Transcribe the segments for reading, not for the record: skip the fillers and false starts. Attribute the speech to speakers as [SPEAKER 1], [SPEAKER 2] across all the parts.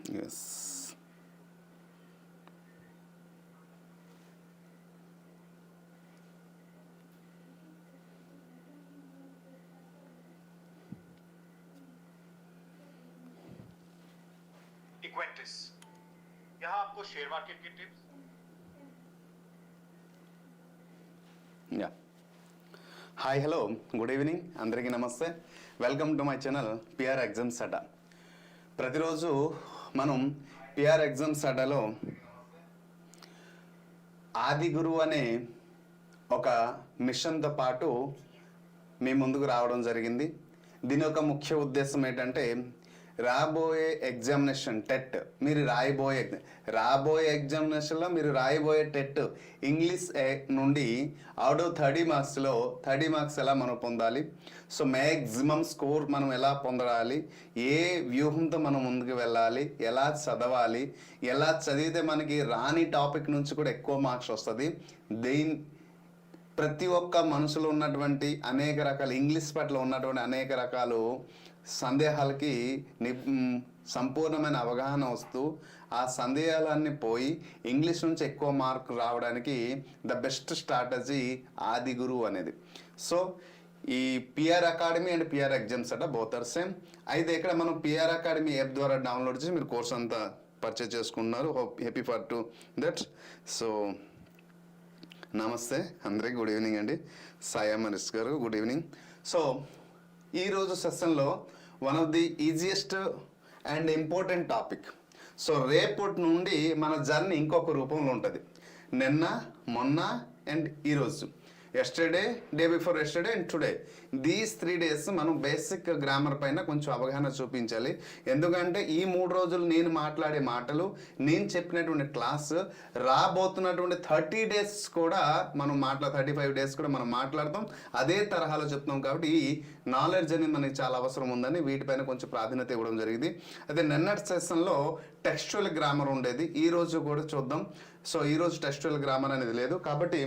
[SPEAKER 1] Yes.
[SPEAKER 2] इक्वेंटिस, यहाँ आपको शेयर मार्केट की tips.
[SPEAKER 1] Yeah, hi, hello, good evening, అందరికీ నమస్తే. Welcome to my channel PR exams అడ్డా. ప్రతిరోజు మనం పిఆర్ ఎగ్జామ్స్ అడ్డాలో ఆది గురువు అనే ఒక మిషన్తో పాటు మీ ముందుకు రావడం జరిగింది. దీని యొక్క ముఖ్య ఉద్దేశం ఏంటంటే రాబోయే ఎగ్జామినేషన్ టెట్ మీరు రాబోయే ఎగ్జామినేషన్లో మీరు రాయబోయే టెట్ ఇంగ్లీష్ నుండి అవుట్ ఆఫ్ 30 మార్క్స్లో 30 మార్క్స్ ఎలా మనం పొందాలి, సో మ్యాక్సిమం స్కోర్ మనం ఎలా పొందాలి, ఏ వ్యూహంతో మనం ముందుకు వెళ్ళాలి, ఎలా చదవాలి, ఎలా చదివితే మనకి రాని టాపిక్ నుంచి కూడా ఎక్కువ మార్క్స్ వస్తుంది. ప్రతి ఒక్క మనసులో ఉన్నటువంటి అనేక రకాల ఇంగ్లీష్ పట్ల ఉన్నటువంటి అనేక రకాలు సందేహాలకి సంపూర్ణమైన అవగాహన వస్తూ ఆ సందేహాలన్నీ పోయి ఇంగ్లీష్ నుంచి ఎక్కువ మార్క్ రావడానికి ద బెస్ట్ స్ట్రాటజీ ఆది గురువు అనేది. సో ఈ PR academy and PR exams అట బోత్ ఆర్ సేమ్. అయితే ఇక్కడ మనం పిఆర్ అకాడమీ యాప్ ద్వారా డౌన్లోడ్ చేసి మీరు కోర్స్ అంతా పర్చేజ్ చేసుకున్నారు. Happy for to that. So నమస్తే అందరికి, గుడ్ ఈవినింగ్ అండి. సాయా మనీష్ గారు, గుడ్ ఈవినింగ్. సో ఈరోజు సెషన్లో one of the easiest and important topic. So రేపటి నుండి మన జర్నీ ఇంకొక రూపంలో ఉంటుంది. నిన్న, మొన్న అండ్ ఈరోజు, yesterday, day before yesterday and today, these 3 days మనం బేసిక్ గ్రామర్ పైన కొంచెం అవగాహన చూపించాలి. ఎందుకంటే ఈ 3 రోజులు నేను మాట్లాడే మాటలు, నేను చెప్పినటువంటి క్లాస్ రాబోతున్నటువంటి 30 days కూడా మనం 35 days కూడా మనం మాట్లాడతాం. అదే తరహాలో చెప్తాం. కాబట్టి ఈ నాలెడ్జ్ అనేది మనకి చాలా అవసరం ఉందని వీటిపైన కొంచెం ప్రాధాన్యత ఇవ్వడం జరిగింది. అదే నిన్నటి సెషన్లో టెక్స్చువల్ గ్రామర్ ఉండేది, ఈ రోజు కూడా చూద్దాం. సో ఈరోజు టెక్స్చువల్ గ్రామర్ అనేది లేదు. కాబట్టి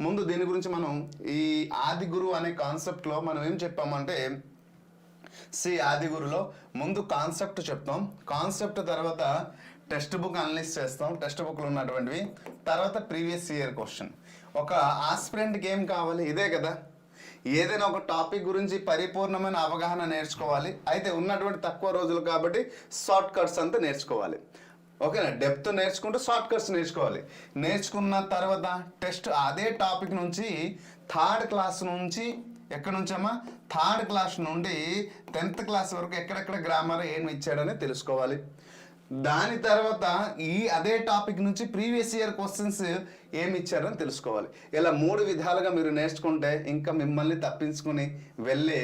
[SPEAKER 1] ముందు దీని గురించి మనం ఈ ఆది గురువు అనే కాన్సెప్ట్లో మనం ఏం చెప్పామంటే, ఆది గురులో ముందు కాన్సెప్ట్ చెప్తాం, కాన్సెప్ట్ తర్వాత టెక్స్ట్ బుక్ అనలైజ్ చేస్తాం, టెక్స్ట్ బుక్లో ఉన్నటువంటివి, తర్వాత ప్రీవియస్ ఇయర్ క్వశ్చన్. ఒక ఆస్పిరెంట్కి ఏం కావాలి, ఇదే కదా, ఏదైనా ఒక టాపిక్ గురించి పరిపూర్ణమైన అవగాహన నేర్చుకోవాలి. అయితే ఉన్నటువంటి తక్కువ రోజులు కాబట్టి షార్ట్ కట్స్ అంతా నేర్చుకోవాలి. ఓకేనా, డెప్త్ నేర్చుకుంటూ షార్ట్ కట్స్ నేర్చుకోవాలి. నేర్చుకున్న తర్వాత టెస్ట్ అదే టాపిక్ నుంచి 3rd క్లాస్ నుంచి, ఎక్కడి నుంచమ్మా, 3rd క్లాస్ నుండి 10th క్లాస్ వరకు ఎక్కడెక్కడ గ్రామర్ ఏమి ఇచ్చాడని తెలుసుకోవాలి. దాని తర్వాత ఈ అదే టాపిక్ నుంచి ప్రీవియస్ ఇయర్ క్వశ్చన్స్ ఏమి ఇచ్చారని తెలుసుకోవాలి. ఇలా 3 విధాలుగా మీరు నేర్చుకుంటే ఇంకా మిమ్మల్ని తప్పించుకుని వెళ్ళే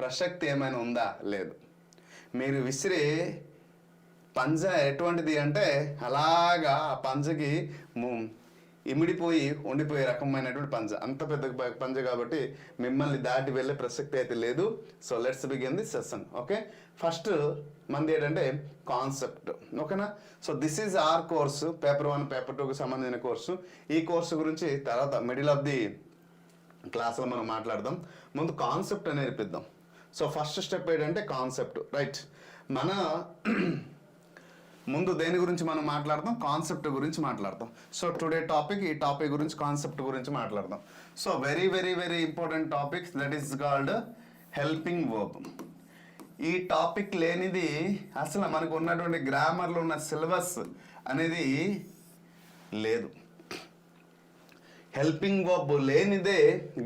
[SPEAKER 1] ప్రసక్తి ఏమైనా ఉందా? లేదు. మీరు విసిరే పంజ ఎటువంటిది అంటే అలాగా ఆ పంజకి ఇమిడిపోయి ఉండిపోయే రకమైనటువంటి పంజ, అంత పెద్ద పంజ. కాబట్టి మిమ్మల్ని దాటి వెళ్ళే ప్రసక్తి అయితే లేదు. So let's begin the session. Okay, first మంది ఏంటంటే కాన్సెప్ట్. ఓకేనా, so this is our course, paper 1 paper 2కి సంబంధించిన కోర్సు. ఈ కోర్సు గురించి తర్వాత మిడిల్ ఆఫ్ ది క్లాస్లో మనం మాట్లాడదాం. ముందు కాన్సెప్ట్ అనేది నేర్పిద్దాం. సో ఫస్ట్ స్టెప్ ఏంటంటే కాన్సెప్ట్. రైట్, మన ముందు దేని గురించి మనం మాట్లాడదాం, కాన్సెప్ట్ గురించి మాట్లాడదాం. సో టుడే టాపిక్, ఈ టాపిక్ గురించి, కాన్సెప్ట్ గురించి మాట్లాడదాం. So very very very important topic, that is called helping verb. ఈ టాపిక్ లేనిది అసలు మనకు ఉన్నటువంటి గ్రామర్లో ఉన్న సిలబస్ అనేది లేదు. హెల్పింగ్ వర్బ్ లేనిదే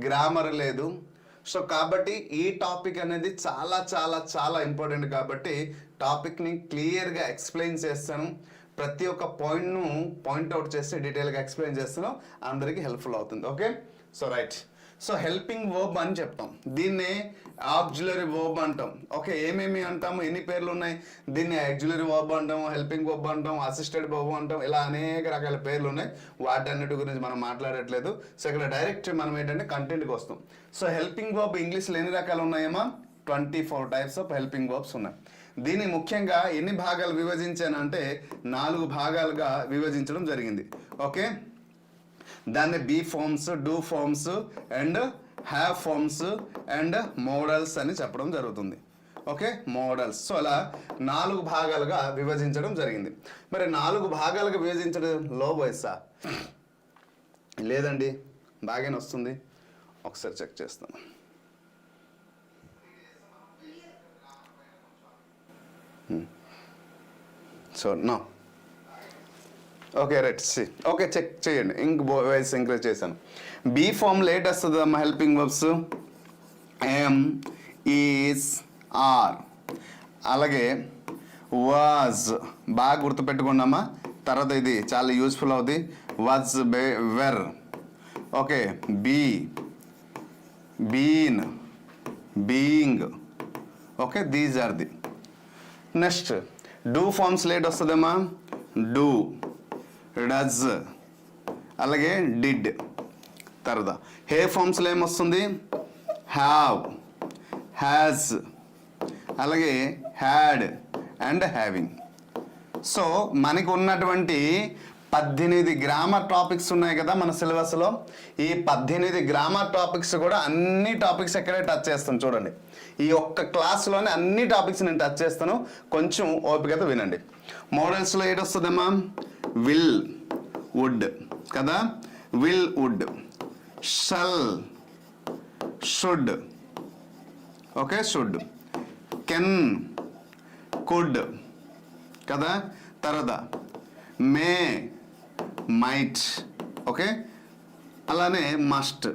[SPEAKER 1] గ్రామర్ లేదు. సో కాబట్టి ఈ టాపిక్ అనేది చాలా చాలా చాలా ఇంపార్టెంట్. కాబట్టి టాపిక్ని క్లియర్గా ఎక్స్ప్లెయిన్ చేస్తాను. ప్రతి ఒక్క పాయింట్ను పాయింట్అవుట్ చేసి డీటెయిల్గా ఎక్స్ప్లెయిన్ చేస్తాను, అందరికీ హెల్ప్ఫుల్ అవుతుంది. Okay, so right. So helping verb అని చెప్తాం, దీన్నే ఆక్సిలరీ వర్బ్ అంటాం. ఓకే, ఏమేమి అంటాము, ఎన్ని పేర్లు ఉన్నాయి? దీన్ని ఆక్సిలరీ వర్బ్ అంటాం, హెల్పింగ్ వర్బ్ అంటాం, అసిస్టెడ్ వర్బ్ అంటాం, ఇలా అనేక రకాల పేర్లు ఉన్నాయి. వాటన్నిటి గురించి మనం మాట్లాడట్లేదు. సో ఇక్కడ డైరెక్ట్ మనం ఏంటంటే కంటెంట్కి వస్తాం. సో హెల్పింగ్ వర్బ్ ఇంగ్లీష్లో ఎన్ని రకాలు ఉన్నాయేమో? 24 టైప్స్ ఆఫ్ హెల్పింగ్ వర్బ్స్ ఉన్నాయి. దీన్ని ముఖ్యంగా ఎన్ని భాగాలు విభజించానంటే 4 భాగాలుగా విభజించడం జరిగింది. ఓకే, దాన్ని be forms, do forms and have forms and models అని చెప్పడం జరుగుతుంది. Okay, models. సో అలా 4 భాగాలుగా విభజించడం జరిగింది. మరి 4 భాగాలుగా విభజించడంలో వయసా లేదండి, బాగానే వస్తుంది. ఒకసారి చెక్ చేస్తాను. So no, okay right. Okay, check చేయండి. ఇంక వాయిస్ ఎంకరేజ్ చేశాను. బీ ఫామ్ లేట్ వస్తుంది అమ్మ helping verbs. Am, is, are. అలాగే వాజ్ బాగా గుర్తుపెట్టుకున్నామా. తర్వాత ఇది చాలా యూస్ఫుల్ అవుతుంది. Was, were. Okay, be, been, being. Okay, these are the. Next do forms లేట్ వస్తుందమ్మా. డూ, డజ్, అలాగే డిడ్. తర్వాత హే ఫార్మ్స్లో ఏమొస్తుంది. హ్యావ్, హ్యాజ్, అలాగే హ్యాడ్ అండ్ హ్యావింగ్. సో మనకు ఉన్నటువంటి 18 గ్రామర్ టాపిక్స్ ఉన్నాయి కదా మన సిలబస్లో. ఈ 18 గ్రామర్ టాపిక్స్ కూడా అన్ని టాపిక్స్ ఎక్కడే టచ్ చేస్తాను చూడండి. ఈ ఒక్క క్లాస్లోనే అన్ని టాపిక్స్ నేను టచ్ చేస్తాను, కొంచెం ఓపికతో వినండి. మోడల్స్లో ఏది వస్తుందమ్మా. విల్, వుడ్ కదా. Will, would. Shall, should. Okay, should. Can, could కదా. తర్వాత మే, మైట్. ఓకే, అలానే మస్ట్.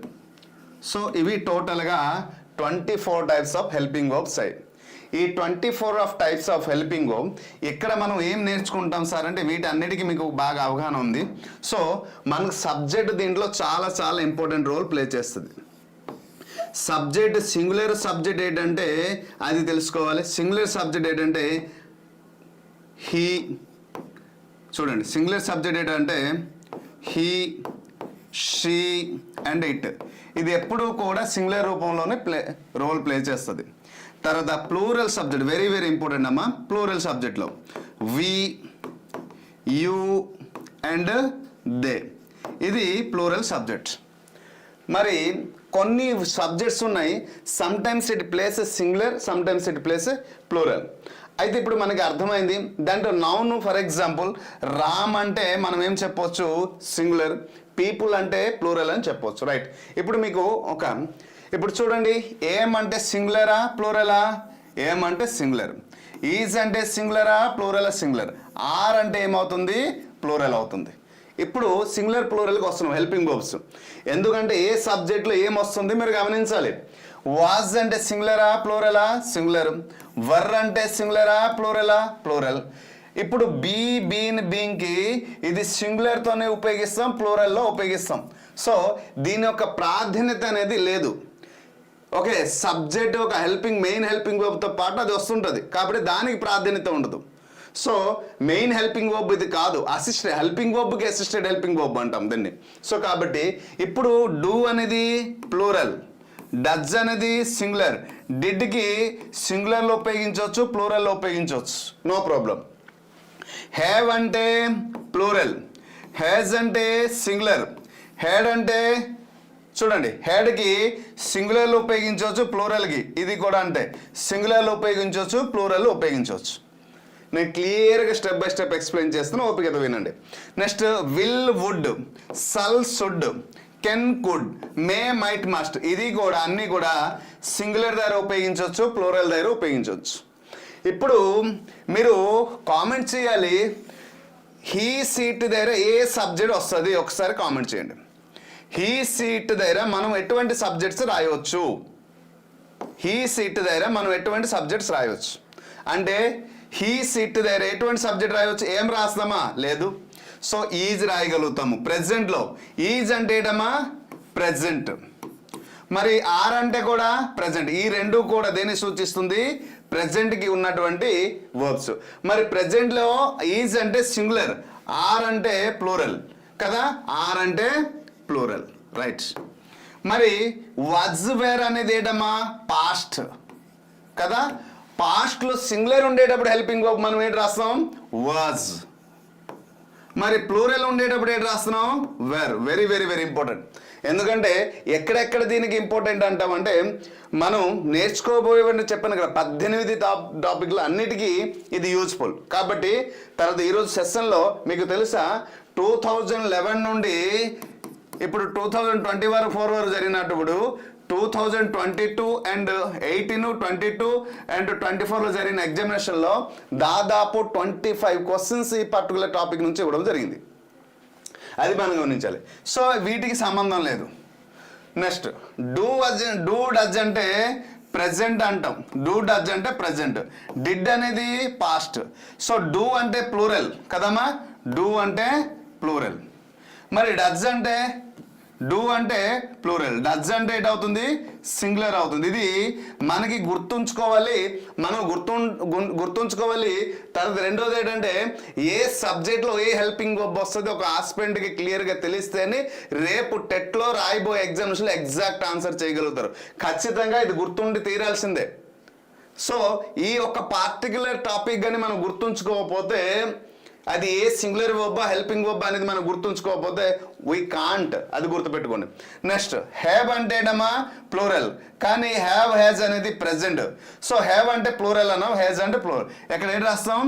[SPEAKER 1] సో ఇవి టోటల్గా 24 టైప్స్ ఆఫ్ హెల్పింగ్ వర్బ్స్ అయ్యి. ఈ 24 of types of helping verb ఇక్కడ మనం ఏం నేర్చుకుంటాం సార్ అంటే వీటన్నిటికీ మీకు బాగా అవగాహన ఉంది. సో మనకు సబ్జెక్ట్ దీంట్లో చాలా చాలా ఇంపార్టెంట్ రోల్ ప్లే చేస్తుంది. సబ్జెక్ట్ సింగులర్ సబ్జెక్ట్ ఏంటంటే అది తెలుసుకోవాలి. సింగులర్ సబ్జెక్ట్ ఏంటంటే హీ. చూడండి, సింగులర్ సబ్జెక్ట్ ఏంటంటే హీ, షీ అండ్ ఇట్. ఇది ఎప్పుడూ కూడా సింగులర్ రూపంలోనే రోల్ ప్లే చేస్తుంది. తర్వాత plural subject very very important అమ్మా. ప్లూరల్ సబ్జెక్ట్లో వి, యూ అండ్ దే. ఇది ప్లూరల్ సబ్జెక్ట్. మరి కొన్ని సబ్జెక్ట్స్ ఉన్నాయి, sometimes it plays singular, sometimes it plays plural. అయితే ఇప్పుడు మనకి అర్థమైంది. దాంట్లో నౌన్ ఫర్ ఎగ్జాంపుల్ రామ్ అంటే మనం ఏం చెప్పొచ్చు, సింగులర్. పీపుల్ అంటే ప్లూరల్ అని చెప్పొచ్చు, రైట్. ఇప్పుడు మీకు ఇప్పుడు చూడండి, ఏం అంటే సింగులరా ప్లూరలా. ఏం అంటే సింగులర్. ఈజ్ అంటే సింగులరా ప్లూరల్. సింగులర్. ఆర్ అంటే ఏమవుతుంది, ప్లూరల్ అవుతుంది. ఇప్పుడు సింగులర్ ప్లూరల్కి వస్తున్నాం హెల్పింగ్ వర్బ్స్. ఎందుకంటే ఏ సబ్జెక్ట్లో ఏం వస్తుంది మీరు గమనించాలి. వాజ్ అంటే సింగులరా ప్లూరలా, సింగులర్. వర్ అంటే సింగులరా ప్లూరలా, ప్లూరల్. ఇప్పుడు బీ, బీన్, బీయింగ్కి ఇది సింగులర్తోనే ఉపయోగిస్తాం, ప్లూరల్లో ఉపయోగిస్తాం. సో దీని యొక్క ప్రాధాన్యత అనేది లేదు. ఓకే, సబ్జెక్ట్ ఒక మెయిన్ హెల్పింగ్ వర్బ్తో పాటు అది వస్తుంటుంది, కాబట్టి దానికి ప్రాధాన్యత ఉండదు. సో మెయిన్ హెల్పింగ్ వర్బ్ ఇది కాదు, అసిస్టెంట్ హెల్పింగ్ వర్బ్కి అసిస్టెంట్ హెల్పింగ్ వర్బ్ అంటాం దీన్ని. సో కాబట్టి ఇప్పుడు డూ అనేది ప్లూరల్, డజ్ అనేది సింగులర్. డిడ్కి సింగులర్లో ఉపయోగించవచ్చు, ప్లూరల్లో ఉపయోగించవచ్చు, నో ప్రాబ్లం. హ్యావ్ అంటే ప్లూరల్, హ్యాజ్ అంటే సింగులర్, హెడ్ అంటే చూడండి హెడ్కి సింగులర్లో ఉపయోగించవచ్చు, ప్లూరల్కి ఇది కూడా అంటే సింగులర్లో ఉపయోగించవచ్చు, ప్లూరల్లో ఉపయోగించవచ్చు. నేను క్లియర్గా స్టెప్ బై స్టెప్ ఎక్స్ప్లెయిన్ చేస్తాను, ఓపికతో వినండి. Next will, would, shall, should, can, could, may, might, must. ఇది కూడా అన్నీ కూడా సింగులర్ దగ్గర ఉపయోగించవచ్చు, ప్లూరల్ దగ్గర ఉపయోగించవచ్చు. ఇప్పుడు మీరు కామెంట్ చేయాలి, హీ సీట్ దగ్గర ఏ సబ్జెక్ట్ వస్తుంది ఒకసారి కామెంట్ చేయండి. హీ సీట్ దగ్గర మనం ఎటువంటి సబ్జెక్ట్స్ రాయవచ్చు. హీ సీట్ దగ్గర మనం ఎటువంటి సబ్జెక్ట్స్ రాయవచ్చు అంటే హీ సీట్ దగ్గర ఎటువంటి సబ్జెక్ట్ రాయవచ్చు, ఏం రాస్తామా లేదు. సో ఈజ్ రాయగలుగుతాము ప్రెజెంట్లో. ఈజ్ అంటే ఏంటమ్మా ప్రెజెంట్. మరి ఆర్ అంటే కూడా ప్రెజెంట్. ఈ రెండు కూడా దేన్ని సూచిస్తుంది, ప్రెజెంట్కి ఉన్నటువంటి వర్బ్స్. మరి ప్రెజెంట్లో ఈజ్ అంటే సింగులర్, ఆర్ అంటే ప్లూరల్ కదా. ఆర్ అంటే ప్లూరల్, రైట్. మరి వాజ్, వేర్ అనేది ఏంటమ్మా పాస్ట్ కదా. పాస్ట్లో సింగులర్ ఉండేటప్పుడు హెల్పింగ్ వర్బ్ మనం ఏంటి రాస్తాం, వాజ్. మరి ప్లూరల్ ఉండేటప్పుడు ఏంటి రాస్తున్నాం, were. Very very very important. ఎందుకంటే ఎక్కడెక్కడ దీనికి ఇంపార్టెంట్ అంటామంటే మనం నేర్చుకోబోయే చెప్పాను కదా 18 టాపిక్లు అన్నిటికీ ఇది యూజ్ఫుల్. కాబట్టి తర్వాత ఈరోజు సెషన్లో మీకు తెలుసా 2011 నుండి ఇప్పుడు 2024 వరకు జరిగినప్పుడు 2022 అండ్ 18, 22 అండ్ 24లో జరిగిన ఎగ్జామినేషన్లో దాదాపు 25 క్వశ్చన్స్ ఈ పర్టికులర్ టాపిక్ నుంచి ఇవ్వడం జరిగింది. అది మనం గమనించాలి. సో వీటికి సంబంధం లేదు. నెక్స్ట్ డూ డజ్ అంటే ప్రెజెంట్ అంటాం. డూ డజ్ అంటే ప్రెజెంట్, డిడ్ అనేది పాస్ట్. సో డూ అంటే ప్లూరల్ కదమ్మా, డూ అంటే ప్లూరల్. మరి డజ్ అంటే డూ అంటే ప్లూరల్, డజ్ అంటే ఏటవుతుంది సింగులర్ అవుతుంది. ఇది మనకి గుర్తుంచుకోవాలి, మనం గుర్తుంచుకోవాలి. తర్వాత రెండోది ఏంటంటే ఏ సబ్జెక్ట్లో ఏ హెల్పింగ్ వర్బ్ వస్తుంది ఒక ఆస్పిరెంట్కి క్లియర్గా తెలిస్తేనే రేపు టెట్లో రాయబోయే ఎగ్జామినేషన్లో ఎగ్జాక్ట్ ఆన్సర్ చేయగలుగుతారు. ఖచ్చితంగా ఇది గుర్తుండి తీరాల్సిందే. సో ఈ ఒక పార్టికులర్ టాపిక్ కానీ మనం గుర్తుంచుకోకపోతే అది ఏ సింగులర్ వర్బా హెల్పింగ్ వర్బా అనేది మనం గుర్తుంచుకోకపోతే వీ కాంట్, అది గుర్తుపెట్టుకోండి. నెక్స్ట్ హ్యావ్ అంటేనమ్మా ప్లూరల్, కానీ హ్యావ్ హ్యాజ్ అనేది ప్రెజెంట్. సో హ్యావ్ అంటే ప్లూరల్ అన్నాం, హ్యాజ్ అంటే ప్లూరల్. ఎక్కడ ఏం రాస్తాం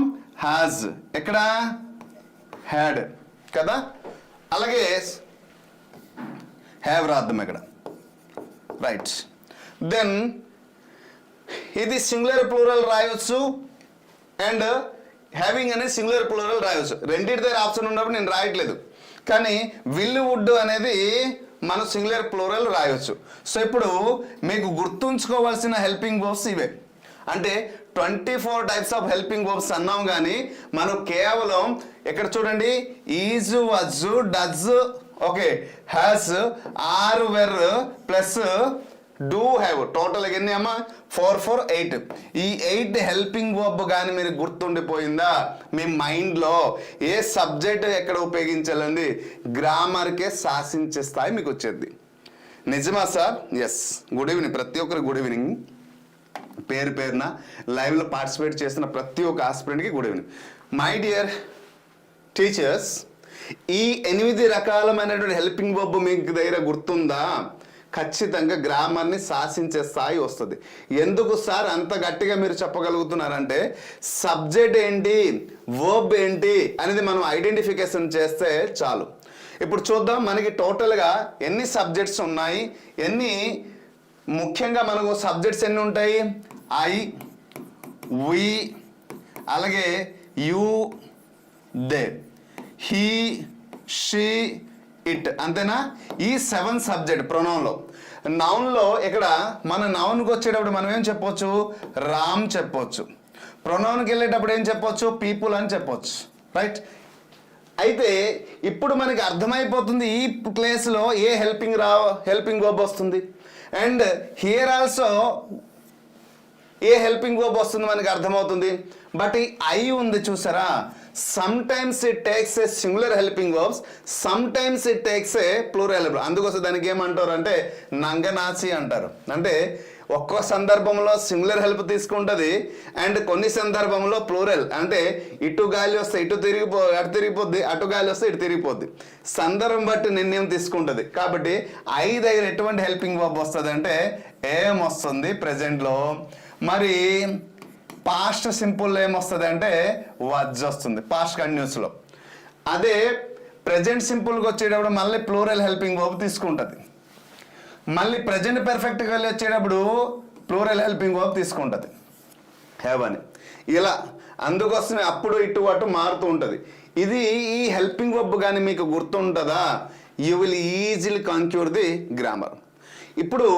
[SPEAKER 1] హ్యాజ్, ఎక్కడ హ్యాడ్ కదా. అలాగే హ్యావ్ రాద్దాం ఇక్కడ, రైట్. దెన్ ఇది సింగులర్ ప్లూరల్ రాయవచ్చు అండ్ హ్యావింగ్ అనేది సింగులర్ ప్లూరల్ రాయవచ్చు. రెండింటి దగ్గర ఆప్షన్ ఉన్నప్పుడు నేను రాయట్లేదు, కానీ విల్ వుడ్ అనేది మనం సింగులర్ ప్లూరల్ రాయవచ్చు. సో ఇప్పుడు మీకు గుర్తుంచుకోవాల్సిన హెల్పింగ్ వర్బ్స్ ఇవే. అంటే 24 టైప్స్ ఆఫ్ హెల్పింగ్ వర్బ్స్ అన్నాం, కానీ మనం కేవలం ఇక్కడ చూడండి is, was, does, okay, has, are, were plus do have, total ఎన్ని అమ్మా 4, 4, 8. ఈ 8 హెల్పింగ్ వర్బ్ కానీ మీరు గుర్తుండిపోయిందా మీ మైండ్లో, ఏ సబ్జెక్ట్ ఎక్కడ ఉపయోగించాలండి గ్రామర్కే శాసించే స్థాయి మీకు వచ్చేది. నిజమా సార్? ఎస్. గుడ్ ఈవినింగ్ ప్రతి ఒక్కరికి, గుడ్ ఈవినింగ్. పేరు పేరున లైవ్లో పార్టిసిపేట్ చేస్తున్న ప్రతి ఒక్క ఆస్పిరెంట్కి good evening. My dear teachers, ఈ 8 రకాలమైనటువంటి హెల్పింగ్ వర్బ్ మీకు దగ్గర గుర్తుందా? ఖచ్చితంగా గ్రామర్ని శాసించే స్థాయి వస్తుంది. ఎందుకు సార్ అంత గట్టిగా మీరు చెప్పగలుగుతున్నారంటే సబ్జెక్ట్ ఏంటి, వర్బ్ ఏంటి అనేది మనం ఐడెంటిఫికేషన్ చేస్తే చాలు. ఇప్పుడు చూద్దాం మనకి టోటల్గా ఎన్ని సబ్జెక్ట్స్ ఉన్నాయి, ఎన్ని ముఖ్యంగా మనకు సబ్జెక్ట్స్ ఎన్ని ఉంటాయి. ఐ, వి, అలాగే you, they, he, she, it, అంతేనా? ఈ 7 సబ్జెక్ట్ ప్రొనౌన్లో. నౌన్లో ఇక్కడ మన నౌన్కి వచ్చేటప్పుడు మనం ఏం చెప్పొచ్చు, రామ్ చెప్పొచ్చు. ప్రొనౌన్కి వెళ్ళేటప్పుడు ఏం చెప్పొచ్చు, పీపుల్ అని చెప్పొచ్చు, రైట్. అయితే ఇప్పుడు మనకి అర్థమైపోతుంది ఈ ప్లేస్లో ఏ హెల్పింగ్ వర్బ్ వస్తుంది, and here also a helping verb వస్తుంది మనకి అర్థమవుతుంది. బట్ ఈ ఐ ఉంది చూసారా, sometimes it takes a singular helping verbs, sometimes it takes a plural. అందుకోసం దానికి ఏమంటారు అంటే నంగనాచి అంటారు. అంటే ఒక్కో సందర్భంలో సింగులర్ హెల్ప్ తీసుకుంటుంది అండ్ కొన్ని సందర్భంలో ప్లూరల్, అంటే ఇటు గాలి వస్తే అటు తిరిగిపోద్ది, అటు గాలి వస్తే ఇటు తిరిగిపోద్ది. సందర్భం బట్టి నిర్ణయం తీసుకుంటుంది. కాబట్టి ఐ దగ్గర ఎటువంటి హెల్పింగ్ వర్బ్ వస్తుంది అంటే ఏం వస్తుంది ప్రెజెంట్లో. మరి పాస్ట్ సింపుల్ ఏమొస్తుంది అంటే వజ్ వస్తుంది పాస్ట్ కంటిన్యూస్లో. అదే ప్రజెంట్ సింపుల్కి వచ్చేటప్పుడు మళ్ళీ ప్లూరల్ హెల్పింగ్ వర్బ్ తీసుకుంటుంది. మళ్ళీ ప్రజెంట్ పర్ఫెక్ట్గా వెళ్ళి వచ్చేటప్పుడు ప్లూరల్ హెల్పింగ్ వర్బ్ తీసుకుంటుంది హ్యావ్ అని. ఇలా అందుకోసమే అప్పుడు ఇటు అటు మారుతూ ఉంటుంది. ఇది ఈ హెల్పింగ్ వర్బ్ కానీ మీకు గుర్తుంటుందా, you will easily conquer the grammar. ఇప్పుడు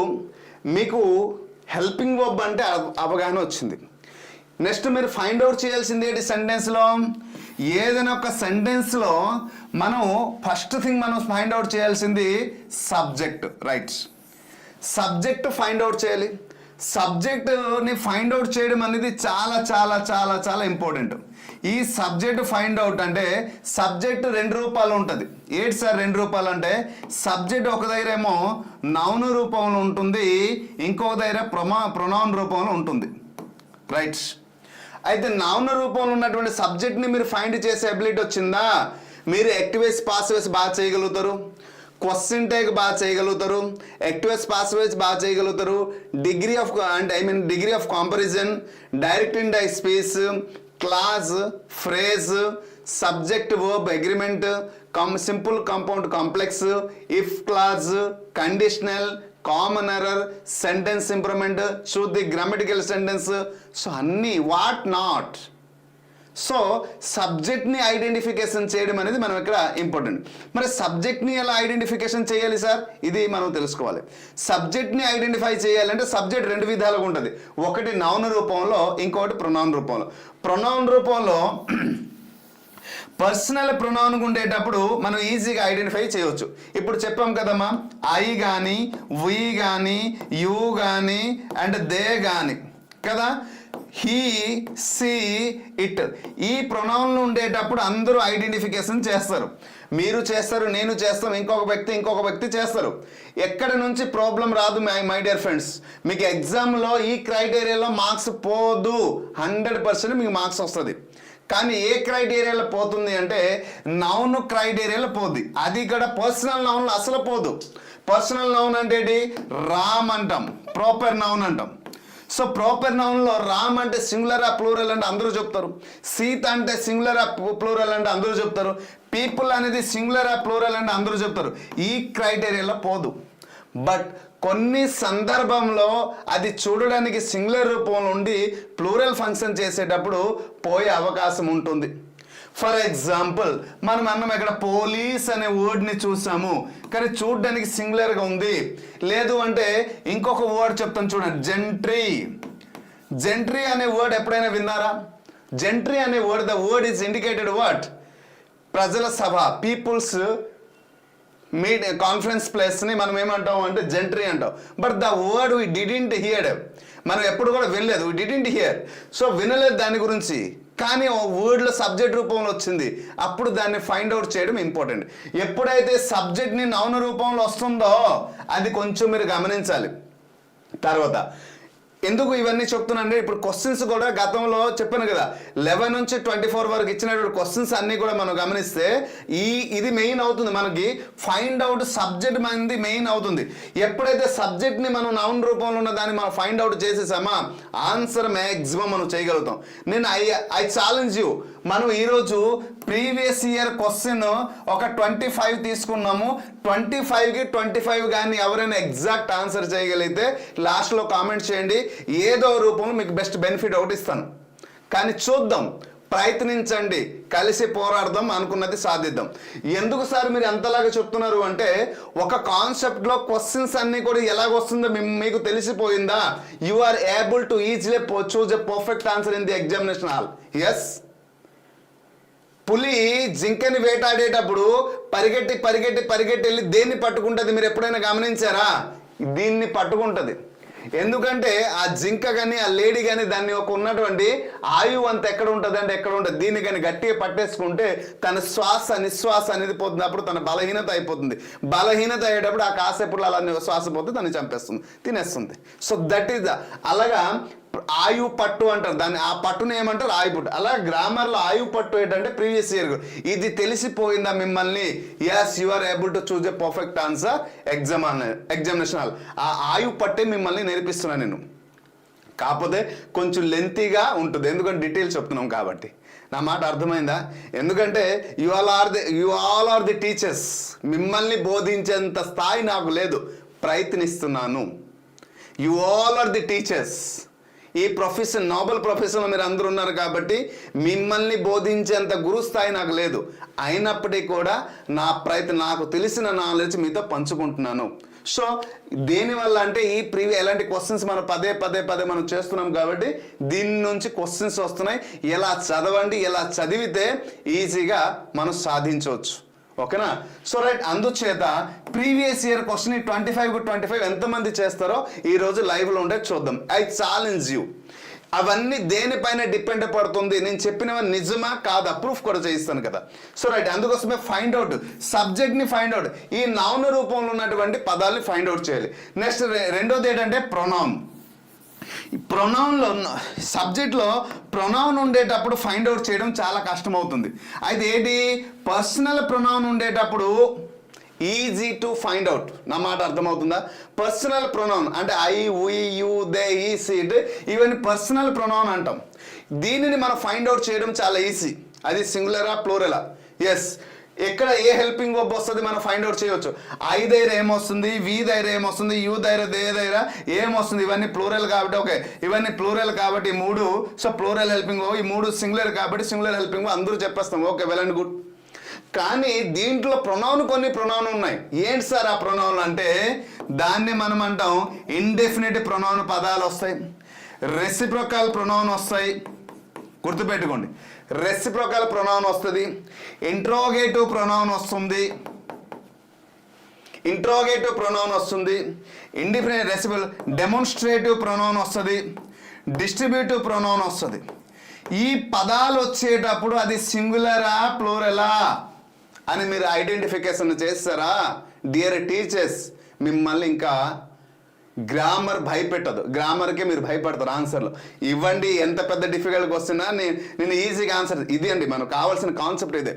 [SPEAKER 1] మీకు హెల్పింగ్ వర్బ్ అంటే అవగాహన వచ్చింది. నెక్స్ట్ మీరు ఫైండ్ అవుట్ చేయాల్సింది ఏంటి సెంటెన్స్లో, ఏదైనా ఒక సెంటెన్స్లో మనం ఫస్ట్ థింగ్ మనం ఫైండ్ అవుట్ చేయాల్సింది subject, right. Subject find out చేయాలి. సబ్జెక్ట్ని ఫైండ్ అవుట్ చేయడం అనేది చాలా చాలా చాలా చాలా ఇంపార్టెంట్. ఈ సబ్జెక్ట్ ఫైండ్ అవుట్ అంటే సబ్జెక్ట్ 2 రూపాలు ఉంటుంది. ఏంటి సార్ 2 రూపాలు అంటే, సబ్జెక్ట్ ఒక దగ్గర ఏమో నౌన్ రూపంలో ఉంటుంది, ఇంకొక దగ్గర ప్రొనౌన్ రూపంలో ఉంటుంది, రైట్. అయితే నౌన్ రూపంలో ఉన్నటువంటి సబ్జెక్ట్ని మీరు ఫైండ్ చేసే అబిలిటీ వచ్చిందా, మీరు యాక్టివ్ వేసి పాస్ వేసి బాగా చేయగలుగుతారు. క్వశ్చన్ టేక్ బాగా చేయగలుగుతారు, యాక్టివ్స్ పాసివ్స్ బాగా చేయగలుగుతారు, డిగ్రీ ఆఫ్ కాంపారిజన్, డైరెక్ట్ ఇన్ డై speech, clause, phrase, subject verb agreement, simple compound complex, if clause, conditional, common error, sentence improvement, choose the grammatical sentence. So అన్నీ వాట్ నాట్. సో సబ్జెక్ట్ని identification చేయడం అనేది మనం ఇక్కడ ఇంపార్టెంట్. మరి సబ్జెక్ట్ని ఎలా ఐడెంటిఫికేషన్ చేయాలి సార్, ఇది మనం తెలుసుకోవాలి. సబ్జెక్ట్ని ఐడెంటిఫై చేయాలంటే సబ్జెక్ట్ రెండు విధాలుగా ఉంటుంది. ఒకటి నౌన్ రూపంలో, ఇంకొకటి ప్రొనౌన్ రూపంలో. ప్రొనౌన్ రూపంలో పర్సనల్ ప్రొనౌన్ ఉండేటప్పుడు మనం ఈజీగా ఐడెంటిఫై చేయవచ్చు. ఇప్పుడు చెప్పాం కదమ్మా, ఐ కానీ, వి కానీ, యూ కానీ అండ్ దే కానీ కదా, హీ, సీ, ఇట్, ఈ ప్రొనౌన్లు ఉండేటప్పుడు అందరూ ఐడెంటిఫికేషన్ చేస్తారు. మీరు చేస్తారు, నేను చేస్తాం, ఇంకొక వ్యక్తి చేస్తారు. ఎక్కడ నుంచి ప్రాబ్లం రాదు మై డియర్ ఫ్రెండ్స్. మీకు ఎగ్జామ్లో ఈ క్రైటీరియాలో మార్క్స్ పోదు, 100% మీకు మార్క్స్ వస్తుంది. కానీ ఏ క్రైటీరియాలో పోతుంది అంటే నౌన్ క్రైటీరియాలో పోద్ది. అది ఇక్కడ పర్సనల్ నౌన్లో అసలు పోదు. పర్సనల్ నౌన్ అంటే ఏంటి, రామ్ అంటాం, ప్రాపర్ నౌన్ అంటాం. సో ప్రాపర్ నౌన్లో రామ్ అంటే సింగులరా ప్లూరల్ అంటే అందరూ చెప్తారు, సీత అంటే సింగులరా ప్లూరల్ అంటే అందరూ చెప్తారు, పీపుల్ అనేది సింగులరా ప్లూరల్ అంటే అందరూ చెప్తారు. ఈ క్రైటీరియాలో పోదు. బట్ కొన్ని సందర్భంలో అది చూడడానికి సింగులర్ రూపంలో ఉండి ప్లూరల్ ఫంక్షన్ చేసేటప్పుడు పోయే అవకాశం ఉంటుంది. ఫర్ ఎగ్జాంపుల్ మనం అన్నం ఇక్కడ పోలీస్ అనే వర్డ్ని చూసాము, కానీ చూడడానికి సింగులర్గా ఉంది. లేదు అంటే ఇంకొక వర్డ్ చెప్తాను చూడండి, జెంట్రీ. జెంట్రీ అనే వర్డ్ ఎప్పుడైనా విన్నారా? జెంట్రీ అనే word, the word is indicated what, ప్రజల సభ, పీపుల్స్ కాన్ఫరెన్స్ ప్లేస్ని మనం ఏమంటాం అంటే జెంట్రీ అంటాం. But the word we didn't here, మనం ఎప్పుడు కూడా వినలేదు, వీ డిడింట్ హియర్. సో వినలేదు దాని గురించి, కానీ ఓ వర్డ్లో సబ్జెక్ట్ రూపంలో వచ్చింది, అప్పుడు దాన్ని ఫైండ్ అవుట్ చేయడం ఇంపార్టెంట్. ఎప్పుడైతే సబ్జెక్ట్ని నౌన్ రూపంలో వస్తుందో అది కొంచెం మీరు గమనించాలి. తర్వాత ఎందుకు ఇవన్నీ చెప్తున్నానంటే ఇప్పుడు క్వశ్చన్స్ కూడా గతంలో చెప్పాను కదా, 11 నుంచి 24 వరకు ఇచ్చినటువంటి క్వశ్చన్స్ అన్నీ కూడా మనం గమనిస్తే ఇది మెయిన్ అవుతుంది. మనకి ఫైండ్ అవుట్ సబ్జెక్ట్ మనది మెయిన్ అవుతుంది. ఎప్పుడైతే సబ్జెక్ట్ని మనం నౌన్ రూపంలో ఉన్న దాన్ని మనం ఫైండ్ అవుట్ చేసేసామా ఆన్సర్ మ్యాక్సిమం మనం చేయగలుగుతాం. నేను ఐ ఛాలెంజ్ యూ, మనం ఈరోజు ప్రీవియస్ ఇయర్ క్వశ్చన్ ఒక 25 తీసుకున్నాము. 25కి 25 కానీ ఎవరైనా ఎగ్జాక్ట్ ఆన్సర్ చేయగలిగితే లాస్ట్లో కామెంట్ చేయండి, ఏదో రూపంలో మీకు బెస్ట్ బెనిఫిట్ ఒకటి ఇస్తాను. కానీ చూద్దాం, ప్రయత్నించండి, కలిసి పోరాడదాం, అనుకున్నది సాధిద్దాం. ఎందుకు సార్ మీరు ఎంతలాగా చెప్తున్నారు అంటే ఒక కాన్సెప్ట్లో క్వశ్చన్స్ అన్నీ కూడా ఎలాగొస్తుందో మీకు తెలిసిపోయిందా? You are able to easily choose a perfect answer in the examination hall. Yes, పులి జింకని వేటాడేటప్పుడు పరిగెట్టి వెళ్ళి దేన్ని పట్టుకుంటుంది మీరు ఎప్పుడైనా గమనించారా? దీన్ని పట్టుకుంటుంది. ఎందుకంటే ఆ జింక కానీ ఆ లేడీ కానీ దాన్ని ఒక ఉన్నటువంటి ఆయువు అంత ఎక్కడ ఉంటుంది అంటే ఎక్కడ ఉంటుంది. దీన్ని కానీ గట్టిగా పట్టేసుకుంటే తన నిశ్వాస అనేది పోతుంది, అప్పుడు తన బలహీనత అయిపోతుంది. బలహీనత అయ్యేటప్పుడు ఆ కాసేపు అలా శ్వాస పోతే తను చంపేస్తుంది, తినేస్తుంది. సో దట్ ఈస్ అలాగా ఆయువు పట్టు అంటారు దాన్ని, ఆ పట్టును ఏమంటారు ఆయుపట్టు. అలా గ్రామర్లో ఆయువు పట్టు ఏంటంటే ప్రీవియస్ ఇయర్. ఇది తెలిసిపోయిందా మిమ్మల్ని? Yes, you are able to choose a perfect answer examination hall. ఆ ఆయువు పట్టే మిమ్మల్ని నేర్పిస్తున్నాను నేను. కాకపోతే కొంచెం లెంతీగా ఉంటుంది, ఎందుకంటే డీటెయిల్స్ చెప్తున్నాం కాబట్టి. నా మాట అర్థమైందా? ఎందుకంటే you all are the teachers. మిమ్మల్ని బోధించేంత స్థాయి నాకు లేదు, ప్రయత్నిస్తున్నాను. You all are the teachers. ఈ ప్రొఫెషన్, నోబెల్ ప్రొఫెషన్లో మీరు అందరూ ఉన్నారు కాబట్టి మిమ్మల్ని బోధించేంత గురుస్థాయి నాకు లేదు. అయినప్పటికీ కూడా నా ప్రయత్నం, నాకు తెలిసిన నాలెడ్జ్ మీతో పంచుకుంటున్నాను. సో దేనివల్ల అంటే ఈ ఎలాంటి క్వశ్చన్స్ మనం పదే మనం చేస్తున్నాం కాబట్టి దీని నుంచి క్వశ్చన్స్ వస్తున్నాయి. ఎలా చదవండి, ఎలా చదివితే ఈజీగా మనం సాధించవచ్చు. ఓకేనా? సో రైట్, అందుచేత ప్రీవియస్ ఇయర్ క్వశ్చన్ 25కు 25 ఎంతమంది చేస్తారో ఈరోజు లైవ్లో ఉంటే చూద్దాం. I challenge you. అవన్నీ దేనిపైన డిపెండ్ పడుతుంది, నేను చెప్పినవి నిజమా కాదా ప్రూఫ్ కూడా చేయిస్తాను కదా. సో రైట్, అందుకోసమే ఫైండ్ అవుట్, సబ్జెక్ట్ని ఫైండ్ అవుట్, ఈ నౌన్ రూపంలో ఉన్నటువంటి పదాలని ఫైండ్ అవుట్ చేయాలి. నెక్స్ట్ రెండోది ఏంటంటే ప్రొనౌన్. ప్రొనౌన్లో సబ్జెక్ట్లో ప్రొనౌన్ ఉండేటప్పుడు ఫైండ్ అవుట్ చేయడం చాలా కష్టం అవుతుంది. అయితే ఏంటి, పర్సనల్ ప్రొనౌన్ ఉండేటప్పుడు ఈజీ టు ఫైండ్ అవుట్. నా మాట అర్థమవుతుందా? పర్సనల్ ప్రొనౌన్ అంటే ఐ, వి, యు, దే, ఈ, సిట్ ఇవన్నీ పర్సనల్ ప్రొనౌన్ అంటాం. దీనిని మనం ఫైండ్ అవుట్ చేయడం చాలా ఈజీ. అది సింగులరా ప్లూరలా? ఎస్. ఎక్కడ ఏ హెల్పింగ్ వర్బ్ వస్తుంది మనం ఫైండ్ అవుట్ చేయవచ్చు. ఐ దగ్గర ఏమొస్తుంది, వి దగ్గర ఏమొస్తుంది, యూ దగ్గర, దే దగ్గర ఏమొస్తుంది. ఇవన్నీ ప్లూరల్ కాబట్టి ఓకే, ఇవన్నీ ప్లూరల్ కాబట్టి ఈ మూడు. సో ప్లూరల్ హెల్పింగ్ వర్బ్, ఈ మూడు సింగులర్ కాబట్టి సింగులర్ హెల్పింగ్ వర్బ్ అందరూ చెప్పేస్తాం. Okay, well and good. కానీ దీంట్లో ప్రొనౌన్ కొన్ని ప్రొనౌన్ ఉన్నాయి. ఏంటి సార్ ఆ ప్రొనౌన్ అంటే దాన్ని మనం అంటాం ఇండెఫినిట్ ప్రొనౌన్ పదాలు వస్తాయి, రెసిప్రొకల్ ప్రొనౌన్ వస్తాయి. గుర్తుపెట్టుకోండి, రెసిప్రొకల్ ప్రొనౌన్ వస్తుంది, ఇంట్రోగేటివ్ ప్రొనౌన్ వస్తుంది, ఇంట్రోగేటివ్ ప్రొనౌన్ వస్తుంది, ఇండిఫినిట్ రెసిబుల్ డెమోన్స్ట్రేటివ్ ప్రొనౌన్ వస్తుంది, డిస్ట్రిబ్యూటివ్ ప్రొనౌన్ వస్తుంది. ఈ పదాలు వచ్చేటప్పుడు అది సింగులరా ప్లూరలా అని మీరు ఐడెంటిఫికేషన్ చేస్తారా? డియర్ టీచర్స్, మిమ్మల్ని ఇంకా గ్రామర్ భయపెట్టదు. గ్రామర్కే మీరు భయపడతారు ఆన్సర్లు. ఇవ్వండి, ఎంత పెద్ద డిఫికల్ట్ క్వశ్చన్ నేను ఈజీగా ఆన్సర్. ఇది అండి మనకు కావాల్సిన కాన్సెప్ట్ ఇదే.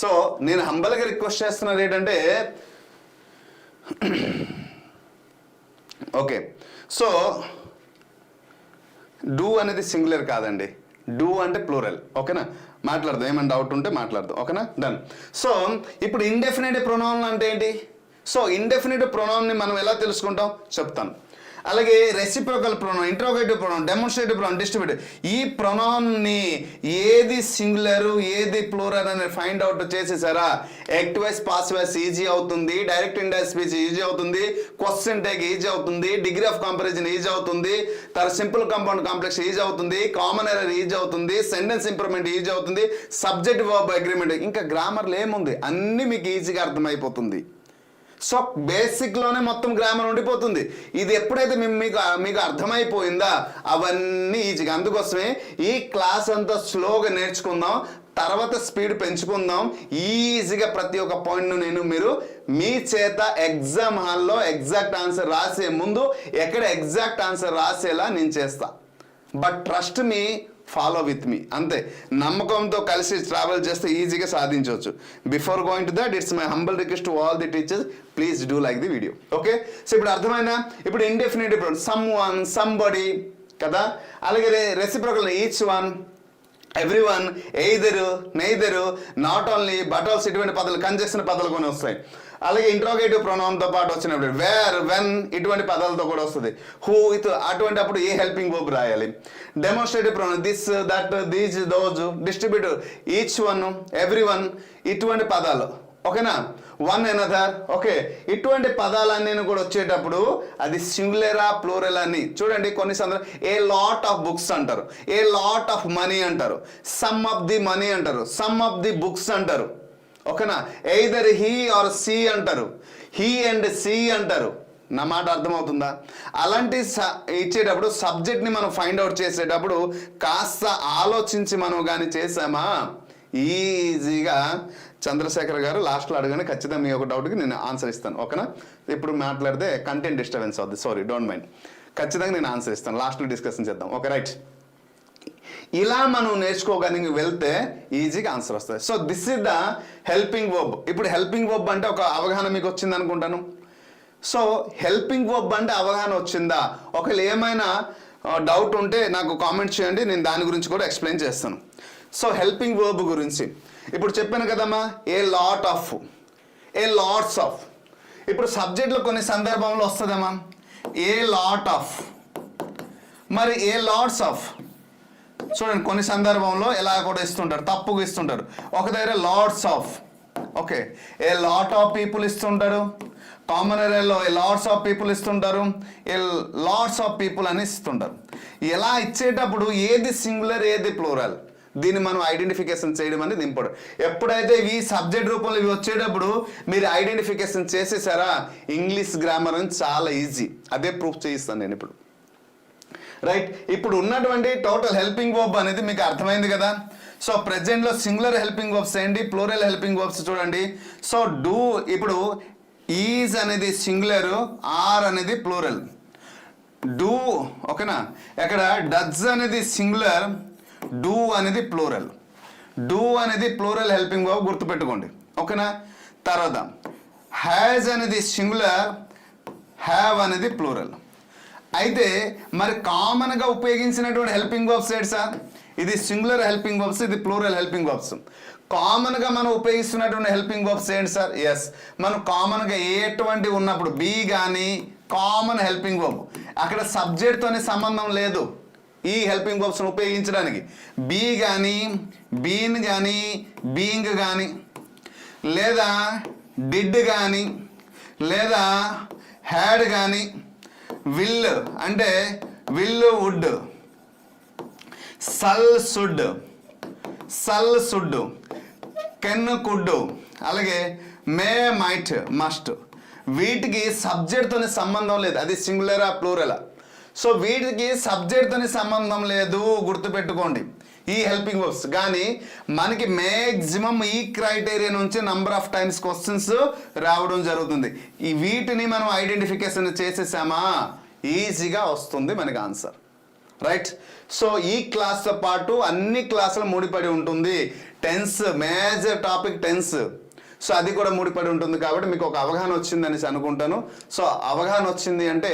[SPEAKER 1] సో నేను హంబల్గా రిక్వెస్ట్ చేస్తున్నది ఏంటంటే ఓకే, సో డూ అనేది సింగులర్ కాదండి, డూ అంటే ప్లూరల్. ఓకేనా? మాట్లాడదాం, ఏమైనా డౌట్ ఉంటే మాట్లాడదాం. ఓకేనా? డన్. సో ఇప్పుడు ఇండెఫినిట్ ప్రొనౌన్ అంటే ఏంటి? సో ఇండెఫినిట్ ప్రొనౌన్ని మనం ఎలా తెలుసుకుంటాం చెప్తాను. అలాగే reciprocal pronoun, interrogative pronoun, demonstrative pronoun, distributive, ఈ ప్రొనౌన్ని ఏది సింగులరు ఏది ప్లూరల్ అని ఫైండ్ అవుట్ చేసేసారా active voice passive voice easy అవుతుంది, డైరెక్ట్ ఇండైరెక్ట్ స్పీచ్ ఈజీ అవుతుంది, క్వశ్చన్ టేక్ ఈజీ అవుతుంది, డిగ్రీ ఆఫ్ కంపారిజన్ ఈజీ అవుతుంది, తర్వాత సింపుల్ కాంపౌండ్ కాంప్లెక్స్ ఈజీ అవుతుంది, కామన్ ఎర్రర్ ఈజీ అవుతుంది, సెంటెన్స్ ఇంప్రూవ్మెంట్ ఈజీ అవుతుంది, సబ్జెక్ట్ వర్బ్ అగ్రిమెంట్, ఇంకా గ్రామర్లో ఏముంది అన్నీ మీకు ఈజీగా అర్థమైపోతుంది. సో బేసిక్లోనే మొత్తం గ్రామర్ ఉండిపోతుంది. ఇది ఎప్పుడైతే మీకు అర్థమైపోయిందా అవన్నీ ఈజీగా. అందుకోసమే ఈ క్లాస్ అంతా స్లోగా నేర్చుకుందాం, తర్వాత స్పీడ్ పెంచుకుందాం. ఈజీగా ప్రతి ఒక్క పాయింట్ను మీరు మీ చేత ఎగ్జామ్ హాల్లో ఎగ్జాక్ట్ ఆన్సర్ రాసే ముందు ఎక్కడ ఎగ్జాక్ట్ ఆన్సర్ రాసేలా నేను చేస్తా. But trust me, follow with me, అంతే. నమ్మకంతో కలిసి ట్రావెల్ చేస్తే ఈజీగా సాధించవచ్చు. Before going to that, it's my humble request to all the teachers, please do like the video. Okay, so ఇప్పుడు అర్థమైనా? ఇప్పుడు ఇండెఫినిట్ సమ్ వన్, సంబడి కదా. అలాగే reciprocal each one, every one, either, neither, not only, but also ఇటువంటి పదాలు, conjunction పదాలు కొన్ని వస్తాయి. అలాగే ఇంట్రోగేటివ్ ప్రొనౌన్తో పాటు వచ్చినప్పుడు వేర్, వెన్ ఇటువంటి పదాలతో కూడా వస్తుంది. హూ, విత్ అటువంటి అప్పుడు ఏ హెల్పింగ్ వర్బ్ రాయాలి. Demonstrative pronoun this, that, these, those, distributive each one, every one ఇటువంటి పదాలు. ఓకేనా? One another. ఓకే, ఇటువంటి పదాలన్నీ కూడా వచ్చేటప్పుడు అది సింగులరా ప్లూరల్ అని చూడండి. కొన్ని సందర్భాలు ఏ లాట్ ఆఫ్ బుక్స్ అంటారు, ఏ లాట్ ఆఫ్ మనీ అంటారు, సమ్ ఆఫ్ ది మనీ అంటారు, సమ్ ఆఫ్ ది బుక్స్ అంటారు. ఓకేనా? ఎయిదర్ హీ ఆర్ సీ అంటారు, హీ అండ్ సీ అంటారు. నా మాట అర్థమవుతుందా? అలాంటి ఇచ్చేటప్పుడు సబ్జెక్ట్ని మనం ఫైండ్ అవుట్ చేసేటప్పుడు కాస్త ఆలోచించి మనం కానీ చేసామా ఈజీగా. చంద్రశేఖర్ గారు లాస్ట్లో అడగని ఖచ్చితంగా మీ ఒక డౌట్కి నేను ఆన్సర్ ఇస్తాను. ఓకేనా? ఇప్పుడు మాట్లాడితే కంటెంట్ డిస్టర్బెన్స్ అవుతుంది, సారీ, డోంట్ మైండ్. ఖచ్చితంగా నేను ఆన్సర్ ఇస్తాను, లాస్ట్లో డిస్కషన్ చేద్దాం. Okay, right. ఇలా మనం నేర్చుకోగలిగి వెళ్తే ఈజీగా ఆన్సర్ వస్తుంది. So this is the helping verb. ఇప్పుడు హెల్పింగ్ వర్బ్ అంటే ఒక అవగాహన మీకు వచ్చింది అనుకుంటాను. సో హెల్పింగ్ వర్బ్ అంటే అవగాహన వచ్చిందా? ఒకవేళ ఏమైనా డౌట్ ఉంటే నాకు కామెంట్ చేయండి, నేను దాని గురించి కూడా ఎక్స్ప్లెయిన్ చేస్తాను. సో హెల్పింగ్ వర్బ్ గురించి ఇప్పుడు చెప్పాను కదమ్మా, ఏ lot of, A lots of. ఇప్పుడు సబ్జెక్ట్లో కొన్ని సందర్భంలో వస్తుందమ్మా ఏ లాట్ ఆఫ్, మరి ఏ లాట్స్ ఆఫ్. చూడండి, కొన్ని సందర్భంలో ఎలా కూడా ఇస్తుంటారు, తప్పుగా ఇస్తుంటారు. ఒక దగ్గర lots of, okay, A lot of people ఇస్తుంటారు. కామన్ ఏరియాలో ఏ లాట్స్ ఆఫ్ పీపుల్ ఇస్తుంటారు, ఏ లాట్స్ ఆఫ్ పీపుల్ అని ఇస్తుంటారు. ఎలా ఇచ్చేటప్పుడు ఏది సింగులర్ ఏది ప్లూరల్, దీన్ని మనం ఐడెంటిఫికేషన్ చేయడం అనేది ఇంపార్టెంట్. ఎప్పుడైతే ఈ సబ్జెక్ట్ రూపంలో ఇవి వచ్చేటప్పుడు మీరు ఐడెంటిఫికేషన్ చేసేసారా, ఇంగ్లీష్ గ్రామర్ అని చాలా ఈజీ. అదే ప్రూఫ్ చేయిస్తాను నేను ఇప్పుడు. రైట్, ఇప్పుడు ఉన్నటువంటి టోటల్ హెల్పింగ్ వర్బ్ అనేది మీకు అర్థమైంది కదా. సో ప్రెజెంట్లో సింగులర్ హెల్పింగ్ వర్బ్స్ ఏంటి, ప్లూరల్ హెల్పింగ్ వర్బ్స్ చూడండి. సో డూ, ఇప్పుడు ఈజ్ అనేది సింగులర్, ఆర్ అనేది ప్లూరల్. డూ, ఓకేనా. ఇక్కడ డజ్ అనేది సింగులర్, డూ అనేది ప్లూరల్. డూ అనేది ప్లూరల్ హెల్పింగ్ వర్బ్, గుర్తుపెట్టుకోండి. ఓకేనా. తర్వాత హ్యాజ్ అనేది సింగులర్, హ్యావ్ అనేది ప్లూరల్. అయితే మరి కామన్గా ఉపయోగించినటువంటి హెల్పింగ్ వర్బ్స్ ఏంటి సార్? ఇది సింగులర్ హెల్పింగ్ వర్బ్స్, ఇది ప్లూరల్ హెల్పింగ్ వర్బ్స్. కామన్గా మనం ఉపయోగిస్తున్నటువంటి హెల్పింగ్ వర్బ్స్ ఏంటి సార్? ఎస్, మనం కామన్గా ఎటువంటి ఉన్నప్పుడు బీ కానీ కామన్ హెల్పింగ్ వర్బ్, అక్కడ సబ్జెక్ట్తోనే సంబంధం లేదు ఈ హెల్పింగ్ వర్బ్స్ని ఉపయోగించడానికి. బీ కానీ, బీన్ కానీ, బీయింగ్ కానీ, లేదా డిడ్ కానీ, లేదా హ్యాడ్ కానీ, విల్ అంటే విల్ వుడ్, సల్ సుడ్, సల్ సుడ్, కెన్ కుడ్, అలాగే మే మైట్ మస్ట్, వీటికి సబ్జెక్ట్తోనే సంబంధం లేదు. అది సింగులరా ప్లూరలా? సో వీటికి సబ్జెక్ట్తోనే సంబంధం లేదు, గుర్తుపెట్టుకోండి ఈ హెల్పింగ్ వర్బ్స్. కానీ మనకి మ్యాక్సిమం ఈ క్రైటీరియా నుంచి నంబర్ ఆఫ్ టైమ్స్ క్వశ్చన్స్ రావడం జరుగుతుంది. ఈ వీటిని మనం ఐడెంటిఫికేషన్ చేసేసామా ఈజీగా వస్తుంది మనకి ఆన్సర్, రైట్? సో ఈ క్లాస్తో పాటు అన్ని క్లాసులు ముడిపడి ఉంటుంది. Tense, major topic tense, so అది కూడా ముడిపడి ఉంటుంది. కాబట్టి మీకు ఒక అవగాహన వచ్చిందని అనుకుంటాను. సో అవగాహన వచ్చింది అంటే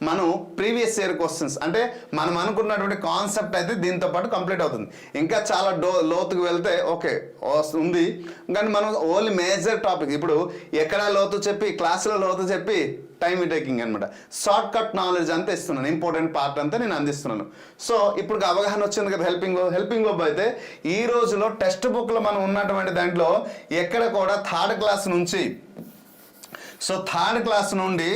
[SPEAKER 1] మనం ప్రీవియస్ ఇయర్ క్వశ్చన్స్ అంటే మనం అనుకున్నటువంటి కాన్సెప్ట్ అయితే దీంతో పాటు కంప్లీట్ అవుతుంది. ఇంకా చాలా లోతుకు వెళ్తే ఓకే ఉంది, కానీ మనం ఓన్లీ మేజర్ టాపిక్ ఇప్పుడు ఎక్కడ లోతు చెప్పి క్లాసులో లోతు చెప్పి టైం టేకింగ్ అనమాట. షార్ట్ కట్ నాలెడ్జ్ అంతా ఇస్తున్నాను, ఇంపార్టెంట్ పార్ట్ అంతా నేను అందిస్తున్నాను. సో ఇప్పుడు అవగాహన వచ్చింది కదా హెల్పింగ్ వర్బ్ అయితే ఈ రోజులో టెక్స్ట్ బుక్లో మనం ఉన్నటువంటి దాంట్లో ఎక్కడ కూడా థర్డ్ క్లాస్ నుంచి, సో థర్డ్ క్లాస్ నుండి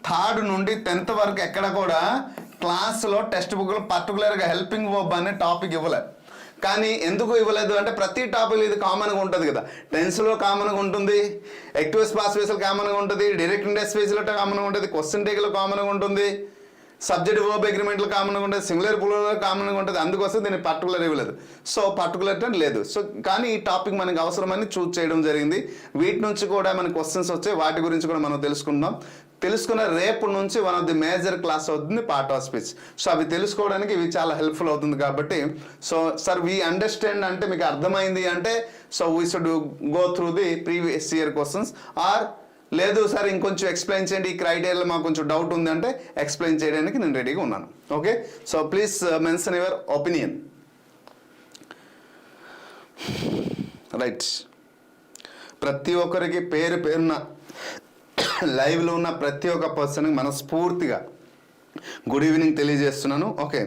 [SPEAKER 1] 3rd నుండి 10th వరకు ఎక్కడ కూడా క్లాస్లో టెక్స్ట్ బుక్లో పర్టికులర్గా హెల్పింగ్ వర్బ్ అనే టాపిక్ ఇవ్వలేదు. కానీ ఎందుకు ఇవ్వలేదు అంటే ప్రతి టాపిక్ ఇది కామన్గా ఉంటుంది కదా. టెన్స్లో కామన్గా ఉంటుంది, యాక్టివ్ పాస్ట్ వేస్లో కామన్గా ఉంటుంది, డైరెక్ట్ ఇండెక్స్ ఫేజ్లో కామన్గా ఉంటుంది, క్వశ్చన్ టేక్లో కామన్గా ఉంటుంది, సబ్జెక్ట్ వర్బ్ అగ్రిమెంట్లో కామన్గా ఉంటుంది, సింగులర్ ప్లూరల్ కామన్గా ఉంటుంది. అందుకోసం దీన్ని పర్టికులర్ ఇవ్వలేదు. సో పర్టికులర్ అని లేదు. సో కానీ ఈ టాపిక్ మనకి అవసరమని చూస్ చేయడం జరిగింది. వీటి నుంచి కూడా మనకి క్వశ్చన్స్ వచ్చాయి, వాటి గురించి కూడా మనం తెలుసుకుందాం. తెలుసుకున్న రేపు నుంచి one of the major class అవుతుంది పార్ట్ ఆఫ్ స్పీచ్. సో అవి తెలుసుకోవడానికి ఇవి చాలా హెల్ప్ఫుల్ అవుతుంది. కాబట్టి సో సార్ వీ అండర్స్టాండ్ అంటే మీకు అర్థమైంది అంటే so we should go through the previous year questions. Or లేదు సార్ ఇంకొంచెం ఎక్స్ప్లెయిన్ చేయండి, ఈ క్రైటీరియాలో మాకు కొంచెం డౌట్ ఉంది అంటే ఎక్స్ప్లెయిన్ చేయడానికి నేను రెడీగా ఉన్నాను. Okay, so please mention your opinion. Right, ప్రతి ఒక్కరికి పేరు పేరున లైవ్లో ఉన్న ప్రతి ఒక్క పర్సన్కి మనస్ఫూర్తిగా గుడ్ ఈవినింగ్ తెలియజేస్తున్నాను. ఓకే,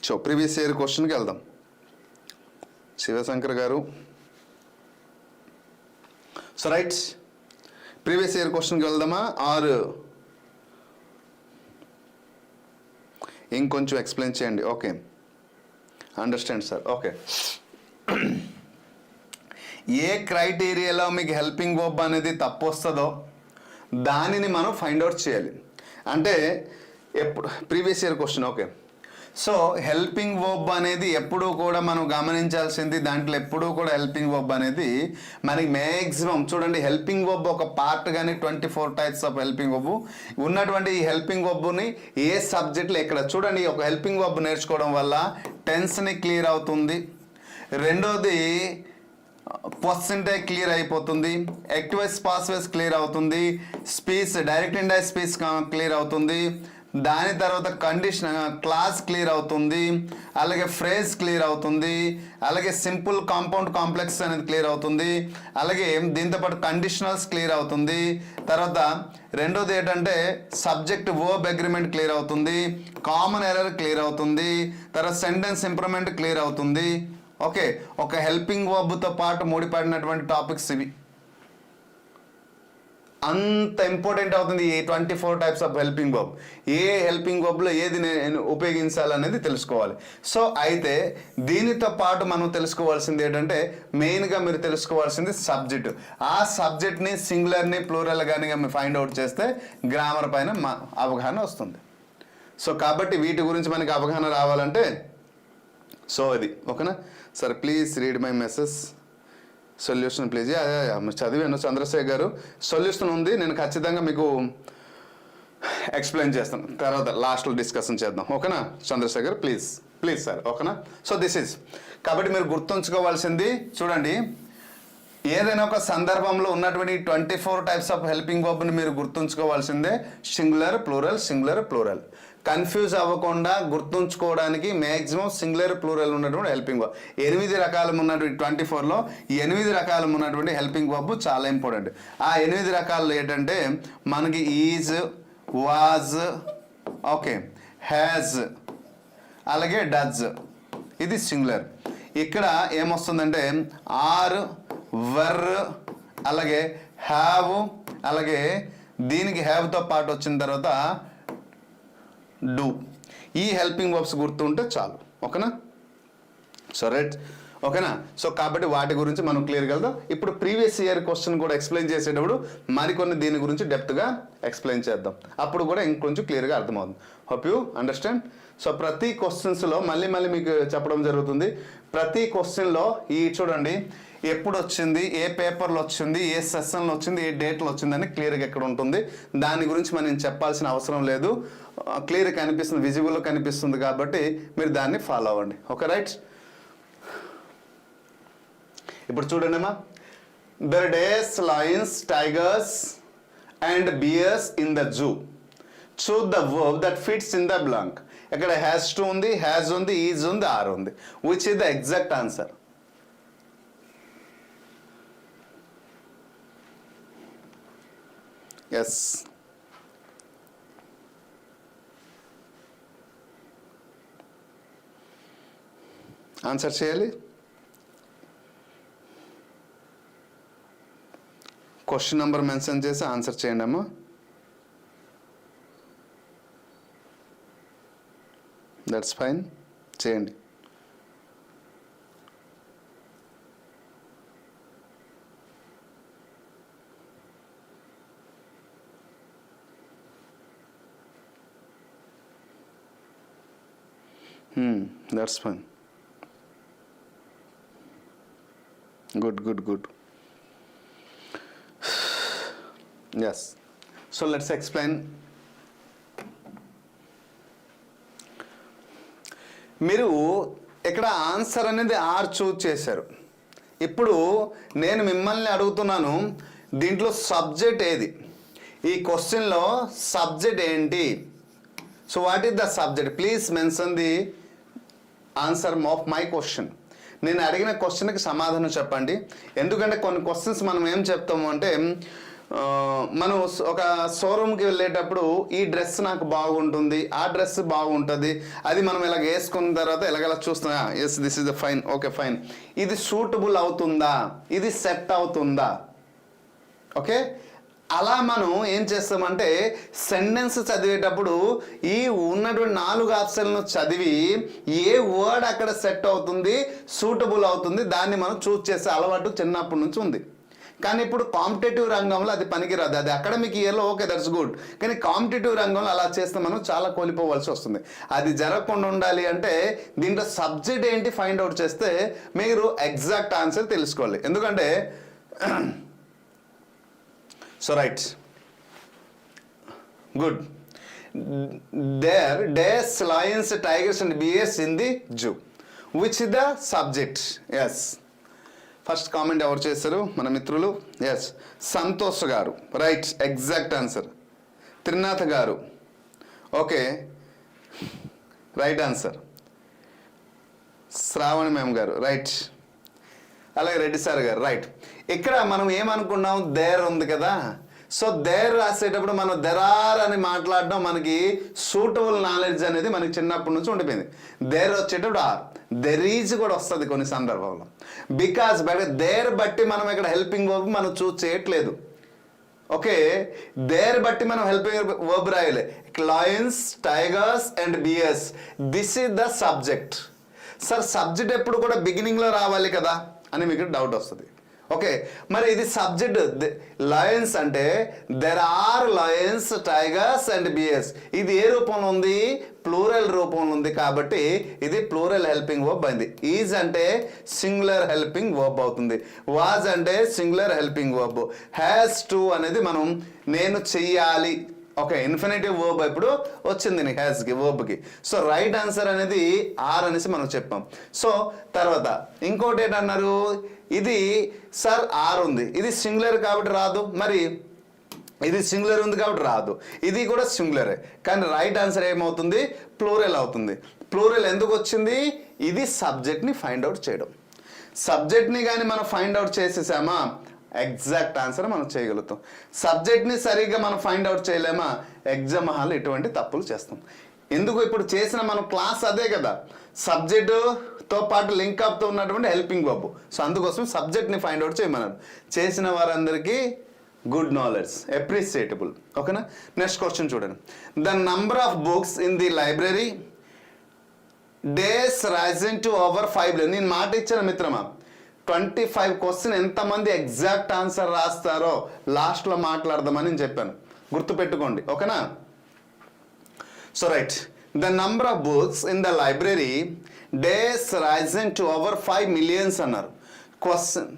[SPEAKER 1] సో ప్రీవియస్ ఇయర్ క్వశ్చన్కి వెళ్దాం. శివశంకర్ గారు, సో రైట్ ప్రీవియస్ ఇయర్ క్వశ్చన్కి వెళ్దామా ఆర్ ఇంకొంచెం ఎక్స్ప్లెయిన్ చేయండి? Okay, understand sir. ఓకే, ఏ క్రైటీరియాలో మీకు హెల్పింగ్ వర్బ్ అనేది తప్పు వస్తుందో దానిని మనం ఫైండ్ అవుట్ చేయాలి. అంటే ఎప్పుడు previous year question. Okay, so helping verb అనేది ఎప్పుడూ కూడా మనం గమనించాల్సింది, దాంట్లో ఎప్పుడూ కూడా హెల్పింగ్ వర్బ్ అనేది మనకి మ్యాక్సిమం చూడండి హెల్పింగ్ వర్బ్ ఒక పార్ట్ కానీ 24 టైప్స్ ఆఫ్ హెల్పింగ్ వర్బ్ ఉన్నటువంటి ఈ హెల్పింగ్ వర్బ్ని ఏ సబ్జెక్ట్లో ఎక్కడ చూడండి ఒక హెల్పింగ్ వర్బ్ నేర్చుకోవడం వల్ల టెన్స్ని క్లియర్ అవుతుంది, రెండోది క్వశ్చన్ టేక్ క్లియర్ అయిపోతుంది, active voice passive voice clear అవుతుంది, speech direct indirect speech clear అవుతుంది, దాని తర్వాత కండిషన్ క్లాస్ క్లియర్ అవుతుంది, అలాగే ఫ్రేజ్ క్లియర్ అవుతుంది, అలాగే సింపుల్ కాంపౌండ్ కాంప్లెక్స్ అనేది క్లియర్ అవుతుంది, అలాగే దీంతో పాటు కండిషనల్స్ క్లియర్ అవుతుంది, తర్వాత రెండోది ఏంటంటే సబ్జెక్ట్ వర్బ్ అగ్రిమెంట్ క్లియర్ అవుతుంది, కామన్ ఎర్రర్ క్లియర్ అవుతుంది, తర్వాత సెంటెన్స్ ఇంప్రూవ్మెంట్ క్లియర్ అవుతుంది. ఓకే, ఒక హెల్పింగ్ వర్బ్తో పాటు ముడిపడినటువంటి టాపిక్స్ ఇవి. అంత ఇంపార్టెంట్ అవుతుంది ఈ 24 టైప్స్ ఆఫ్ హెల్పింగ్ వర్బ్. ఏ హెల్పింగ్ వర్బ్లో ఏది నేను ఉపయోగించాలనేది తెలుసుకోవాలి. సో అయితే దీనితో పాటు మనం తెలుసుకోవాల్సింది ఏంటంటే మెయిన్గా మీరు తెలుసుకోవాల్సింది సబ్జెక్ట్. ఆ సబ్జెక్ట్ని సింగులర్ని ప్లూరల్ కానీ మీరు ఫైండ్ అవుట్ చేస్తే గ్రామర్ పైన అవగాహన వస్తుంది. సో కాబట్టి వీటి గురించి మనకి అవగాహన రావాలంటే సో ఇది ఓకేనా sir. Please read my message solution please. చదివాను చంద్రశేఖర్ గారు, సొల్యూషన్ ఉంది, నేను ఖచ్చితంగా మీకు ఎక్స్ప్లెయిన్ చేస్తాను, తర్వాత లాస్ట్లో డిస్కషన్ చేద్దాం. ఓకేనా చంద్రశేఖర్, ప్లీజ్ ప్లీజ్ సార్. ఓకేనా? సో దిస్ ఈజ్, కాబట్టి మీరు గుర్తుంచుకోవాల్సింది చూడండి, ఏదైనా ఒక సందర్భంలో ఉన్నటువంటి 24 టైప్స్ ఆఫ్ హెల్పింగ్ వర్బ్ని మీరు గుర్తుంచుకోవాల్సిందే singular plural singular plural. Confuse అవ్వకుండా గుర్తుంచుకోవడానికి మ్యాక్సిమం సింగులర్ ప్లూరల్ ఉన్నటువంటి హెల్పింగ్ వర్బ్ 8 రకాలు ఉన్నటువంటి 24లో 8 రకాలు ఉన్నటువంటి హెల్పింగ్ వర్బ్ చాలా ఇంపార్టెంట్. ఆ 8 రకాలు ఏంటంటే మనకి ఈజ్, వాజ్, ఓకే, హ్యాజ్, అలాగే డజ్, ఇది సింగులర్. ఇక్కడ ఏమొస్తుందంటే ఆర్, వర్, అలాగే హ్యావ్, అలాగే దీనికి హ్యావ్తో పాటు వచ్చిన తర్వాత డూ. ఈ హెల్పింగ్ వర్బ్స్ గుర్తుంటే చాలు. ఓకేనా? సో రైట్, ఓకేనా? సో కాబట్టి వాటి గురించి మనం క్లియర్గా వెళ్దాం. ఇప్పుడు ప్రీవియస్ ఇయర్ క్వశ్చన్ కూడా ఎక్స్ప్లెయిన్ చేసేటప్పుడు మరికొన్ని దీని గురించి డెప్త్గా ఎక్స్ప్లెయిన్ చేద్దాం. అప్పుడు కూడా ఇంకొంచెం క్లియర్గా అర్థమవుతుంది. Hope you understand. సో ప్రతి క్వశ్చన్స్లో మళ్ళీ మీకు చెప్పడం జరుగుతుంది. ప్రతి క్వశ్చన్లో ఈ చూడండి, ఎప్పుడు వచ్చింది, ఏ పేపర్లో వచ్చింది, ఏ సెషన్లో వచ్చింది, ఏ డేట్లో వచ్చిందని క్లియర్గా ఎక్కడ ఉంటుంది. దాని గురించి మనం చెప్పాల్సిన అవసరం లేదు. క్లియర్గా కనిపిస్తుంది, విజిబుల్గా కనిపిస్తుంది, కాబట్టి మీరు దాన్ని ఫాలో అవ్వండి. Okay right. ఇప్పుడు చూడండి అమ్మా, there dash lions, tigers and bears in the zoo. Choose the verb that fits in the blank. ఇక్కడ హ్యాస్ టు ఉంది, హ్యాజ్ ఉంది, ఈజ్ ఉంది, ఆర్ ఉంది. Which is the exact answer? Yes, answer చేయాలి. Question number mention చేసి answer చేయండి అమ్మా. That's fine, చేయండి. That's fine. Good. Yes. So let's explain. మీరు ఇక్కడ ఆన్సర్ అనేది ఆర్ చూజ్ చేశారు. ఇప్పుడు నేను మిమ్మల్ని అడుగుతున్నాను, దీంట్లో సబ్జెక్ట్ ఏది? ఈ క్వశ్చన్లో సబ్జెక్ట్ ఏంటి? So what is the subject? Please mention the answer of my question. నేను అడిగిన క్వశ్చన్కి సమాధానం చెప్పండి. ఎందుకంటే కొన్ని క్వశ్చన్స్ మనం ఏం చెప్తాము అంటే, మనం ఒక షోరూమ్కి వెళ్ళేటప్పుడు ఈ డ్రెస్ నాకు బాగుంటుంది, ఆ డ్రెస్ బాగుంటుంది, అది మనం ఇలాగ వేసుకున్న తర్వాత ఇలాగ చూస్తున్నా, yes this is the fine, okay fine, ఇది సూటబుల్ అవుతుందా, ఇది సెట్ అవుతుందా? ఓకే, అలా మనం ఏం చేస్తామంటే సెంటెన్స్ చదివేటప్పుడు ఈ ఉన్నటువంటి 4 ఆప్షన్లను చదివి ఏ వర్డ్ అక్కడ సెట్ అవుతుంది, సూటబుల్ అవుతుంది, దాన్ని మనం చూస్ చేసే అలవాటు చిన్నప్పటి నుంచి ఉంది. కానీ ఇప్పుడు కాంపిటేటివ్ రంగంలో అది పనికిరాదు. అది అకాడమిక్ ఇయర్లో ఓకే, దట్స్ గుడ్. కానీ కాంపిటేటివ్ రంగంలో అలా చేస్తే మనం చాలా కోల్పోవాల్సి వస్తుంది. అది జరగకుండా ఉండాలి అంటే దీంట్లో సబ్జెక్ట్ ఏంటి ఫైండ్ అవుట్ చేస్తే మీరు ఎగ్జాక్ట్ ఆన్సర్ తెలుసుకోవాలి. ఎందుకంటే so right, good. There dash lions, tigers and bears in the zoo. Which is the subject? Yes, first comment ఎవరు చేశారు? మన మిత్రులు. Yes, Santosh garu, right, exact answer. Trinath garu, okay, right answer. Shravani ma'am garu, right. అలాగే Reddy sir గారు, right. ఇక్కడ మనం ఏమనుకున్నాం, దేర్ ఉంది కదా. సో దేర్ రాసేటప్పుడు మనం దెరార్ అని మాట్లాడడం మనకి సూటబుల్ నాలెడ్జ్ అనేది మనకి చిన్నప్పటి నుంచి ఉండిపోయింది. దేర్ వచ్చేటప్పుడు ఆర్, దెర్ ఈజ్ కూడా వస్తుంది కొన్ని సందర్భంలో. బికాస్ దేర్ బట్టి మనం ఇక్కడ హెల్పింగ్ వర్బ్ మనం చూస్ చేయట్లేదు. ఓకే, దేర్ బట్టి మనం హెల్పింగ్ వర్బ్ రాయాలి. Lions, tigers and beers, this is the subject. Sir subject ఎప్పుడు కూడా బిగినింగ్లో రావాలి కదా అని మీకు డౌట్ వస్తుంది. ఓకే, మరి ఇది సబ్జెక్ట్ లయన్స్ అంటే there are lions, tigers and bears. ఇది ఏ రూపంలో ఉంది? ప్లూరల్ రూపంలో ఉంది. కాబట్టి ఇది ప్లూరల్ హెల్పింగ్ వర్బ్ అయింది. ఈజ్ అంటే సింగులర్ హెల్పింగ్ వర్బ్ అవుతుంది. వాజ్ అంటే singular helping verb. Has to అనేది మనం నేను చెయ్యాలి ఓకే, ఇన్ఫినిటివ్ వర్బ్ ఇప్పుడు వచ్చింది నీకు హ్యాస్కి వర్బ్కి. సో రైట్ ఆన్సర్ అనేది ఆర్ అనేసి మనం చెప్పాం. సో తర్వాత ఇంకోటి ఏంటన్నారు, ఇది సార్ ఆర్ ఉంది, ఇది సింగులర్ కాబట్టి రాదు, మరి ఇది సింగులర్ ఉంది కాబట్టి రాదు, ఇది కూడా సింగులరే, కానీ రైట్ ఆన్సర్ ఏమవుతుంది, ప్లూరల్ అవుతుంది. ప్లూరల్ ఎందుకు వచ్చింది, ఇది సబ్జెక్ట్ని ఫైండ్ అవుట్ చేయడం. సబ్జెక్ట్ని కానీ మనం ఫైండ్ అవుట్ చేసేసామా ఎగ్జాక్ట్ ఆన్సర్ మనం చేయగలుగుతాం. సబ్జెక్ట్ని సరిగ్గా మనం ఫైండ్ అవుట్ చేయలేమా ఎగ్జామ్ హాల్ ఇటువంటి తప్పులు చేస్తాం. ఎందుకు, ఇప్పుడు చేసిన మన క్లాస్ అదే కదా, సబ్జెక్టుతో పాటు లింక్ అప్తో ఉన్నటువంటి హెల్పింగ్ వర్బ్. సో అందుకోసం సబ్జెక్ట్ని ఫైండ్ అవుట్ చేయమన్నారు. చేసిన వారందరికీ గుడ్ నాలెడ్జ్, అప్రిసియేటబుల్. ఓకేనా. నెక్స్ట్ క్వశ్చన్ చూడండి. The number of books in the library days rising to over 5. నేను మాట ఇచ్చాను మిత్రమా, 25 క్వశ్చన్ ఎంతమంది ఎగ్జాక్ట్ ఆన్సర్ రాస్తారో లాస్ట్లో మాట్లాడదామని నేను చెప్పాను, గుర్తుపెట్టుకోండి. ఓకేనా. So right, the number of books in the library days rising to over 5 million అన్నారు. క్వశ్చన్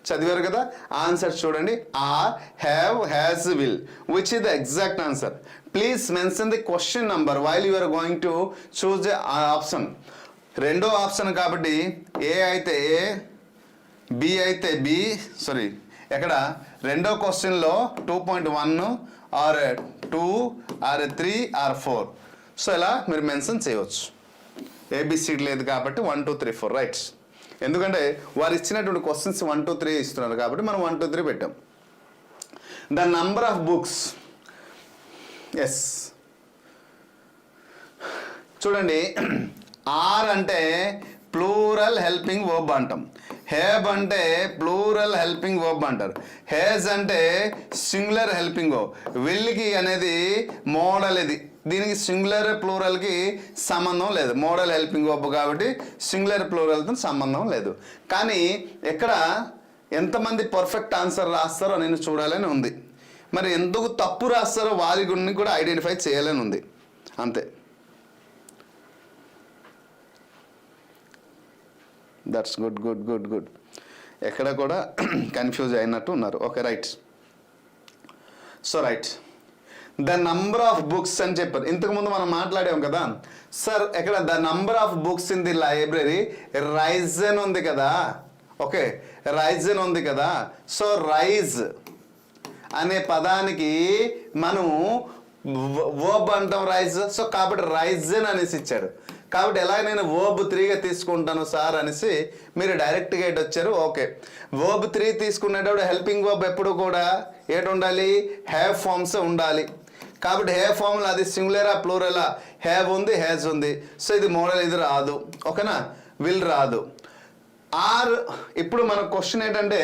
[SPEAKER 1] చదివారు కదా, ఆన్సర్ చూడండి. Are, have, has, will, which is the exact answer. Please mention the question number while you are going to choose the option. రెండో option కాబట్టి A అయితే A, B అయితే B, sorry ఎక్కడ రెండో క్వశ్చన్లో 2.1 ఆర్ 2 ఆర్ 3 ఆర్ 4. సో ఇలా మీరు mention చేయవచ్చు. ఏబిసిడి లేదు కాబట్టి 1 2 3 4 రైట్. ఎందుకంటే వారు ఇచ్చినటువంటి క్వశ్చన్స్ 1 2 3 ఇస్తున్నారు కాబట్టి మనం 1 2 3 పెట్టాం. The number of books, yes చూడండి. ఆర్ అంటే ప్లూరల్ హెల్పింగ్ వర్బ్ అంటాం, హ్యావ్ అంటే ప్లూరల్ హెల్పింగ్ వర్బ్ అంటారు, హ్యాజ్ అంటే సింగులర్ హెల్పింగ్ వర్బ్, విల్కి అనేది మోడల్. ఇది దీనికి సింగులర్ ప్లూరల్కి సంబంధం లేదు, మోడల్ హెల్పింగ్ వర్బ్ కాబట్టి సింగులర్ ప్లూరల్తో సంబంధం లేదు. కానీ ఇక్కడ ఎంతమంది పర్ఫెక్ట్ ఆన్సర్ రాస్తారో నేను చూడాలని ఉంది. మరి ఎందుకు తప్పు రాస్తారో వారి గురించి కూడా ఐడెంటిఫై చేయాలని ఉంది, అంతే. That's good good good good. ఎక్కడ కూడా కన్ఫ్యూజ్ అయినట్టు ఉన్నారు. Okay right. So right, the number of books అని చెప్పారు. ఇంతకుముందు మనం మాట్లాడాం కదా సార్, ఎక్కడ the number of books in the library Ryzen ఉంది కదా. ఓకే, రైజన్ ఉంది కదా. సో రైజ్ అనే పదానికి మనం వర్బ్ అంటాం రైజ్. సో కాబట్టి రైజన్ అనేసి ఇచ్చాడు. కాబట్టి ఎలా నేను వర్బ్ 3గా తీసుకుంటాను సార్ అనేసి మీరు డైరెక్ట్గా ఎటు వచ్చారు. ఓకే, వర్బ్ 3 తీసుకునేటప్పుడు హెల్పింగ్ వర్బ్ ఎప్పుడు కూడా ఏటు ఉండాలి, హ్యావ్ ఫార్మ్స్ ఉండాలి. కాబట్టి హ్యావ్ ఫార్మ్లో అది సింగులరా ప్లూరలా, హ్యావ్ ఉంది, హ్యాజ్ ఉంది. సో ఇది మోడల్, ఇది రాదు. ఓకేనా. విల్ రాదు. ఆర్ ఇప్పుడు మన క్వశ్చన్ ఏంటంటే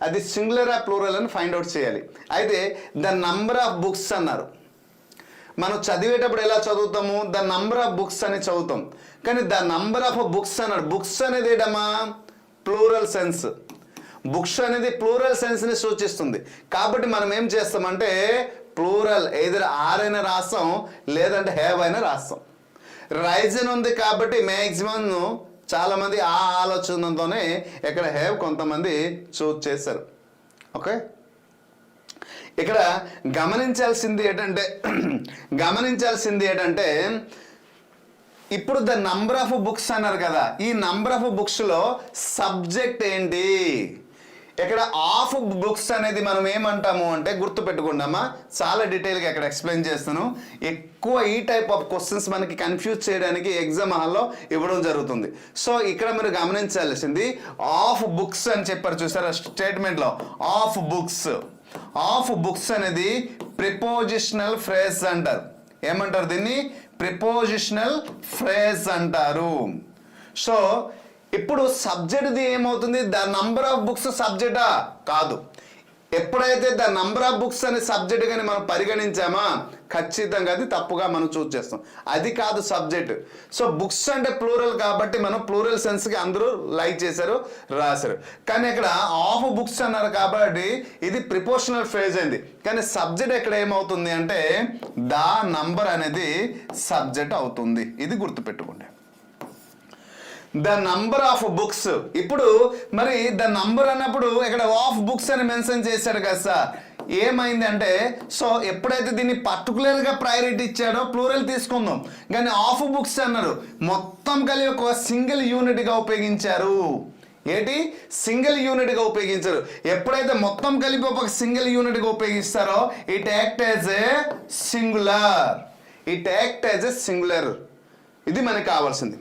[SPEAKER 1] అది సింగులరా ప్లూరల్ అని ఫైండ్ అవుట్ చేయాలి. అయితే ద నంబర్ ఆఫ్ బుక్స్ అన్నారు. మనం చదివేటప్పుడు ఎలా చదువుతాము, ద నంబర్ ఆఫ్ బుక్స్ అని చదువుతాం, కానీ ద నంబర్ ఆఫ్ బుక్స్ అన్నాడు. బుక్స్ అనేది ఏంటమ్మా, ప్లూరల్ సెన్స్. బుక్స్ అనేది ప్లూరల్ సెన్స్ని సూచిస్తుంది. కాబట్టి మనం ఏం చేస్తామంటే ప్లూరల్ ఎయిదర్ ఆర్ అయినా రాస్తాం, లేదంటే హ్యావ్ అయినా రాస్తాం. రైజన్ ఉంది కాబట్టి మ్యాక్సిమం చాలామంది ఆ ఆలోచనతోనే ఇక్కడ హ్యావ్ కొంతమంది చూజ్ చేశారు. ఓకే, ఇక్కడ గమనించాల్సింది ఏంటంటే ఇప్పుడు ద నంబర్ ఆఫ్ బుక్స్ అన్నారు కదా, ఈ నంబర్ ఆఫ్ బుక్స్లో సబ్జెక్ట్ ఏంటి, ఇక్కడ ఆఫ్ బుక్స్ అనేది మనం ఏమంటాము అంటే గుర్తుపెట్టుకుంటామా, చాలా డీటెయిల్గా ఇక్కడ ఎక్స్ప్లెయిన్ చేస్తాను. ఎక్కువ ఈ టైప్ ఆఫ్ క్వశ్చన్స్ మనకి కన్ఫ్యూజ్ చేయడానికి ఎగ్జామ్ హాల్లో ఇవ్వడం జరుగుతుంది. సో ఇక్కడ మీరు గమనించాల్సింది ఆఫ్ బుక్స్ అని చెప్పారు చూసారా స్టేట్మెంట్లో. ఆఫ్ బుక్స్ అనేది ప్రిపోజిషనల్ ఫ్రేజ్ అంటారు. ఏమంటారు దీన్ని, ప్రిపోజిషనల్ ఫ్రేజ్ అంటారు. సో ఇప్పుడు సబ్జెక్ట్ది ఏమవుతుంది, ద నంబర్ ఆఫ్ బుక్స్ సబ్జెక్టా కాదు. ఎప్పుడైతే ద నంబర్ ఆఫ్ బుక్స్ అనే సబ్జెక్ట్ కానీ మనం పరిగణించామా ఖచ్చితంగా అది తప్పుగా మనం చూస్ చేస్తాం. అది కాదు సబ్జెక్ట్. సో బుక్స్ అంటే ప్లూరల్ కాబట్టి మనం ప్లూరల్ సెన్స్కి అందరూ లైక్ చేశారు, రాశారు. కానీ ఇక్కడ ఆఫ్ బుక్స్ అన్నారు కాబట్టి ఇది ప్రిపోజిషనల్ ఫ్రేజ్ అయింది. కానీ సబ్జెక్ట్ ఎక్కడ ఏమవుతుంది అంటే ద నంబర్ అనేది సబ్జెక్ట్ అవుతుంది. ఇది గుర్తుపెట్టుకోండి. ద నంబర్ ఆఫ్ బుక్స్, ఇప్పుడు మరి ద నంబర్ అన్నప్పుడు ఇక్కడ ఆఫ్ బుక్స్ అని మెన్షన్ చేశాడు కదా సార్. ఏమైంది అంటే సో ఎప్పుడైతే దీన్ని పర్టికులర్గా ప్రయారిటీ ఇచ్చాడో ప్లూరల్ తీసుకుందాం, కానీ ఆఫ్ బుక్స్ అన్నారు మొత్తం కలిపి ఒక సింగిల్ యూనిట్గా ఉపయోగించారు. ఏంటి సింగిల్ యూనిట్గా ఉపయోగించారు. ఎప్పుడైతే మొత్తం కలిపి ఒక సింగిల్ యూనిట్గా ఉపయోగిస్తారో it act as a singular. It act as a singular. ఇది మనకి కావాల్సింది.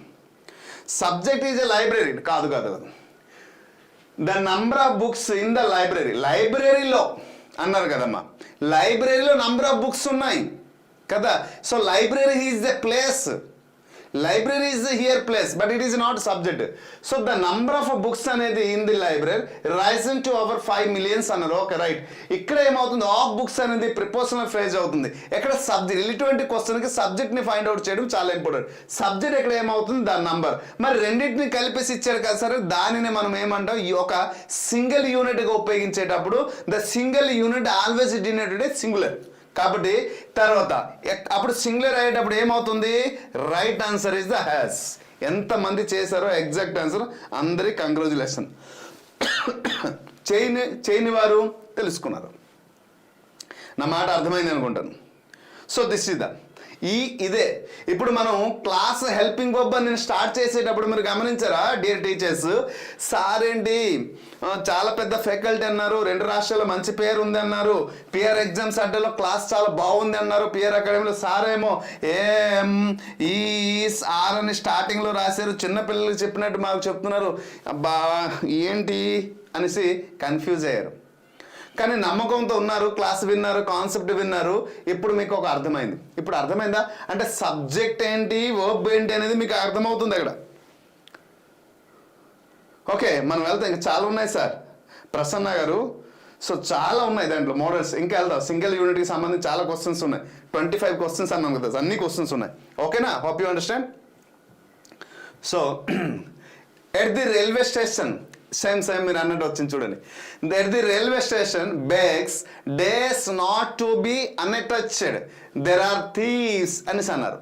[SPEAKER 1] సబ్జెక్ట్ ఈజ్ ఎ లైబ్రరీ కాదు కాదు కాదు. The number of books in the library. లైబ్రరీలో అన్నారు కదమ్మా, లైబ్రరీలో నంబర్ ఆఫ్ బుక్స్ ఉన్నాయి కదా. So library is the place. Library is here place but it is not subject. So the number of books అనేది in the library risen to over 5 million అన్నారు. Okay right. ఇక్కడ ఏమవుతుంది of books అనేది prepositional phrase అవుతుంది. ఎక్కడ subject ఇటువంటి క్వశ్చన్కి సబ్జెక్ట్ని ఫైండ్ అవుట్ చేయడం చాలా ఇంపార్టెంట్. సబ్జెక్ట్ ఎక్కడ ఏమవుతుంది దాని నంబర్. మరి రెండింటిని కలిపేసి ఇచ్చారు కదా సరే, దానిని మనం ఏమంటాం ఈ ఒక సింగిల్ యూనిట్గా ఉపయోగించేటప్పుడు the single unit always denoted singular. కాబట్టి తర్వాత అప్పుడు సింగులర్ అయ్యేటప్పుడు ఏమవుతుంది right answer is the has. ఎంతమంది చేశారో ఎగ్జాక్ట్ ఆన్సర్ అందరి కంగ్రాచులేషన్. చేయని వారు తెలుసుకున్నారు. నా మాట అర్థమైంది అనుకుంటాను. సో దిస్ ఇస్ ద ఇదే ఇప్పుడు మనం క్లాస్ హెల్పింగ్ వర్బ్ నేను స్టార్ట్ చేసేటప్పుడు మీరు గమనించారా డియర్ టీచర్స్, సార్ ఏంటి చాలా పెద్ద ఫ్యాకల్టీ అన్నారు, 2 రాష్ట్రాల్లో మంచి పేరు ఉంది అన్నారు, పిఆర్ ఎగ్జామ్స్ అడ్డలో క్లాస్ చాలా బాగుంది అన్నారు, పిఆర్ అకాడమీలో సార్ ఏమో ఆర్ అని స్టార్టింగ్లో రాశారు, చిన్నపిల్లలకు చెప్పినట్టు మాకు చెప్తున్నారు, అబ్బా ఏంటి అనేసి కన్ఫ్యూజ్ అయ్యారు. కానీ నమ్మకంతో ఉన్నారు, క్లాస్ విన్నారు, కాన్సెప్ట్ విన్నారు. ఇప్పుడు మీకు ఒక అర్థమైంది. ఇప్పుడు అర్థమైందా అంటే సబ్జెక్ట్ ఏంటి వర్బ్ ఏంటి అనేది మీకు అర్థమవుతుంది అక్కడ. ఓకే మనం వెళ్తాం. ఇంకా చాలా ఉన్నాయి సార్ ప్రసన్న గారు. సో చాలా ఉన్నాయి దాంట్లో మోడల్స్. ఇంకా వెళ్దాం. సింగిల్ యూనిట్కి సంబంధించి చాలా క్వశ్చన్స్ ఉన్నాయి. 25 క్వశ్చన్స్ అన్నాం కదా, అన్ని క్వశ్చన్స్ ఉన్నాయి. ఓకేనా? Hope you understand. So at the railway station same మీరు అన్నట్టు వచ్చింది చూడండి. At the railway station bags does not to be unattached there are thieves అనేసి అన్నారు.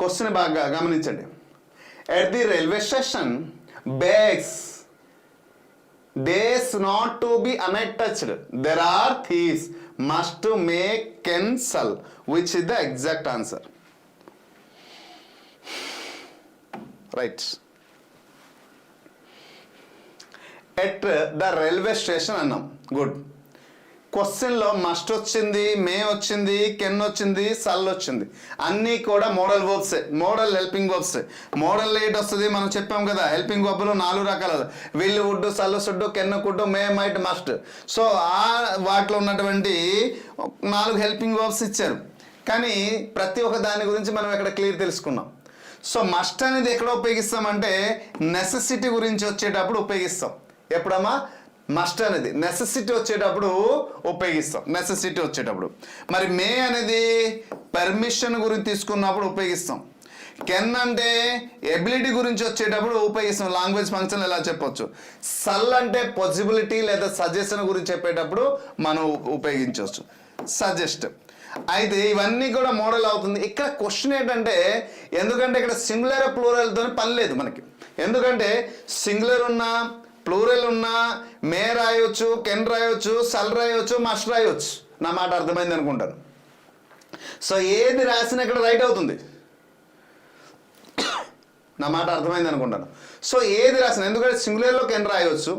[SPEAKER 1] క్వశ్చన్ బాగా గమనించండి. At the railway station bags does not to be unattached there are thieves must may can shall which is the exact answer. Right. At the railway station అన్నాం. Good. క్వశ్చన్లో must వచ్చింది, may వచ్చింది, can వచ్చింది, సల్ వచ్చింది. అన్నీ కూడా modal verbs, modal helping verbs. Modal eight వస్తుంది మనం చెప్పాం కదా. హెల్పింగ్ వర్బ్లో 4 రకాలు, will, would, shall, should, can, could, may, might, must. So వాటిలో ఉన్నటువంటి 4 హెల్పింగ్ వర్బ్స్ ఇచ్చారు. కానీ ప్రతి ఒక్క దాని గురించి మనం ఇక్కడ క్లియర్ తెలుసుకున్నాం. సో మస్ట్ అనేది ఎక్కడ ఉపయోగిస్తామంటే నెసెసిటీ గురించి వచ్చేటప్పుడు ఉపయోగిస్తాం. ఎప్పుడమ్మా మస్ట్ అనేది నెసెసిటీ వచ్చేటప్పుడు ఉపయోగిస్తాం. నెసెసిటీ వచ్చేటప్పుడు. మరి మే అనేది పర్మిషన్ గురించి తీసుకున్నప్పుడు ఉపయోగిస్తాం. కెన్ అంటే ఎబిలిటీ గురించి వచ్చేటప్పుడు ఉపయోగిస్తాం. లాంగ్వేజ్ ఫంక్షన్ ఎలా చెప్పొచ్చు. సల్ అంటే పాసిబిలిటీ లేదా సజెషన్ గురించి చెప్పేటప్పుడు మనం ఉపయోగించవచ్చు. సజెస్ట్. అయితే ఇవన్నీ కూడా మోడల్ అవుతుంది. ఇక్కడ క్వశ్చన్ ఏంటంటే ఎందుకంటే ఇక్కడ సింగులర్ ప్లూరల్తో పని లేదు మనకి. ఎందుకంటే సింగులర్ ఉన్నా ప్లూరల్ ఉన్నా మే రాయొచ్చు, కెన్ రాయొచ్చు, సల్ రాయొచ్చు, మస్ట్ రాయొచ్చు. నా మాట అర్థమైంది అనుకుంటాను. సో ఏది రాసినా ఇక్కడ రైట్ అవుతుంది. నా మాట అర్థమైంది అనుకుంటాను. సో ఏది రాసిన ఎందుకంటే సింగులర్లో కెన్ రాయొచ్చు,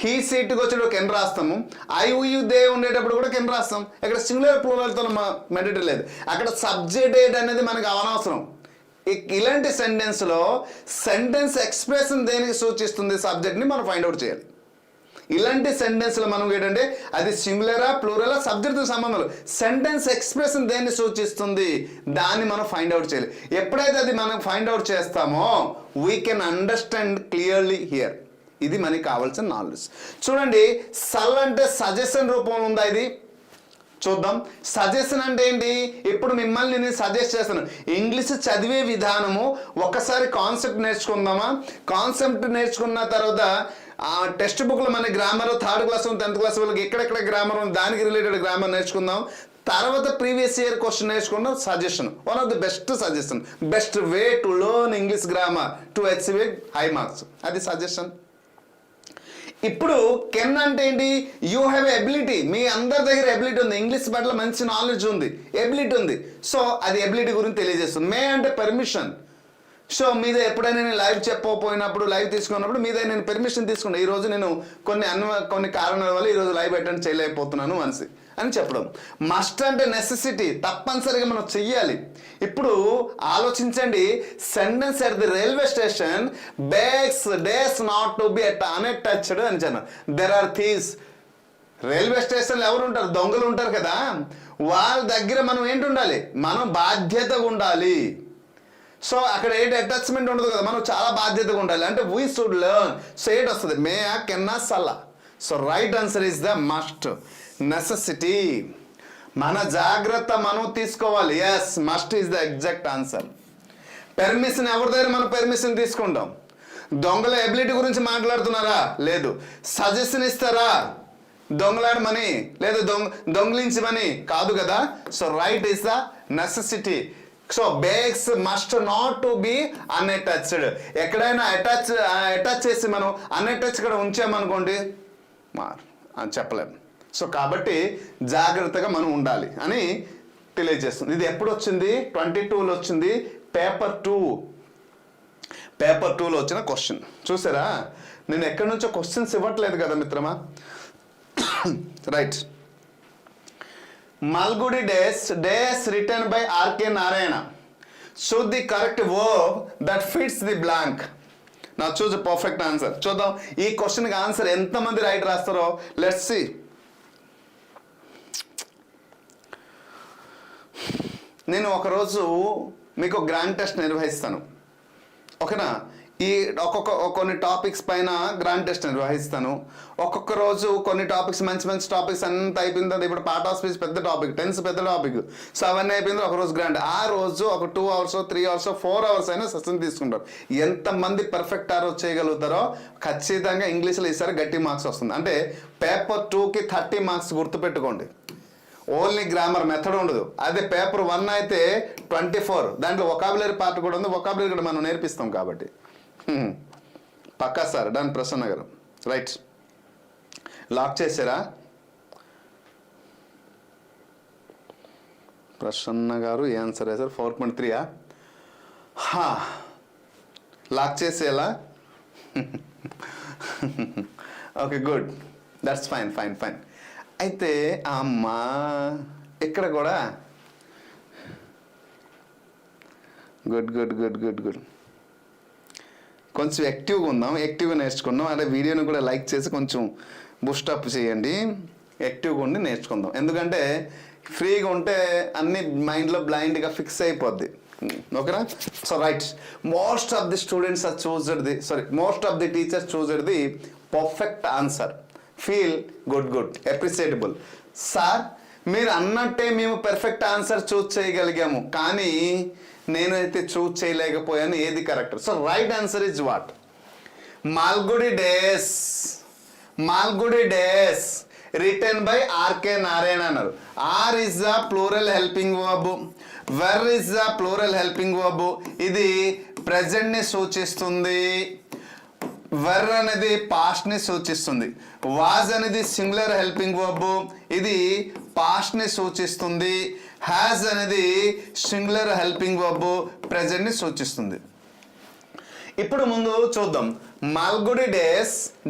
[SPEAKER 1] హీ సీట్కి వచ్చేటప్పుడు కెన్ రాస్తాము, ఐ యు దే ఉండేటప్పుడు కూడా కెన్ రాస్తాం. ఇక్కడ సింగులర్ ప్లూరల్తో మెడిటరీ లేదు. అక్కడ సబ్జెక్ట్ ఏది అనేది మనకు అనవసరం. ఇలాంటి సెంటెన్స్లో సెంటెన్స్ ఎక్స్ప్రెషన్ దేనికి సూచిస్తుంది సబ్జెక్ట్ని మనం ఫైండ్ అవుట్ చేయాలి. ఇలాంటి సెంటెన్స్లో మనం ఏంటంటే అది సింగులరా ప్లూరలా సబ్జెక్ట్తో సంబంధం లేదు. సెంటెన్స్ ఎక్స్ప్రెషన్ దేన్ని సూచిస్తుంది దాన్ని మనం ఫైండ్ అవుట్ చేయాలి. ఎప్పుడైతే అది మనం ఫైండ్ అవుట్ చేస్తామో we can understand clearly here. ఇది మనకి కావాల్సిన నాలెడ్జ్. చూడండి సల్ అంటే సజెషన్ రూపంలో ఉందా ఇది చూద్దాం. సజెషన్ అంటే ఏంటి? ఇప్పుడు మిమ్మల్ని నేను సజెస్ట్ చేస్తాను. ఇంగ్లీష్ చదివే విధానము ఒకసారి కాన్సెప్ట్ నేర్చుకుందామా? కాన్సెప్ట్ నేర్చుకున్న తర్వాత టెక్స్ట్ బుక్లో మన grammar 3rd class 10th class వాళ్ళకి ఎక్కడెక్కడ గ్రామర్ ఉంది దానికి రిలేటెడ్ గ్రామర్ నేర్చుకుందాం. తర్వాత ప్రీవియస్ ఇయర్ క్వశ్చన్ నేర్చుకుందాం. Suggestion one of the best suggestion, best way to learn English grammar to achieve high marks. అది సజెషన్. ఇప్పుడు కెన్ అంటే ఏంటి? You have ability. మీ అందరి దగ్గర ఎబిలిటీ ఉంది, ఇంగ్లీష్ పట్ల మంచి నాలెడ్జ్ ఉంది, ఎబిలిటీ ఉంది. సో అది ఎబిలిటీ గురించి తెలియజేస్తుంది. మే అంటే పర్మిషన్. సో మీద ఎప్పుడైనా నేను లైవ్ చెప్పకపోయినప్పుడు, లైవ్ తీసుకున్నప్పుడు మీద నేను పర్మిషన్ తీసుకున్నా, ఈరోజు నేను కొన్ని కారణాల వల్ల ఈరోజు లైవ్ అటెండ్ చేయలేకపోతున్నాను అని చెప్పడం. మస్ట్ అంటే నెసెసిటీ, తప్పనిసరిగా మనం చెయ్యాలి. ఇప్పుడు ఆలోచించండి, sentence at the railway station bags does not to be unattached అని చెప్పాను. There are thieves. రైల్వే స్టేషన్లో ఎవరు ఉంటారు? దొంగలు ఉంటారు కదా. వాళ్ళ దగ్గర మనం ఏంటి ఉండాలి? మనం బాధ్యతగా ఉండాలి. సో అక్కడ ఏంటి అటాచ్మెంట్ ఉండదు కదా, మనం చాలా బాధ్యతగా ఉండాలి. అంటే వీ షుడ్ లెర్న్. సో ఏంటి వస్తుంది? మే ఆ కెన్నా సల్లా. So right answer is the must. Necessity, మన జాగ్రత్త మనం తీసుకోవాలి. Yes, must is the exact answer. Permission, ఎవరి దగ్గర మనం పెర్మిషన్ తీసుకుంటాం? దొంగల ఎబిలిటీ గురించి మాట్లాడుతున్నారా? లేదు. సజెషన్ ఇస్తారా? దొంగలాడమని, లేదు దొంగలించమని కాదు కదా. So right is the necessity. So bakes must not to B unattached. ఎక్కడైనా అటాచ్ చేసి మనం అన్అటాచ్ కూడా ఉంచామనుకోండి అని చెప్పలేము. సో కాబట్టి జాగ్రత్తగా మనం ఉండాలి అని తెలియజేస్తుంది. ఇది ఎప్పుడు వచ్చింది? 22లో వచ్చింది. పేపర్ 2లో వచ్చిన క్వశ్చన్ చూసారా. నేను ఎక్కడి నుంచో క్వశ్చన్స్ ఇవ్వట్లేదు కదా మిత్రమా. Right. Malgudi days written by R.K. Narayana. Choose the correct verb that fits the blank. Now choose a perfect answer. చూద్దాం ఈ క్వశ్చన్కి ఆన్సర్ ఎంతమంది రైట్ రాస్తారో. Let's see. నేను ఒకరోజు మీకు గ్రాండ్ టెస్ట్ నిర్వహిస్తాను, ఓకేనా. ఈ కొన్ని టాపిక్స్ పైన గ్రాండ్ టెస్ట్ నిర్వహిస్తాను. ఒక్కొక్క రోజు కొన్ని టాపిక్స్, మంచి టాపిక్స్ అంతా అయిపోయింది. ఇప్పుడు పార్ట్ ఆఫ్ స్పీచ్ పెద్ద టాపిక్, టెన్స్ పెద్ద టాపిక్. సో అవన్నీ అయిపోయింది. ఒకరోజు గ్రాండ్. ఆ రోజు ఒక 2 hours 3 hours 4 hours అయినా సెషన్ తీసుకుంటారు. ఎంతమంది పర్ఫెక్ట్ ఆ రోజు చేయగలుగుతారో ఖచ్చితంగా ఇంగ్లీష్లో ఈసారి గట్టి మార్క్స్ వస్తుంది. అంటే పేపర్ 2కి 30 మార్క్స్ గుర్తుపెట్టుకోండి. ఓన్లీ గ్రామర్ మెథడ్ ఉండదు. అదే పేపర్ 1 అయితే 24. దాంట్లో వొకాబులరీ పార్ట్ కూడా ఉంది. వొకాబులరీ కూడా మనం నేర్పిస్తాం కాబట్టి పక్కా సార్. డన్ ప్రసన్న గారు. రైట్, లాక్ చేసారా? ప్రసన్న గారు ఏ ఆన్సర్ వేసారు? 4.3. లాక్ చేసేలా. Okay, good. That's fine. అయితే అమ్మా ఇక్కడ కూడా గుడ్. కొంచెం యాక్టివ్గా ఉందాం, యాక్టివ్గా నేర్చుకుందాం. అంటే వీడియోని కూడా లైక్ చేసి కొంచెం బూస్టప్ చేయండి. యాక్టివ్గా ఉండి నేర్చుకుందాం. ఎందుకంటే ఫ్రీగా ఉంటే అన్ని మైండ్లో బ్లైండ్గా ఫిక్స్ అయిపోద్ది, ఓకేనా. So right, most of the teachers choosed the perfect answer. Feel good, appreciable. Sir మీరు అన్నట్టే మేము పర్ఫెక్ట్ ఆన్సర్ చూజ్ చేయగలిగాము, కానీ నేనైతే చూజ్ చేయలేకపోయాను. ఏది correct? So right answer is what? Malgudi days written by RK Narayan అన్నారు. Are is the plural helping verb, were is the plural helping verb. ఇది present ని సూచిస్తుంది. వెర్ అనేది పాస్ట్ ని సూచిస్తుంది. వాజ్ అనేది సింగులర్ హెల్పింగ్ వర్బ్, ఇది పాస్ట్ ని సూచిస్తుంది. హ్యాజ్ అనేది సింగులర్ హెల్పింగ్ వర్బ్, ప్రెజెంట్ ని సూచిస్తుంది. ఇప్పుడు ముందు చూద్దాం. Malgudi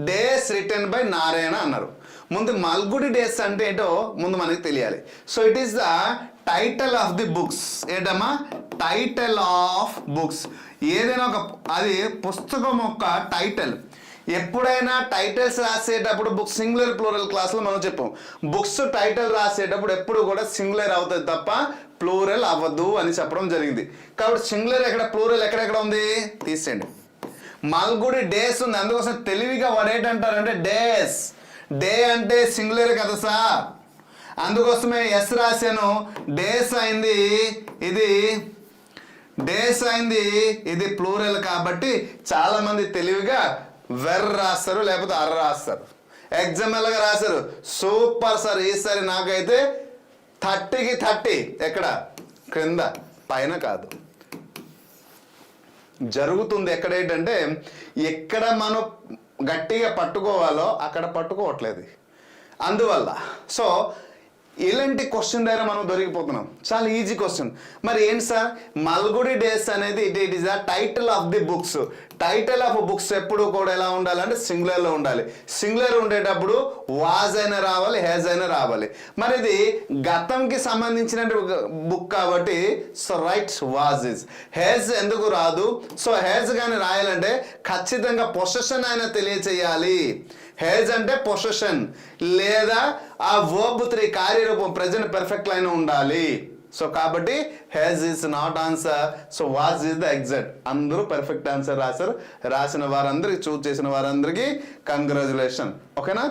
[SPEAKER 1] days written by Narayan అన్నారు. ముందు మల్గుడి డేస్ అంటే ఏంటో ముందు మనకి తెలియాలి. So it is the title of the books. ఏంటమ్మా? Title of books. ఏదైనా అది పుస్తకం యొక్క టైటిల్. ఎప్పుడైనా టైటిల్స్ రాసేటప్పుడు బుక్స్ సింగులర్ ప్లూరల్ క్లాస్లో మనం చెప్పాం. బుక్స్ టైటిల్ రాసేటప్పుడు ఎప్పుడు కూడా సింగులర్ అవుతుంది తప్ప ప్లూరల్ అవ్వదు అని చెప్పడం జరిగింది. కాబట్టి సింగులర్ ఎక్కడ, ప్లూరల్ ఎక్కడెక్కడ ఉంది తీసేయండి. మల్గుడి డేస్ ఉంది, అందుకోసం తెలివిగా వాడేటంటారంటే డేస్. డే అంటే సింగులర్ కదా సార్, అందుకోసమే ఎస్ రాశాను. డేస్ అయింది, ఇది ప్లూరల్ కాబట్టి చాలా మంది తెలివిగా వెర్ రాస్తారు, లేకపోతే అర్ర రాస్తారు. ఎగ్జామ్ ఎలాగా రాశారు? Super sir. ఈసారి నాకైతే 30కి 30. ఎక్కడ? క్రింద, పైన కాదు. జరుగుతుంది ఎక్కడ ఏంటంటే, ఎక్కడ మనం గట్టిగా పట్టుకోవాలో అక్కడ పట్టుకోవట్లేదు. అందువల్ల సో ఇలాంటి క్వశ్చన్ దగ్గర మనం దొరికిపోతున్నాం. చాలా ఈజీ క్వశ్చన్. మరి ఏంటి సార్, మల్గుడి డేస్ అనేది it is the title of the books. Title of books ఎప్పుడు కూడా ఎలా ఉండాలంటే సింగులర్లో ఉండాలి. సింగులర్ ఉండేటప్పుడు వాజ్ అయినా రావాలి, హ్యాజ్ అయినా రావాలి. మరి ఇది గతంకి సంబంధించిన బుక్ కాబట్టి so right was is. Has ఎందుకు రాదు? సో హ్యాజ్ కానీ రాయాలంటే ఖచ్చితంగా పొసెషన్ అయినా తెలియచేయాలి. హ్యాజ్ అంటే పొసెషన్ లేదా ఆ వర్బ్ 3 కార్యరూపం ప్రెజెంట్ పర్ఫెక్ట్ లైన్ ఉండాలి. సో కాబట్టి has is not answer. So was is the exact. అందరూ పర్ఫెక్ట్ ఆన్సర్ రాశారు. రాసిన వారందరికీ, చూస్ చేసిన వారందరికీ కంగ్రాచులేషన్. ఓకేనా?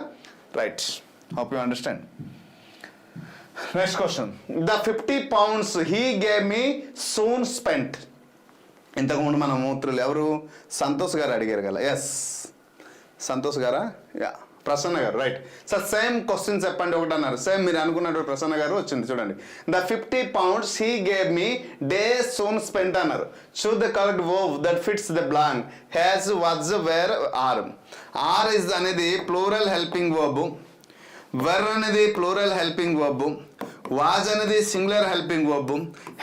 [SPEAKER 1] Right. Hope you understand. Next question. The 50 pounds he gave me soon spent. ఇంతకుముందు మన మూత్రులు ఎవరు, సంతోష్ గారు అడిగారు కదా. ఎస్, సంతోష్ గారా? యా, ప్రసన్న గారు. Right sir. సేమ్ క్వశ్చన్ చెప్పండి ఒకటి అన్నారు. సేమ్ మీరు అనుకున్నట్టు ప్రసన్న గారు వచ్చింది చూడండి. The 50 pounds he gave me days soon spent అన్నారు. Choose the correct verb that fits the blank. Has, was, were, are. Are is అనేది ప్లూరల్ హెల్పింగ్ వర్బ్. వెర్ అనేది ప్లూరల్ హెల్పింగ్ వర్బ్. వాజ్ అనేది singular helping verb.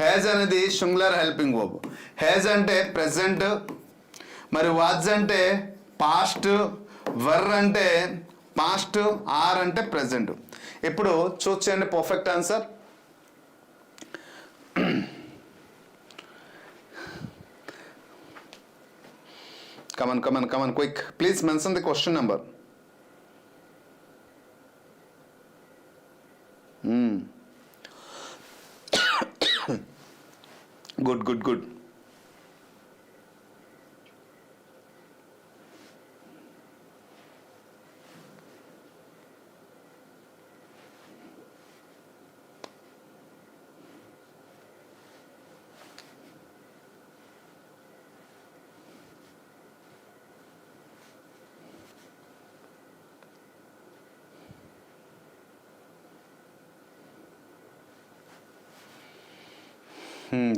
[SPEAKER 1] Has అనేది singular helping verb. Has అంటే present, మరి was అంటే past, were అంటే past, are అంటే present. ఇప్పుడు చూస్ చేయండి perfect answer. Come on quick. Please mention the question number. Good.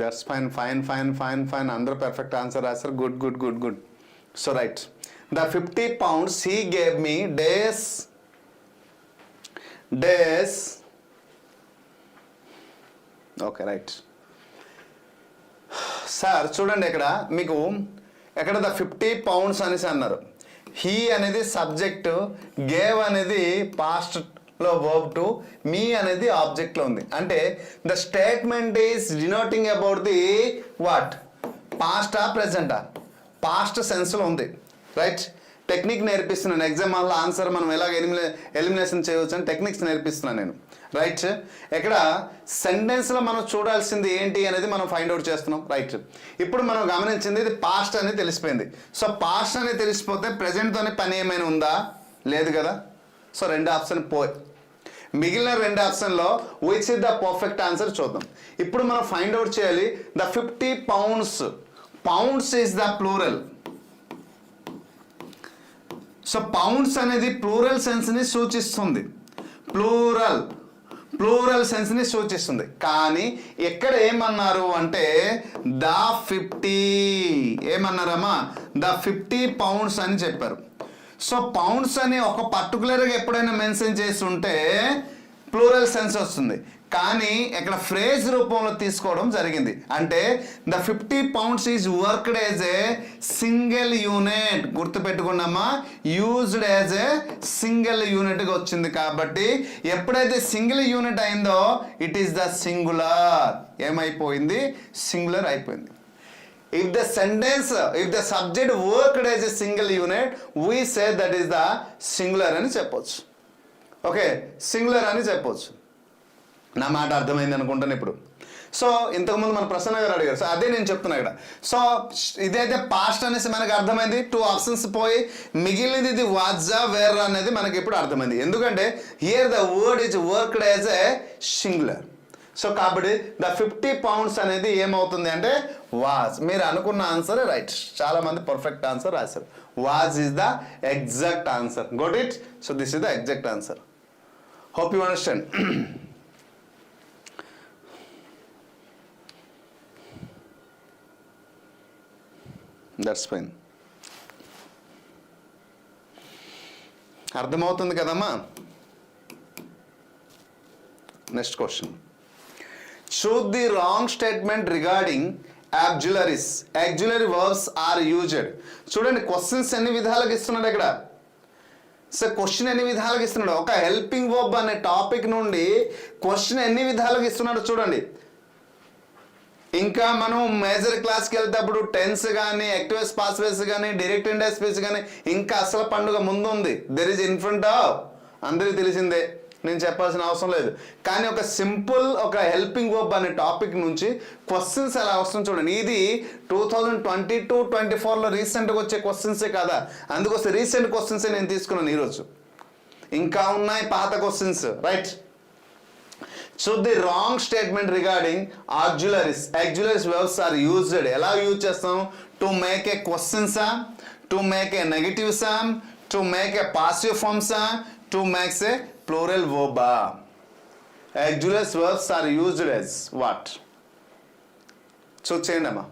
[SPEAKER 1] That's fine. అందరూ పర్ఫెక్ట్ ఆన్సర్ రాశారు. Good. So right. The 50 pounds he gave me days. Okay right. Sir చూడండి, ఇక్కడ మీకు ఎక్కడ ద 50 pounds అనేసి అన్నారు. హీ అనేది సబ్జెక్ట్, గేవ్ అనేది పాస్ట్ లో వర్బ్ టు, మీ అనేది ఆబ్జెక్ట్ లో ఉంది. అంటే the statement is denoting about the what, పాస్టా ప్రెజెంటా? పాస్ట్ సెన్స్ లో ఉంది. రైట్. టెక్నిక్ నేర్పిస్తున్నాను. ఎగ్జామ్ హాల్లో ఆన్సర్ మనం ఎలాగ ఎలిమినేషన్ చేయవచ్చు అని టెక్నిక్స్ నేర్పిస్తున్నాను నేను. రైట్. ఇక్కడ సెంటెన్స్లో మనం చూడాల్సింది ఏంటి అనేది మనం ఫైండ్ అవుట్ చేస్తున్నాం. రైట్. ఇప్పుడు మనం గమనించింది ఇది పాస్ట్ అని తెలిసిపోయింది. సో పాస్ట్ అని తెలిసిపోతే ప్రెజెంట్తోనే పని ఏమైనా ఉందా? లేదు కదా. సో 2 ఆప్షన్ పోయి, మిగిలిన 2 ఆప్షన్లో which is the perfect answer చూద్దాం. ఇప్పుడు మనం ఫైండ్ అవుట్ చేయాలి. The 50 pounds, pounds is the plural. So pounds అనేది ప్లూరల్ సెన్స్ని సూచిస్తుంది. ప్లూరల్ సెన్స్ని సూచిస్తుంది. కానీ ఎక్కడ ఏమన్నారు అంటే ద 50 ఏమన్నారమ్మా? ద 50 pounds అని చెప్పారు. సో పౌండ్స్ అని ఒక పర్టికులర్గా ఎప్పుడైనా మెన్షన్ చేసి ఉంటే ప్లూరల్ సెన్స్ వస్తుంది. కానీ ఇక్కడ ఫ్రేజ్ రూపంలో తీసుకోవడం జరిగింది. అంటే the 50 pounds is worked as a single unit. గుర్తుపెట్టుకున్నామా? యూజ్డ్ యాజ్ ఏ సింగిల్ యూనిట్గా వచ్చింది. కాబట్టి ఎప్పుడైతే సింగిల్ యూనిట్ అయిందో ఇట్ ఈస్ ద సింగులర్. ఏమైపోయింది? సింగులర్ అయిపోయింది. If the subject worked as a single unit, we say that is the singular అని చెప్పొచ్చు. ఓకే, సింగులర్ అని చెప్పొచ్చు. నా మాట అర్థమైంది అనుకుంటాను ఇప్పుడు. సో ఇంతకుముందు మన ప్రసన్న గారు అడిగారు. సో అదే నేను చెప్తున్నా ఇక్కడ. సో ఇదైతే పాస్ట్ అనేసి మనకు అర్థమైంది. 2 ఆప్షన్స్ పోయి మిగిలినది ఇది వాజా వేర్ అనేది మనకి ఇప్పుడు అర్థమైంది. ఎందుకంటే here the word is worked as A singular. So కాబట్టి ద 50 pounds అనేది ఏమవుతుంది అంటే వాజ్. మీరు అనుకున్న ఆన్సర్ రైట్. చాలా మంది పర్ఫెక్ట్ ఆన్సర్ రాశారు. Was is the exact answer. Got it. So this is the exact answer. Hope you understand. That's fine. అర్థమవుతుంది కదమ్మా? Next question. Choose the wrong statement regarding auxiliaries. Auxiliary verbs are used. చూడండి questions ఎన్ని విధాలుగా ఇస్తున్నాడు ఇక్కడ. So question ఎన్ని విధాలుగా ఇస్తున్నాడు. ఒక హెల్పింగ్ వర్బ్ అనే టాపిక్ నుండి క్వశ్చన్ ఎన్ని విధాలుగా ఇస్తున్నాడు చూడండి. ఇంకా మనం మేజర్ క్లాస్కి వెళ్తేప్పుడు టెన్స్ కానీ యాక్టివ్ పాస్వేస్ కానీ డైరెక్ట్ ఇండైరెక్ట్ స్పీచ్ కానీ ఇంకా అసలు పండుగ ముందు ఉంది. There is in front of, అందరికీ తెలిసిందే, నేను చెప్పాల్సిన అవసరం లేదు. కానీ ఒక సింపుల్ ఒక హెల్పింగ్ వర్బ్ అనే టాపిక్ నుంచి క్వశ్చన్స్ ఎలా వస్తుంది చూడండి. ఇది 2022-24లో రీసెంట్గా వచ్చే క్వశ్చన్సే కదా, అందుకోసం రీసెంట్ క్వశ్చన్సే నేను తీసుకున్నాను ఈరోజు. ఇంకా ఉన్నాయి పాత questions. Right. So the wrong statement regarding auxiliaries. Auxiliaries verbs are used. ఎలా యూజ్ చేస్తాం? టు మేక్ ఏ క్వశ్చన్సా, టు మేక్ ఏ నెగటివ్సా, టు మేక్ ఏ పాసివ్ ఫార్మ్సా, టు మేక్స్ ఏ ప్లూరల్ వర్బా. Auxiliaries verbs are used as what? Choose చేయండి అమ్మా.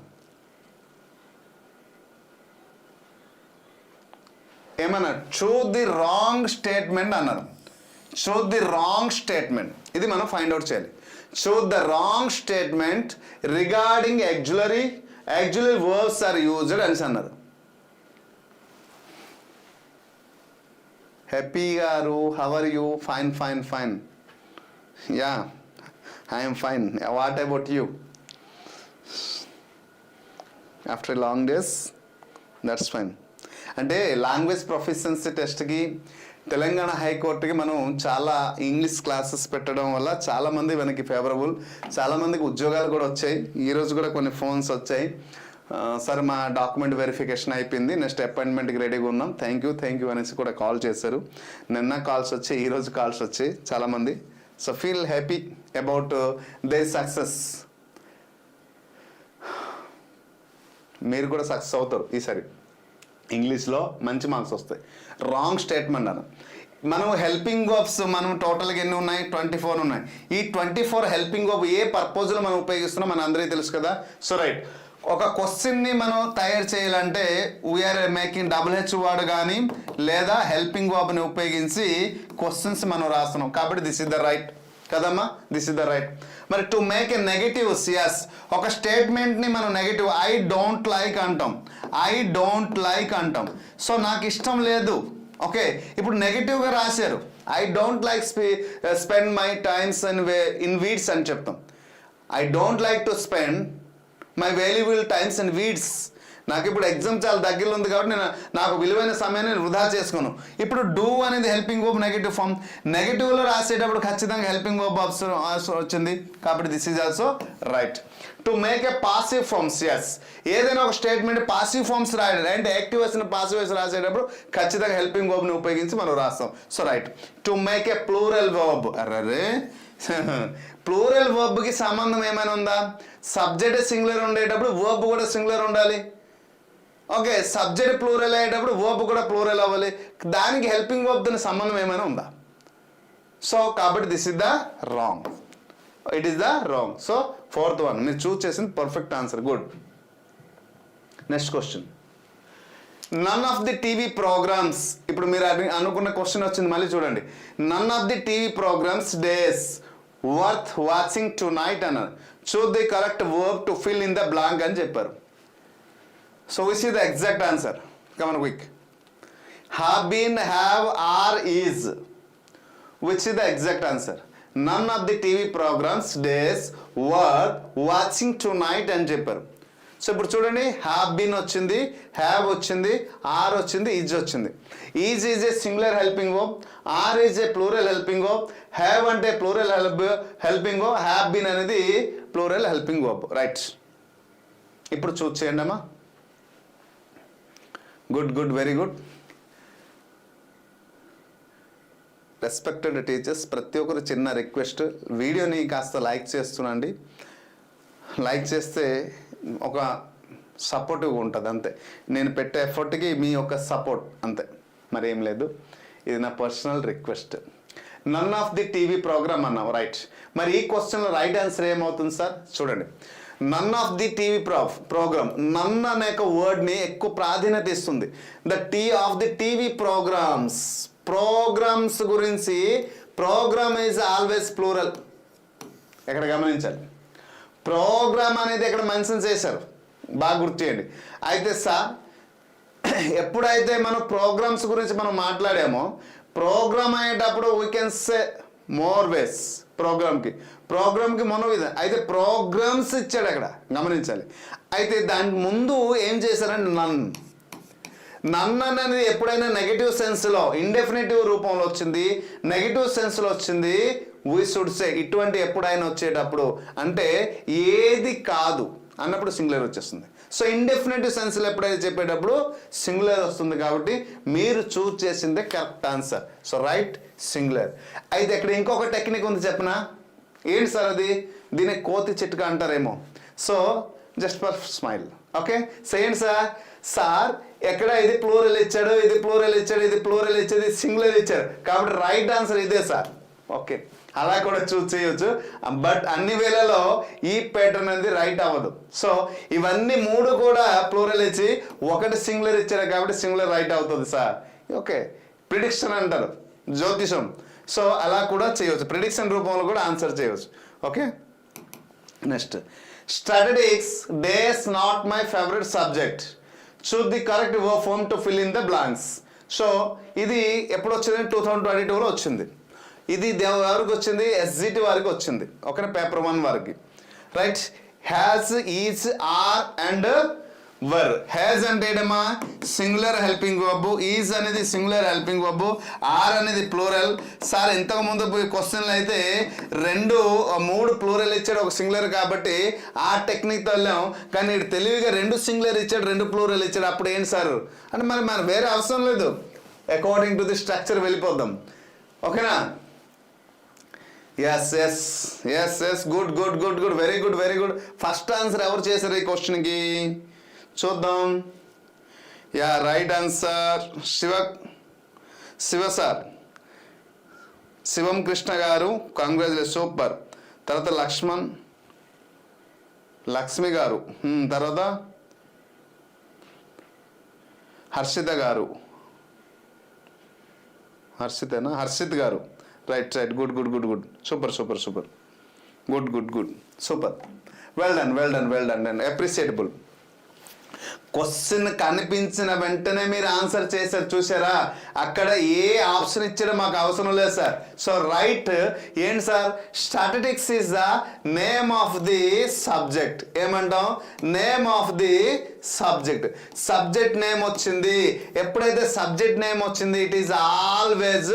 [SPEAKER 1] ఏమన్నా choose the wrong statement అన్నారు. చూస్ ది రాంగ్ స్టేట్మెంట్, ఇది మనం ఫైండ్ అవుట్ చేయాలి. Choose the wrong statement regarding auxiliary verbs are used అని అన్నారు. హ్యాపీ గారు, how are you? Fine. Yeah, I'm fine. What about you? After long days, that's fine. అంటే language proficiency టెస్ట్కి తెలంగాణ హైకోర్టుకి మనం చాలా ఇంగ్లీష్ క్లాసెస్ పెట్టడం వల్ల చాలామంది మనకి ఫేవరబుల్, చాలామందికి ఉద్యోగాలు కూడా వచ్చాయి. ఈరోజు కూడా కొన్ని ఫోన్స్ వచ్చాయి. సార్ మా డాక్యుమెంట్ వెరిఫికేషన్ అయిపోయింది, నెక్స్ట్ అపాయింట్మెంట్కి రెడీగా ఉన్నాం, థ్యాంక్ యూ అనేసి కూడా కాల్ చేశారు. నిన్న కాల్స్ వచ్చాయి, ఈరోజు కాల్స్ వచ్చాయి చాలామంది. So feel happy about they success. మీరు కూడా సక్సెస్ అవుతారు ఈసారి. ఇంగ్లీష్లో మంచి మార్క్స్ వస్తాయి. రాంగ్ స్టేట్మెంట్ అన్న మనం హెల్పింగ్ వర్బ్స్ మనం టోటల్గా ఎన్ని ఉన్నాయి? 24 ఉన్నాయి. ఈ 24 హెల్పింగ్ వర్బ్ ఏ పర్పస్లో మనం ఉపయోగిస్తున్నాం మన అందరికీ తెలుసు కదా. సో రైట్, ఒక క్వశ్చన్ని మనం తయారు చేయాలంటే వీఆర్ మేకింగ్ WH వర్డ్ కానీ లేదా హెల్పింగ్ వర్బ్ని ఉపయోగించి క్వశ్చన్స్ మనం రాస్తున్నాం. కాబట్టి దిస్ ఇస్ ద రైట్ కదమ్మా, దిస్ ఇస్ ద రైట్. మరి to make a negatives, yes, ఒక స్టేట్మెంట్ని మనం నెగటివ్ ఐ డోంట్ లైక్ అంటాం. సో నాకు ఇష్టం లేదు. ఓకే, ఇప్పుడు నెగటివ్గా రాశారు. I don't like spend my times in weeds అని చెప్తాం. I don't like to spend my valuable times in weeds. నాకు ఇప్పుడు ఎగ్జామ్ చాలా దగ్గరలో ఉంది కాబట్టి నాకు విలువైన సమయాన్ని వృధా చేసుకోను. ఇప్పుడు డూ అనేది హెల్పింగ్ వర్బ్ నెగటివ్ ఫామ్. నెగటివ్లో రాసేటప్పుడు ఖచ్చితంగా హెల్పింగ్ వర్బ్ వచ్చింది కాబట్టి this is also right. To make a passive forms, yes, ఏదైనా ఒక స్టేట్మెంట్ పాసివ్ ఫార్మ్స్ రాయాలి అంటే యాక్టివ్ వేసిన పాసివ్ వేసి రాసేటప్పుడు ఖచ్చితంగా హెల్పింగ్ వర్బ్ని ఉపయోగించి మనం రాస్తాం. So right. To make a plural verb, are plural వర్బ్కి సంబంధం ఏమైనా ఉందా? సబ్జెక్ట్ సింగులర్ ఉండేటప్పుడు వర్బ్ కూడా సింగులర్ ఉండాలి. ఓకే, సబ్జెక్ట్ ప్లూరల్ అయ్యేటప్పుడు వర్బ్ కూడా ప్లూరల్ అవ్వాలి. దానికి హెల్పింగ్ వర్బ్ తో సంబంధం ఏమైనా ఉందా? సో కాబట్టి this is the wrong, it is the wrong. So 4th one మీరు చూస్ చేసింది perfect answer, good. Next question. None of the TV programmes, ఇప్పుడు మీరు అనుకున్న క్వశ్చన్ వచ్చింది, మళ్ళీ చూడండి. None of the TV programmes days worth watching tonight అన్నారు. Choose the correct verb to fill in the blank అని చెప్పారు. So we see the exact answer. Come on quick. Have been, have, are, is. Which is the exact answer? None of the TV programs days were watching tonight అని చెప్పారు. సో ఇప్పుడు చూడండి, have been వచ్చింది, have వచ్చింది, are వచ్చింది, is వచ్చింది. Is is a singular helping verb, are is a plural helping verb, have అంటే plural helping verb, have been అనేది ప్లూరల్ హెల్పింగ్ వర్బ్. రైట్. ఇప్పుడు చూస్ చేయండి అమ్మా. Good, very good. Respected teachers, ప్రతి ఒక్కరు చిన్న రిక్వెస్ట్, వీడియోని కాస్త లైక్ చేస్తున్నాండి. లైక్ చేస్తే ఒక సపోర్టివ్గా ఉంటుంది అంతే. నేను పెట్టే ఎఫర్ట్కి మీ యొక్క సపోర్ట్ అంతే, మరి ఏం లేదు. ఇది నా personal request. None of the TV programme అన్నాం, రైట్. మరి ఈ క్వశ్చన్లో రైట్ ఆన్సర్ ఏమవుతుంది సార్? చూడండి, none of the TV programme, none అనే వర్డ్ని ఎక్కువ ప్రాధాన్యత ఇస్తుంది. The T of the TV programmes, programmes గురించి ప్రోగ్రామ్ ఈజ్ ఆల్వేస్ ప్లూరల్. ఇక్కడ గమనించాలి, ప్రోగ్రామ్ అనేది ఇక్కడ మెన్షన్ చేశారు, బాగా గుర్తు చేయండి. అయితే సార్ ఎప్పుడైతే మనం ప్రోగ్రామ్స్ గురించి మనం మాట్లాడామో, ప్రోగ్రామ్ అయ్యేటప్పుడు వీ కెన్ సే మోర్ వేస్. ప్రోగ్రామ్కి మనో విధంగా అయితే ప్రోగ్రామ్స్ ఇచ్చాడు అక్కడ, గమనించాలి. అయితే దానికి ముందు ఏం చేశారంటే నన్ అనేది ఎప్పుడైనా నెగిటివ్ సెన్స్లో ఇండెఫినిటివ్ రూపంలో వచ్చింది, నెగిటివ్ సెన్స్లో వచ్చింది, వీ షుడ్ సే. ఇటువంటి ఎప్పుడైనా వచ్చేటప్పుడు అంటే ఏది కాదు అన్నప్పుడు సింగులర్ వచ్చేస్తుంది. సో ఇండెఫినిటివ్ సెన్స్లో ఎప్పుడైతే చెప్పేటప్పుడు సింగులర్ వస్తుంది. కాబట్టి మీరు చూస్ చేసిందే correct answer. So right, singular. అయితే ఇక్కడ ఇంకొక టెక్నిక్ ఉంది చెప్పనా, ఏంటి సార్ అది? దీన్ని కోతి చిట్కా అంటారేమో. So just for smile, okay. So ఏంటి సార్ ఎక్కడ ఇది ప్లూరల్ ఇచ్చాడు, ఇది ప్లూరల్ ఇచ్చాడు, ఇది ప్లూరల్ ఇచ్చాడు, ఇది సింగులర్ ఇచ్చాడు, కాబట్టి రైట్ ఆన్సర్ ఇదే సార్. ఓకే, అలా కూడా చూస్ చేయొచ్చు. బట్ అన్ని వేళలో ఈ ప్యాటర్న్ అనేది రైట్ అవ్వదు. సో ఇవన్నీ మూడు కూడా ప్లూరల్ ఇచ్చి ఒకటి సింగులర్ ఇచ్చారు కాబట్టి సింగులర్ రైట్ అవుతుంది సార్. ఓకే, ప్రిడిక్షన్ అంటారు, జ్యోతిషం. సో అలా కూడా చేయవచ్చు, ప్రిడిక్షన్ రూపంలో కూడా ఆన్సర్ చేయవచ్చు. Okay, next statistics days not my favourite subject, choose the correct verb form to fill in the blanks. So ఇది ఎప్పుడు వచ్చింది? 2022లో వచ్చింది. ఇది ఎవరికి వచ్చింది? SGT వారికి వచ్చింది. ఓకేనా, పేపర్ 1 వారికి. Right, has, is, are and were. Has అంటే ఏడమ్మా సింగులర్ హెల్పింగ్ వర్బ్, ఈజ్ అనేది సింగులర్ హెల్పింగ్ వర్బ్, ఆర్ అనేది ప్లూరల్. సార్ ఇంతకు ముందు క్వశ్చన్లు అయితే 3 ప్లూరల్ ఇచ్చాడు, ఒక సింగులర్, కాబట్టి ఆ టెక్నిక్తో వెళ్ళాం. కానీ ఇటు తెలివిగా 2 సింగులర్ ఇచ్చాడు, 2 ప్లూరల్ ఇచ్చాడు. అప్పుడు ఏంటి సార్ అంటే మరి వేరే అవసరం లేదు, అకార్డింగ్ టు ది స్ట్రక్చర్ వెళ్ళిపోద్దాం. ఓకేనా? Yes good, very good. First answer ఎవరు చేశారు ఈ క్వశ్చన్కి చూద్దాం. Yeah, right answer Shiva sir, Shivam Krishna garu, congratulation, super. తర్వాత లక్ష్మి గారు, తర్వాత హర్షిత్ గారు, హర్షిత్ గారు. Right, good, super, good, super, well done, appreciable. Question కనిపించిన వెంటనే మీరు ఆన్సర్ చేశారు, చూసారా? అక్కడ ఏ ఆప్షన్ ఇచ్చడం మాకు అవసరం లేదు సార్. సో రైట్ ఏంటి sir? Statistics is the name of the subject. ఏమంటాం? Name of the subject name వచ్చింది. ఎప్పుడైతే సబ్జెక్ట్ నేమ్ వచ్చింది, it is always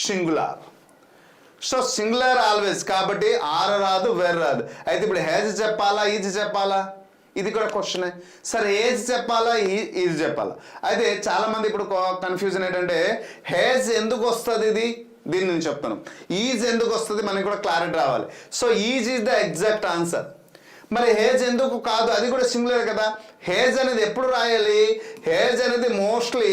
[SPEAKER 1] singular. So singular always, కాబట్టి ఆర్ రాదు, వేర్ రాదు. అయితే ఇప్పుడు హేజ్ చెప్పాలా, ఈజ్ చెప్పాలా? ఇది కూడా క్వశ్చనే సార్. ఏజ్ చెప్పాలా, ఈజ్ చెప్పాలా? అయితే చాలామంది ఇప్పుడు కన్ఫ్యూజన్ ఏంటంటే హేజ్ ఎందుకు వస్తుంది, దీన్ని నేను చెప్తాను. ఈజ్ ఎందుకు వస్తుంది మనకి కూడా క్లారిటీ రావాలి. So is is the exact answer. మరి హేజ్ ఎందుకు కాదు? అది కూడా సింగులర్ కదా. హేజ్ అనేది ఎప్పుడు రాయాలి? హేజ్ అనేది మోస్ట్లీ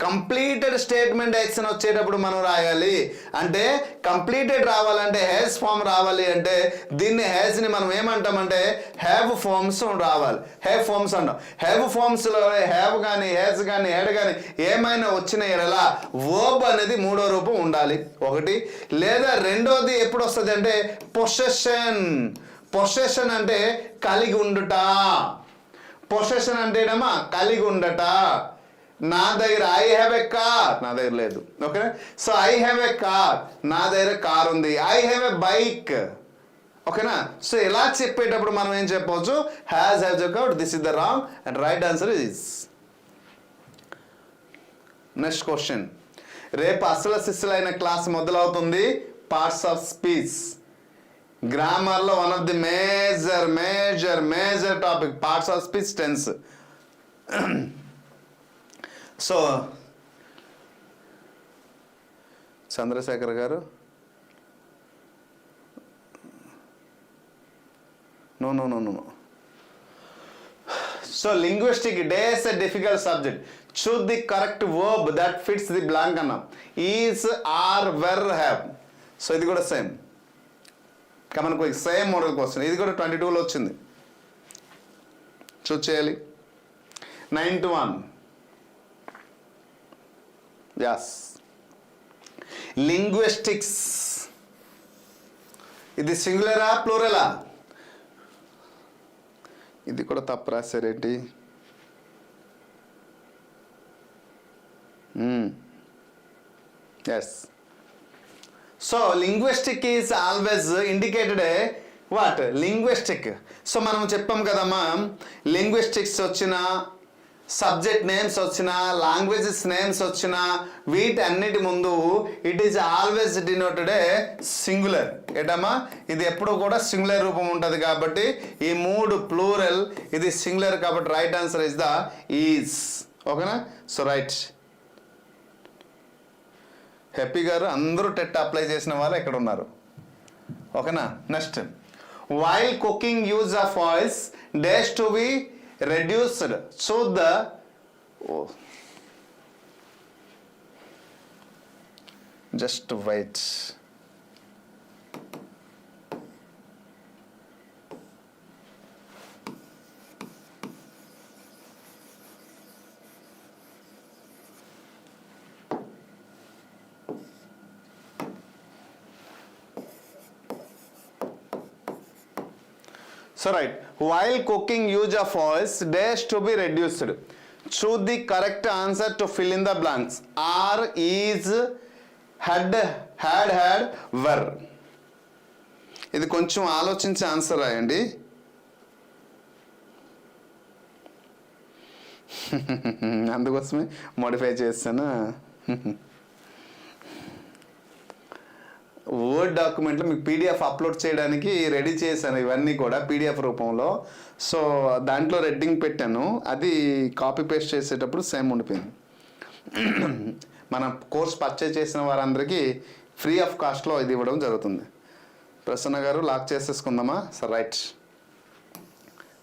[SPEAKER 1] కంప్లీటెడ్ స్టేట్మెంట్ యాక్షన్ వచ్చేటప్పుడు మనం రాయాలి. అంటే కంప్లీటెడ్ రావాలంటే హేజ్ ఫామ్ రావాలి అంటే దీన్ని హేజ్ని మనం ఏమంటామంటే హ్యావ్ ఫార్మ్స్ రావాలి. హ్యావ్ ఫార్మ్స్ అంటాం. హ్యావ్ ఫార్మ్స్లో హ్యావ్ కానీ, హేజ్ కానీ, హెడ్ కానీ ఏమైనా వచ్చిన ఎడలా వర్బ్ అనేది 3వ రూపం ఉండాలి, ఒకటి. లేదా రెండోది ఎప్పుడు వస్తుంది అంటే పొసెషన్ అంటే కలిగి ఉండుట. పొసెషన్ అంటే ఏమో కలిగి ఉండట. నా దగ్గర ఐ హ్యావ్ ఎ కార్, నా దగ్గర లేదు. Okay, so I have a car, నా దగ్గర కార్ ఉంది. I have a bike. ఓకేనా? సో ఇలా చెప్పేటప్పుడు మనం ఏం చెప్పవచ్చు? హ్యాస్ చెప్పాడు. This is the wrong and right answer is. Next question. రేపు అసలు శిష్యులైన క్లాస్ మొదలవుతుంది. Parts of speech. గ్రామర్లో one of the major topic parts of speech, tense. So Chandrashekar garu, no. So linguistic days a difficult subject. Choose the correct verb that fits the blank అన్నాం. Is, are, were, have. So ఇది కూడా same, మనకు same model question. ఇది కూడా 22లో వచ్చింది, చూస్ చేయాలి. 9 to 1. Yes. Linguistics. ఇది సింగులరా ప్లూరలా? ఇది కూడా తప్పు రాశారేంటి? Yes. So linguistic is always indicated what? Linguistic. So మనం చెప్పాం కదమ్మా, లింగ్విస్టిక్స్ వచ్చిన, సబ్జెక్ట్ నేమ్స్ వచ్చిన, లాంగ్వేజెస్ నేమ్స్ వచ్చిన, వీటన్నిటి ముందు it is always denoted a singular. ఏటమ్మా? ఇది ఎప్పుడు కూడా సింగులర్ రూపం ఉంటుంది కాబట్టి ఈ 3 ప్లూరల్, ఇది సింగులర్ కాబట్టి right answer is the is. ఓకేనా? So right. హ్యాపీ గారు అందరూ టెట్ అప్లై చేసిన వాళ్ళు ఎక్కడ ఉన్నారు? ఓకేనా? Next, while cooking use of oils days to be reduced. So the just wait. So right, while cooking use of oils dash to be reduced. Choose the correct answer to fill in the blanks. Are, is, had, were. ఇది కొంచెం ఆలోచించి answer రాయండి. అందుకోసమే modify చేస్తాను. Word డాక్యుమెంట్లో మీకు PDF upload చేయడానికి ready చేశాను ఇవన్నీ కూడా పీడిఎఫ్ రూపంలో. సో దాంట్లో రెడ్డింగ్ పెట్టాను, అది కాపీ పేస్ట్ చేసేటప్పుడు సేమ్ ఉండిపోయింది. మన కోర్స్ పర్చేజ్ చేసిన వారందరికీ ఫ్రీ ఆఫ్ కాస్ట్లో ఇది ఇవ్వడం జరుగుతుంది. ప్రసన్న గారు లాక్ చేసేసుకుందామా? Sir right.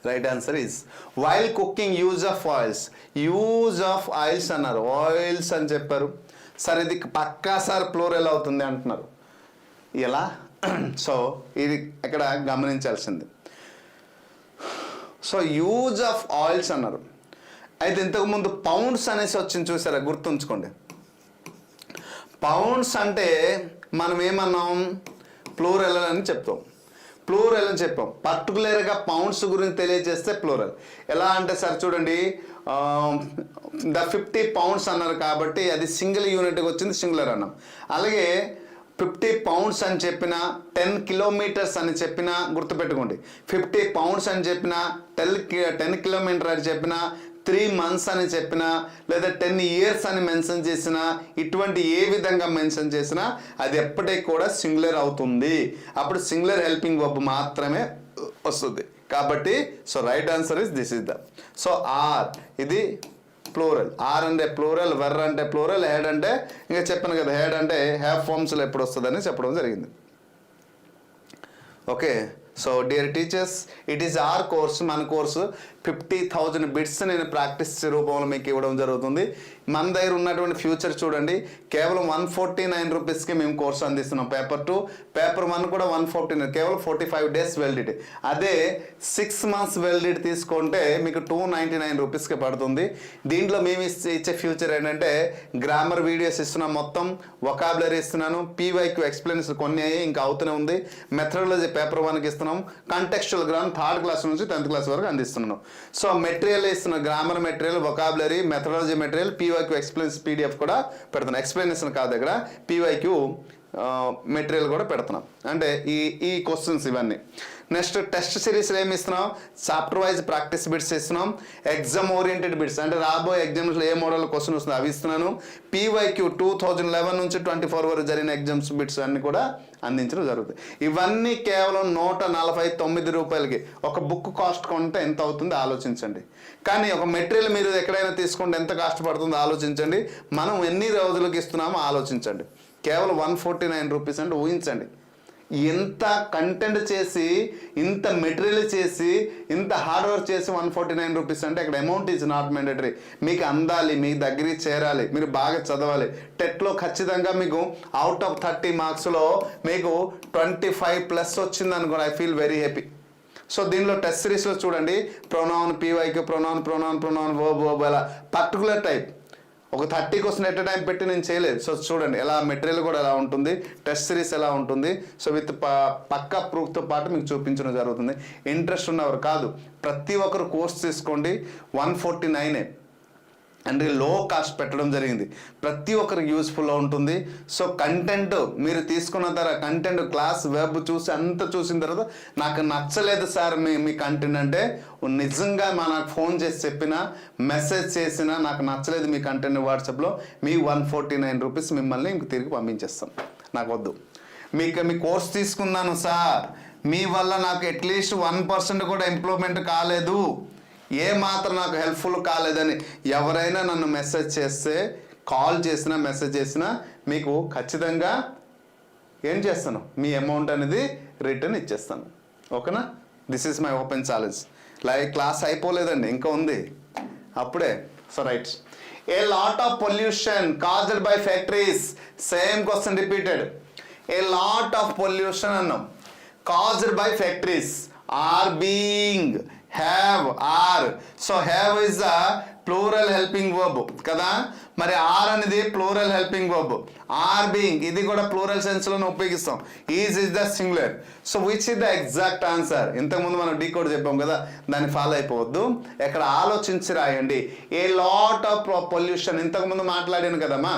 [SPEAKER 1] Right answer is while cooking use of oils. Use of oils అన్నారు, ఆయిల్స్ అని చెప్పారు. సార్ ఇది పక్కా సార్ ప్లూరల్ అవుతుంది అంటున్నారు. ఎలా? సో ఇది ఇక్కడ గమనించాల్సింది. సో యూజ్ ఆఫ్ ఆయిల్స్ అన్నారు. అయితే ఇంతకుముందు పౌండ్స్ అనేసి వచ్చింది చూసారా? గుర్తుంచుకోండి. పౌండ్స్ అంటే మనం ఏమన్నాం? ప్లూరల్ అని చెప్తాం. ప్లూరల్ అని చెప్పాం. పర్టికులర్గా పౌండ్స్ గురించి తెలియజేస్తే ప్లూరల్. ఎలా అంటే సార్ చూడండి, ద 50 పౌండ్స్ అన్నారు కాబట్టి అది సింగిల్ యూనిట్కి వచ్చింది, సింగులర్ అన్నాం. అలాగే 50 పౌండ్స్ అని చెప్పిన, 10 కిలోమీటర్స్ అని చెప్పిన గుర్తుపెట్టుకోండి. 50 పౌండ్స్ అని చెప్పిన, 10 కిలోమీటర్ అని చెప్పిన, 3 months అని చెప్పిన, లేదా 10 years అని మెన్షన్ చేసిన, ఇటువంటి ఏ విధంగా మెన్షన్ చేసినా అది ఎప్పటికీ కూడా సింగులర్ అవుతుంది. అప్పుడు సింగులర్ హెల్పింగ్ వర్బ్ మాత్రమే వస్తుంది. కాబట్టి so right answer is this is the. So are ఇది ప్లూరల్. ఆర్ అంటే ప్లూరల్, వర్ అంటే ప్లూరల్, హెడ్ అంటే ఇంకా చెప్పాను కదా, హెడ్ అంటే హ్యావ్ ఫార్మ్స్లో ఎప్పుడు వస్తుందని చెప్పడం జరిగింది. Okay. So dear teachers, it is our course. మన కోర్సు 50,000 బిట్స్ నేను ప్రాక్టీస్ రూపంలో మీకు ఇవ్వడం జరుగుతుంది. మన దగ్గర ఉన్నటువంటి ఫ్యూచర్ చూడండి, కేవలం 149 రూపీస్కి మేము కోర్సు అందిస్తున్నాం. పేపర్ 2, పేపర్ 1 కూడా 149, కేవలం 45 days వెలిడిటీ. అదే 6 months వెలిడిటీ తీసుకుంటే మీకు 299 రూపీస్కి పడుతుంది. దీంట్లో మేము ఇచ్చే ఫ్యూచర్ ఏంటంటే గ్రామర్ వీడియోస్ ఇస్తున్నాం, మొత్తం వొకాబులరీ ఇస్తున్నాను, పీవైక్యూ ఎక్స్ప్లెయిన్స్ కొన్ని అయ్యి ఇంకా అవుతూనే ఉంది, మెథడాలజీ పేపర్ 1కి ఇస్తున్నాం, కంటెక్స్చువల్ గ్రామర్ 3rd క్లాస్ నుంచి 10th క్లాస్ వరకు అందిస్తున్నాను. సో మెటీరియల్ ఇస్తున్న grammar material, vocabulary, methodology material, PYQ explains PDF కూడా పెడుతున్నాం. ఎక్స్ప్లెయినేషన్ కాదు, దగ్గర పీవైక్యూ మెటీరియల్ కూడా పెడుతున్నాం. అంటే ఈ క్వశ్చన్స్ ఇవన్నీ. నెక్స్ట్ టెస్ట్ సిరీస్లో ఏమి ఇస్తున్నాం? చాప్టర్ వైజ్ ప్రాక్టీస్ బిట్స్ ఇస్తున్నాం. ఎగ్జామ్ ఓరియంటెడ్ బిట్స్ అంటే రాబోయే ఎగ్జామ్స్లో ఏ మోడల్ క్వశ్చన్ వస్తుందో అవి ఇస్తున్నాను. పీవైక్యూ 2011 నుంచి 24 వరకు జరిగిన ఎగ్జామ్స్ బిట్స్ అన్ని కూడా అందించడం జరుగుతుంది. ఇవన్నీ కేవలం 149 రూపాయలకి. ఒక బుక్ కాస్ట్ కొంటే ఎంత అవుతుందో ఆలోచించండి. కానీ ఒక మెటీరియల్ మీరు ఎక్కడైనా తీసుకుంటే ఎంత కాస్ట్ పడుతుందో ఆలోచించండి. మనం ఎన్ని రోజులకి ఇస్తున్నామో ఆలోచించండి. కేవలం 149 రూపీస్ అంటే ఊహించండి. ఎంత కంటెంట్ చేసి, ఇంత మెటీరియల్ చేసి, ఇంత హార్డ్ వర్క్ చేసి 149 రూపీస్ అంటే ఇక్కడ అమౌంట్ ఈజ్ నాట్ మ్యాండేటరీ. మీకు అందాలి, మీ దగ్గరికి చేరాలి, మీరు బాగా చదవాలి. టెట్లో ఖచ్చితంగా మీకు అవుట్ ఆఫ్ 30 మార్క్స్లో మీకు 25+ వచ్చింది అనుకోండి, I feel very happy. So దీనిలో టెస్ట్ సిరీస్లో చూడండి, ప్రొనౌన్, పీవైక్యూ, ప్రొనౌన్, వర్బ్, అలా పర్టికులర్ టైప్ ఒక 30 క్వశ్చన్ ఎట్ టైం పెట్టి నేను చేయలేదు. సో చూడండి ఎలా మెటీరియల్ కూడా ఎలా ఉంటుంది, టెస్ట్ సిరీస్ ఎలా ఉంటుంది. సో విత్ పక్కా ప్రూఫ్తో పాటు మీకు చూపించడం జరుగుతుంది. ఇంట్రెస్ట్ ఉన్నవారు కాదు, ప్రతి ఒక్కరు కోర్స్ తీసుకోండి. 149 అంటే లో కాస్ట్ పెట్టడం జరిగింది. ప్రతి ఒక్కరికి యూస్ఫుల్గా ఉంటుంది. సో కంటెంట్ మీరు తీసుకున్న తర్వాత కంటెంట్ క్లాస్ వెబ్ చూసి అంత చూసిన తర్వాత నాకు నచ్చలేదు సార్ మీ కంటెంట్ అంటే నిజంగా నాకు ఫోన్ చేసి చెప్పినా మెసేజ్ చేసినా నాకు నచ్చలేదు మీ కంటెంట్ వాట్సాప్లో మీ 149 రూపీస్ మిమ్మల్ని ఇంక తిరిగి పంపించేస్తాం. నాకు వద్దు. మీ కోర్స్ తీసుకున్నాను సార్, మీ వల్ల నాకు అట్లీస్ట్ 1% కూడా ఇంప్రూవ్మెంట్ కాలేదు, ఏ మాత్రం నాకు హెల్ప్ఫుల్ కాలేదని ఎవరైనా నన్ను మెసేజ్ చేస్తే, కాల్ చేసినా మెసేజ్ చేసినా మీకు ఖచ్చితంగా ఏం చేస్తాను, మీ అమౌంట్ అనేది రిటర్న్ ఇచ్చేస్తాను. ఓకేనా? This is my open challenge. Like class అయిపోలేదండి, ఇంకా ఉంది అప్పుడే. So right, a lot of pollution caused by factories. Same question repeated. A lot of pollution అన్నాం, caused by factories are being, have, are. So have is the plural helping verb కదా. మరి are అనేది plural helping verb, are being ఇది కూడా plural సెన్స్లోనే ఉపయోగిస్తాం. Is is the singular. So which is the exact answer. ఇంతకుముందు మనం decode చెప్పాం కదా, దాన్ని ఫాలో అయిపోవద్దు. ఎక్కడ ఆలోచించి రాయండి. ఏ లాట్ ఆఫ్ పొల్యూషన్ ఇంతకుముందు మాట్లాడాను కదమ్మా.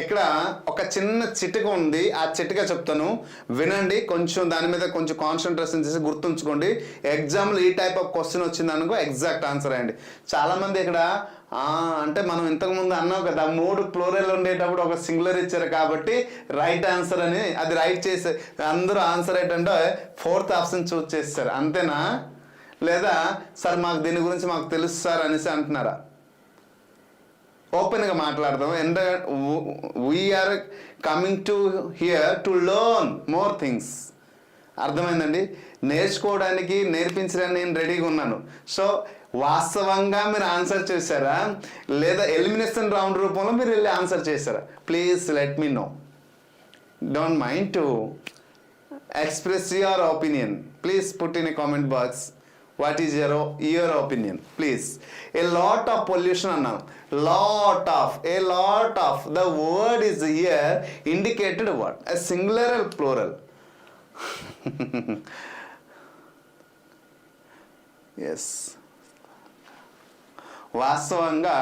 [SPEAKER 1] ఇక్కడ ఒక చిన్న చిటిక ఉంది, ఆ చిటిక చెప్తాను వినండి. కొంచెం దాని మీద కొంచెం కాన్సన్ట్రేషన్ చేసి గుర్తుంచుకోండి. ఎగ్జామ్లో ఈ టైప్ ఆఫ్ క్వశ్చన్ వచ్చింది అనుకో ఎగ్జాక్ట్ ఆన్సర్ అయ్యండి. చాలామంది ఇక్కడ అంటే మనం ఇంతకుముందు అన్నాం కదా, 3 ప్లూరల్ ఉండేటప్పుడు ఒక సింగులర్ ఇచ్చారు కాబట్టి రైట్ ఆన్సర్ అని అది రైట్ చేసే అందరూ ఆన్సర్ ఏంటంటే 4th ఆప్షన్ చూస్ చేస్తారు. అంతేనా? లేదా సార్ మాకు దీని గురించి మాకు తెలుసు సార్ అనేసి అంటున్నారా? ఓపెన్గా మాట్లాడదాం. And we are coming to here to learn more things. అర్థమైందండి? నేర్చుకోవడానికి నేర్పించడానికి నేను రెడీగా ఉన్నాను. సో వాస్తవంగా మీరు ఆన్సర్ చేశారా లేదా ఎలిమినేషన్ రౌండ్ రూపంలో మీరు వెళ్ళి ఆన్సర్ చేశారా? Please let me know. Don't mind to express your opinion. Please put in a comment box. What is your opinion? Please. A lot of pollution అన్నాను. A lot of. The word is here indicated what? A singular or plural? Yes. వాస్తవంగా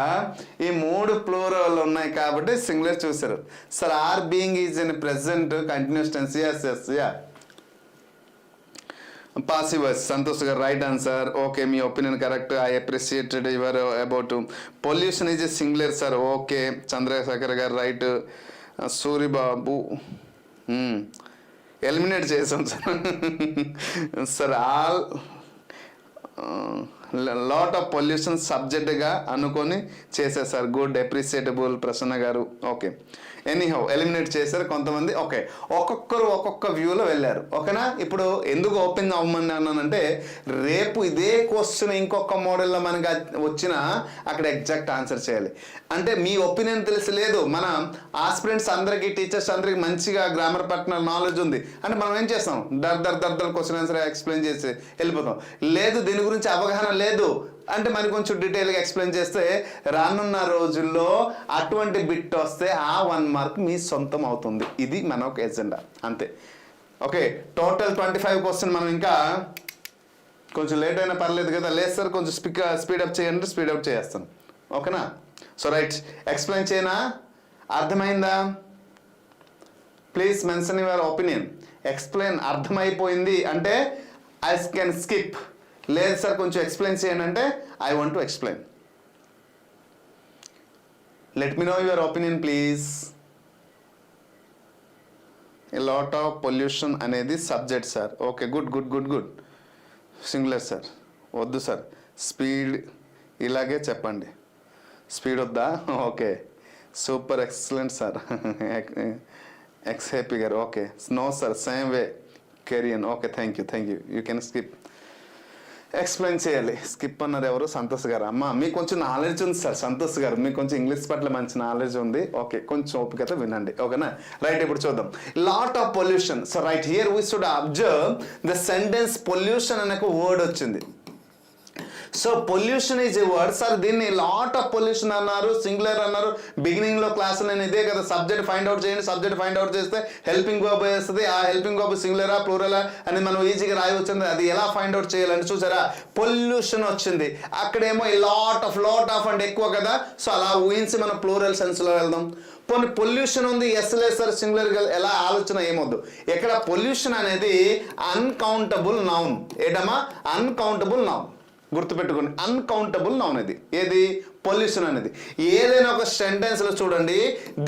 [SPEAKER 1] ఈ 3 plural ఉన్నాయి కాబట్టి singular చూసారు. Sir are being is in present continuous tense. Yes ya. Passive voice. Santosh garu right answer. Okay, మీ opinion correct. I appreciated your about pollution is a singular sir. Okay, Chandrashekar garu right. Suribabu eliminate చేసాం sir. Sir all lot of pollution సబ్జెక్ట్గా అనుకొని చేసేసారు. Good, appreciable. Prasanna గారు okay. Anyhow eliminate చేశారు కొంతమంది. Okay, ఒక్కొక్కరు ఒక్కొక్క వ్యూలో వెళ్ళారు. ఓకేనా? ఇప్పుడు ఎందుకు ఓపెన్ అవ్వమని అన్నానంటే రేపు ఇదే క్వశ్చన్ ఇంకొక మోడల్లో మనకి వచ్చినా అక్కడ ఎగ్జాక్ట్ ఆన్సర్ చేయాలి. అంటే మీ ఒపీనియన్ తెలిసి లేదు, మన ఆస్పిరెంట్స్ అందరికీ టీచర్స్ అందరికీ మంచిగా గ్రామర్ పట్ల నాలెడ్జ్ ఉంది అంటే మనం ఏం చేస్తాం, దర్ క్వశ్చన్ ఆన్సర్ ఎక్స్ప్లెయిన్ చేసి వెళ్ళిపోతాం. లేదు దీని గురించి అవగాహన లేదు అంటే మనకి కొంచెం డీటెయిల్గా ఎక్స్ప్లెయిన్ చేస్తే రానున్న రోజుల్లో అటువంటి బిట్ వస్తే ఆ 1 మార్క్ మీ సొంతం అవుతుంది. ఇది మన ఒక ఎజెండా అంతే. ఓకే, టోటల్ 25 క్వశ్చన్ మనం ఇంకా కొంచెం లేట్ అయినా పర్లేదు కదా. లేదు సార్ కొంచెం స్పీడప్ చేయండి, స్పీడప్ చేస్తాను. ఓకేనా? సో రైట్, ఎక్స్ప్లెయిన్ చేయనా? అర్థమైందా? Please mention your opinion. Explain అర్థమైపోయింది అంటే ఐ కెన్ స్కిప్. లేదు సార్ కొంచెం ఎక్స్ప్లెయిన్ చేయండి అంటే I want to explain. Let me know your opinion please. A lot of pollution అనేది subject sir. Okay, good. Singular sir. వద్దు సార్, స్పీడ్ ఇలాగే చెప్పండి. స్పీడ్ వద్దా? Okay, super excellent sir. Ex Happy garu okay. No sir, same way carry on. Okay, thank you. You can skip. Explain చేయాలి. Skip అన్నారు ఎవరు? సంతోష్ గారు. అమ్మ మీకు కొంచెం నాలెడ్జ్ ఉంది సార్. సంతోష్ గారు మీకు కొంచెం ఇంగ్లీష్ పట్ల మంచి నాలెడ్జ్ ఉంది. ఓకే, కొంచెం ఓపికతో వినండి. ఓకేనా? రైట్, ఇప్పుడు చూద్దాం. Lot of pollution. So right here we should observe the sentence pollution అనే ఒక వర్డ్ వచ్చింది. So pollution is a word sir, దీన్ని లాట్ ఆఫ్ పొల్యూషన్ అన్నారు, సింగులర్ అన్నారు. బిగినింగ్ లో క్లాస్ నేను ఇదే కదా, సబ్జెక్ట్ ఫైండ్ అవుట్ చేయండి, సబ్జెక్ట్ ఫైండ్ అవుట్ చేస్తే హెల్పింగ్ వర్బ్ వస్తుంది. ఆ హెల్పింగ్ వర్బ్ సింగులరా ప్లూరలా అని మనం ఈజీగా రాయవచ్చింది. అది ఎలా ఫైండ్ అవుట్ చేయాలని చూసారా, పొల్యూషన్ వచ్చింది, అక్కడేమో లాట్ ఆఫ్ అంటే ఎక్కువ కదా, సో అలా ఊహించి మనం ప్లూరల్ సెన్స్ లో వెళ్దాం. పోనీ పొల్యూషన్ ఉంది, ఎస్ లేదు సార్ సింగులర్ ఎలా ఆలోచన ఏమొద్దు. ఇక్కడ పొల్యూషన్ అనేది అన్కౌంటబుల్ నౌన్. ఏంటమ్మా, అన్కౌంటబుల్ నౌన్, గుర్తుపెట్టుకోండి, అన్కౌంటబుల్ నౌన్ ఇది. ఏది, పొల్యూషన్ అనేది. ఏదైనా ఒక సెంటెన్స్ లో చూడండి,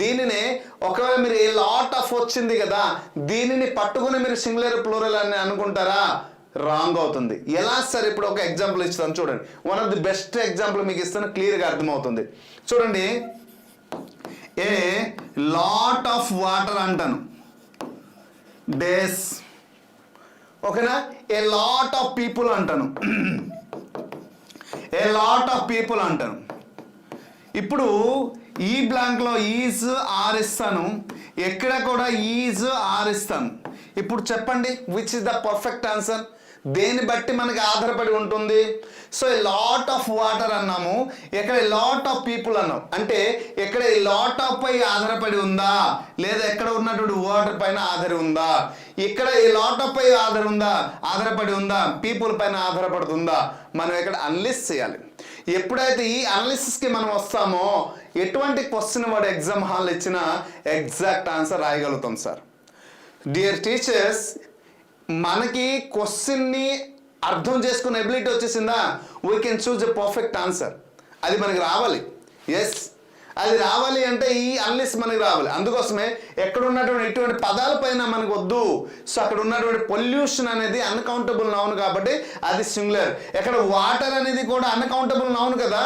[SPEAKER 1] దీనినే ఒకవేళ మీరు ఏ లాట్ ఆఫ్ వచ్చింది కదా, దీనిని పట్టుకుని మీరు సింగులర్ ప్లూరల్ అని అనుకుంటారా, రాంగ్ అవుతుంది. ఎలా సార్, ఇప్పుడు ఒక ఎగ్జాంపుల్ ఇస్తాను చూడండి. One of the best example మీకు ఇస్తాను, క్లియర్గా అర్థమవుతుంది చూడండి. ఏ లాట్ ఆఫ్ వాటర్ అంటాను, డేస్, ఓకేనా. ఏ లాట్ ఆఫ్ పీపుల్ అంటాను, ఏ లాట్ ఆఫ్ పీపుల్ అంటాను. ఇప్పుడు ఈ బ్లాంక్లో ఈజ్ ఆర్ ఇస్తాను, ఎక్కడ కూడా ఈజ్ ఆర్ ఇస్తాను. ఇప్పుడు చెప్పండి which is the perfect answer, దేని బట్టి మనకి ఆధారపడి ఉంటుంది. సో లాట్ ఆఫ్ వాటర్ అన్నాము, ఇక్కడ లాట్ ఆఫ్ పీపుల్ అన్నాం, అంటే ఇక్కడ ఈ లాట్ ఆఫ్ పై ఆధారపడి ఉందా, లేదా ఎక్కడ ఉన్నటువంటి వాటర్ పైన ఆధారి ఉందా, ఇక్కడ ఈ లాట్ ఆఫ్ పై ఆధారపడి ఉందా, పీపుల్ పైన ఆధారపడుతుందా, మనం ఇక్కడ అనలిస్ చేయాలి. ఎప్పుడైతే ఈ అనాలిసిస్కి మనం వస్తామో, ఎటువంటి క్వశ్చన్ వాడు ఎగ్జామ్ హాల్ ఇచ్చినా ఎగ్జాక్ట్ ఆన్సర్ రాయగలుగుతాం సార్. డియర్ టీచర్స్, మనకి క్వశ్చన్ని అర్థం చేసుకునే ఎబిలిటీ వచ్చేసిందా, we can choose a perfect answer. అది మనకి రావాలి. ఎస్, అది రావాలి అంటే ఈ అన్లిస్ మనకి రావాలి. అందుకోసమే ఎక్కడ ఉన్నటువంటి ఇటువంటి పదాల పైన మనకు వద్దు. సో అక్కడ ఉన్నటువంటి పొల్యూషన్ అనేది అన్కౌంటబుల్ నౌన్ కాబట్టి అది సింగులర్. ఎక్కడ వాటర్ అనేది కూడా అన్కౌంటబుల్ నౌన్ కదా,